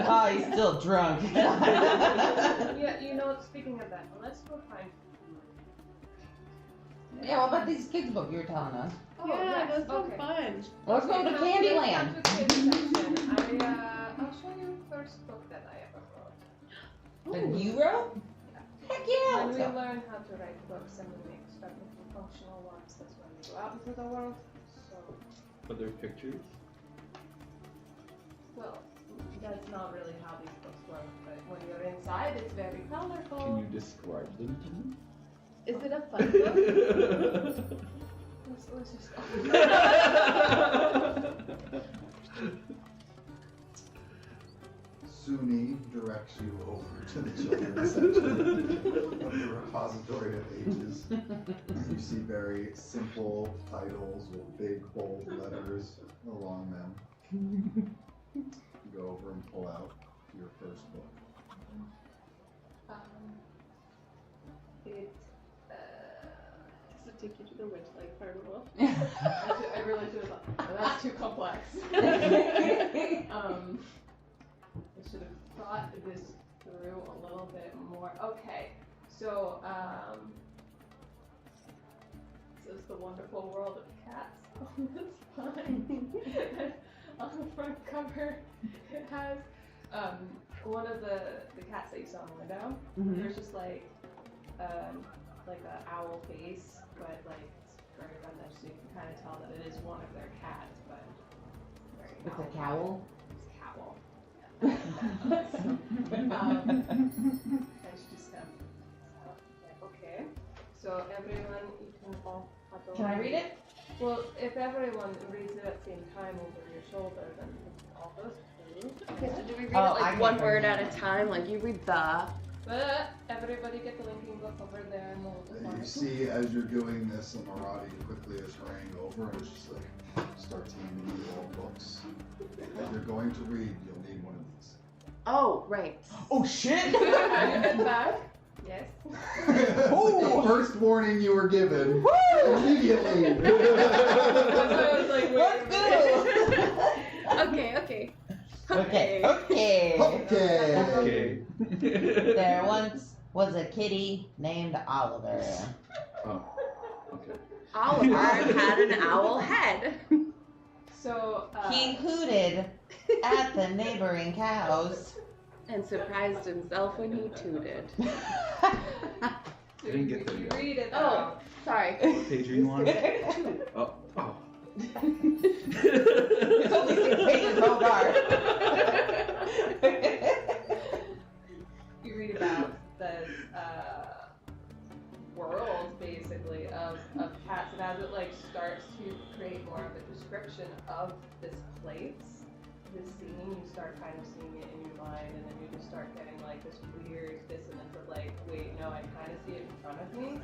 Oh, he's still drunk. Yeah, you know, speaking of that, let's go find Yeah, what about these kids' book you were telling us? Oh, Yeah, yes, that sounds okay. fun. Let's go to Candyland. I'll show you the first book that I ever wrote. That you wrote? Heck yeah, When let's we go. learn how to write books and we start making functional ones, that's when we go out into the world. So, Are there pictures? well, that's not really how these books work, but when you're inside, it's very colorful. Can you describe them to me? Is it a fun book? Let's just go. Suni directs you over to the children's section of the repository of ages. You see very simple titles with big bold letters along them. You go over and pull out your first book. take you to the witch-like part of the world. I really should have thought, oh, that's too complex. I should have thought this through a little bit more. Okay, so this is the wonderful world of cats. Oh, that's fine. On the front cover, it has one of the cats that you saw in the window. Mhm. There's just like an owl face, but like it's very redundant, so you can kind of tell that it is one of their cats, but very With a cowl. It's a cowl. And she just kind of, okay. So everyone, you can all huddle. Can I read it? Well, if everyone reads it at the same time over your shoulder, then all goes through. Okay, so do we read Oh, it I like get one what word you at a mean. time? Like you read the. But everybody get the linking book over there and we'll And define you it. see, as you're doing this, Amarati quickly is hurrying over and it's just like, starts handing you all books. If you're going to read, you'll need one of these. Oh, right. Oh shit! Hand it back. Yes. The first warning you were given immediately. That's why I was like, wait a minute. Okay. Okay. Okay. There once was a kitty named Oliver. Oh, okay. Oliver had an owl head. So, He hooted at the neighboring cows. And surprised himself when he tooted. I didn't get there yet. read it. Oh, sorry. What page are you on? Oh. It's only 6 pages, Bogart. You read about the world, basically, of cats, and as it like starts to create more of a description of this place, this scene, you start kind of seeing it in your mind, and then you just start getting like this weird dissonance of like, wait, no, I kind of see it in front of me,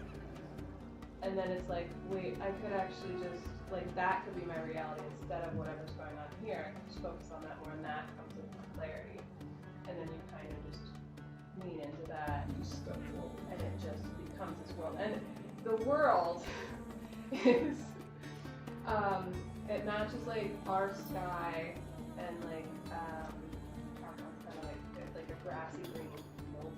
and then it's like, wait, I could actually just, like, that could be my reality instead of whatever's going on here. I can just focus on that more, and that comes with clarity, and then you kind of just lean into that, You step forward. and it just becomes this world. And the world is, it matches like our sky and like, kind of like a grassy green field,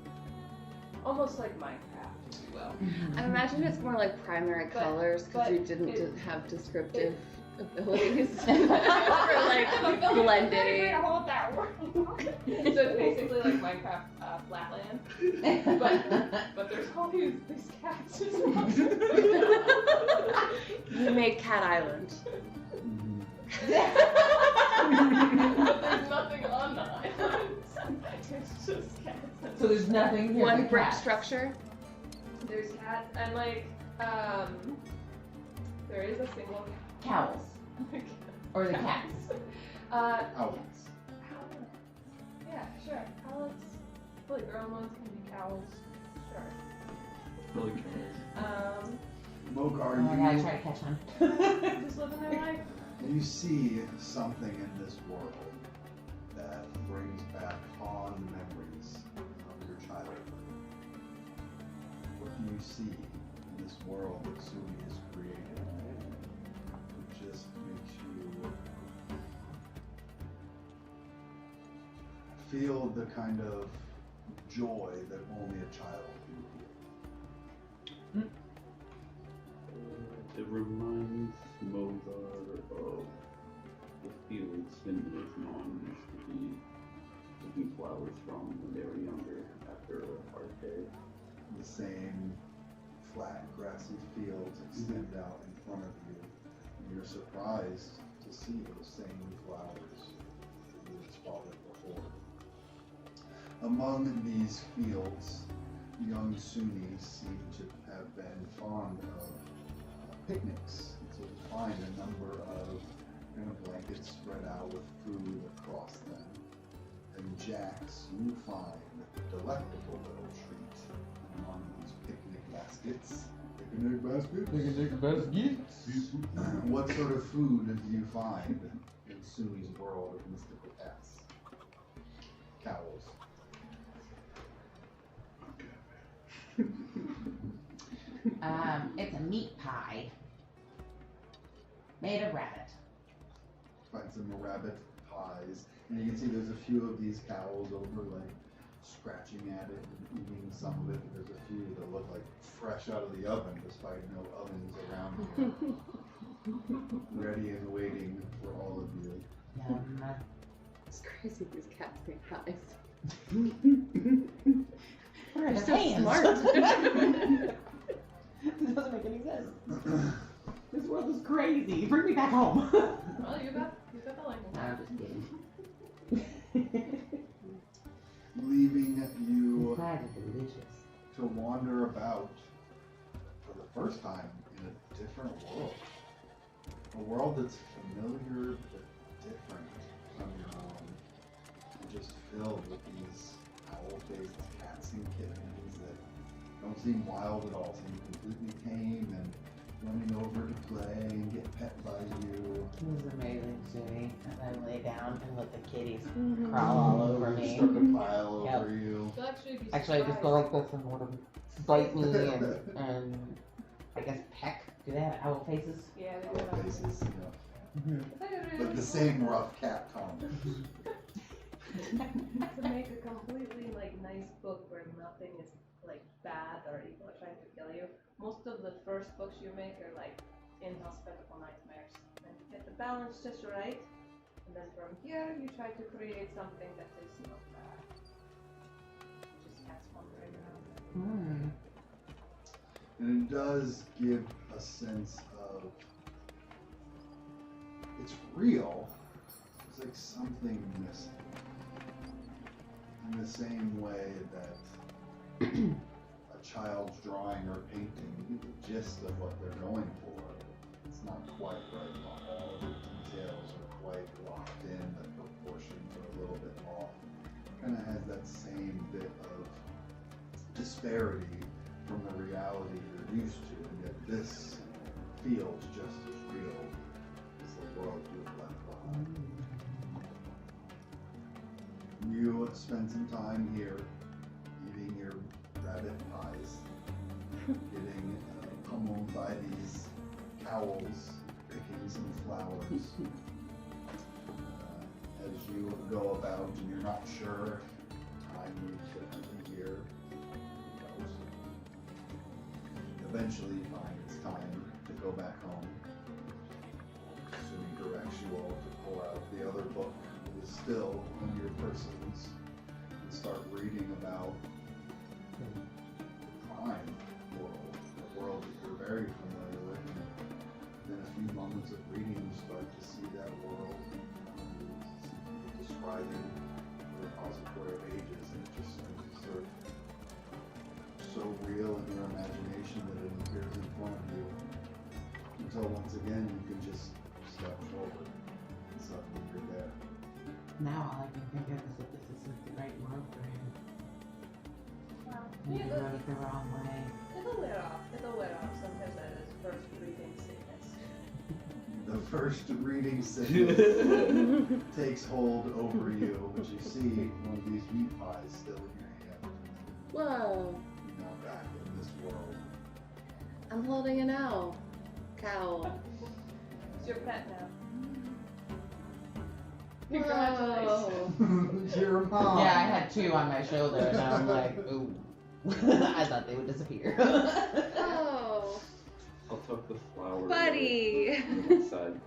almost like Minecraft, if you will. I imagine it's more like primary But- colors because but you didn't it- have descriptive abilities for like blending. So it's basically like Minecraft Flatland, but there's all these cats just walking. You made Cat Island. But there's nothing on the island. It's just cats. So there's nothing here. One but brick cats. structure. There's cats and like there is a single Cows. Or the cats. Owls. Yeah, sure. Owls. Fully grown ones can be cows. Sure. Really curious. Mogar, Oh, I gotta try to catch one. Just living their life. you see something in this world that brings back fond memories of your childhood. What do you see in this world that Sumi has created? It just makes you feel the kind of joy that only a child can feel. It reminds Mozart of the fields in his mom used to be picking flowers from when they were younger after a hard day. The same flat, grassy fields extend out in front of you, and you're surprised to see those same flowers that you had spotted before. Among these fields, young Sunnis seem to have been fond of picnics, and so you find a number of kind of blankets spread out with food across them. And Jax, you find a delectable little treat among these picnic baskets. Picnic baskets? Picnic baskets. What sort of food do you find in Sumi's world of mystical cats? Cows. It's a meat pie made of rabbit. Find some rabbit pies, and you can see there's a few of these cows over, like scratching at it and eating some of it. There's a few that look like fresh out of the oven, despite no ovens around here, ready and waiting for all of you. Yum. It's crazy these cats make pies. They're They're so hands. smart. It doesn't make any sense. This world is crazy. Bring me back home. Well, you got the language. I'm just kidding. Leaving you Pies are delicious. to wander about for the first time in a different world. A world that's familiar but different from your own. And just filled with these owl-faced cats and kittens that don't seem wild at all, seem completely tame and running over to play and get pet by you. This is amazing, Sue. And I lay down and let the kitties crawl all over me. Start to pile Yep. over you. You'll actually be Actually, I just go like this and let them bite me and I guess peck. Do they have owl faces? Yeah, they do Owl that. faces, yeah. Mm-hmm. But the same rough cat tone. To make a completely like nice book where nothing is like bad or evil or trying to kill you. Most of the first books you make are like inhospitable nightmares. And you get the balance just right. And then from here you try to create something that is not bad. Just cats wandering around. And it does give a sense of it's real. It's like something missing. In the same way that a child's drawing or painting, you get the gist of what they're going for. It's not quite right. All of the details are quite locked in. The proportions are a little bit off. Kind of has that same bit of disparity from the reality you're used to, and yet this feels just as real as the world you've left behind. You spend some time here eating your rabbit pies, getting pummeled by these cowls, picking some flowers. As you go about and you're not sure time moves differently here, eventually you find it's time to go back home. So he directs you all to pull out the other book that is still on your persons and start reading about the prime world, a world that you're very familiar with. And then a few moments of reading, you start to see that world describing the repository of ages, and it just sort of so real in your imagination that it appears in front of you until once again you can just step forward and suddenly you're there. Now all I can think of is that this isn't the right world for him. Well, He yeah, wrote it the wrong way. it'll wear off. It'll wear off. Sometimes that is first reading sickness. The first reading sickness takes hold over you, but you see one of these meat pies still in your hand. Whoa. You're now back in this world. I'm holding an owl. Cowl. It's your pet now. Whoa. Congratulations. Your mom. Yeah, I had two on my shoulder and I'm like, ooh. I thought they would disappear. Oh, I'll tuck the flower buddy. side.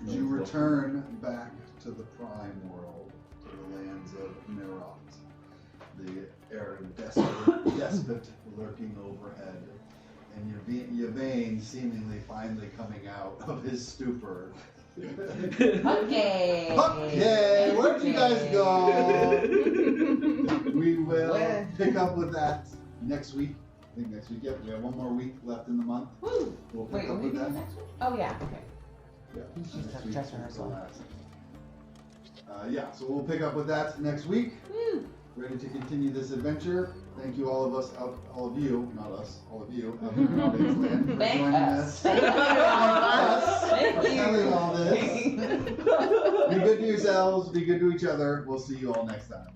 You return back to the prime world, to the lands of Mirot, the arid despot lurking overhead, and Yvain seemingly finally coming out of his stupor. Okay. Okay, where'd you guys go? We will pick up with that next week. I think next week, yep, we have one more week left in the month. Woo. We'll pick Wait, are up we with that. doing next week? Oh yeah, okay. Yeah, He's just next a week dress is the rehearsal. last. Yeah, so we'll pick up with that next week. Woo. Ready to continue this adventure. Thank you all of us, all of you, not us, all of you, out in Providence Land for Thank joining us. us. Thank you. For telling all this. Be good to yourselves, be good to each other. We'll see you all next time.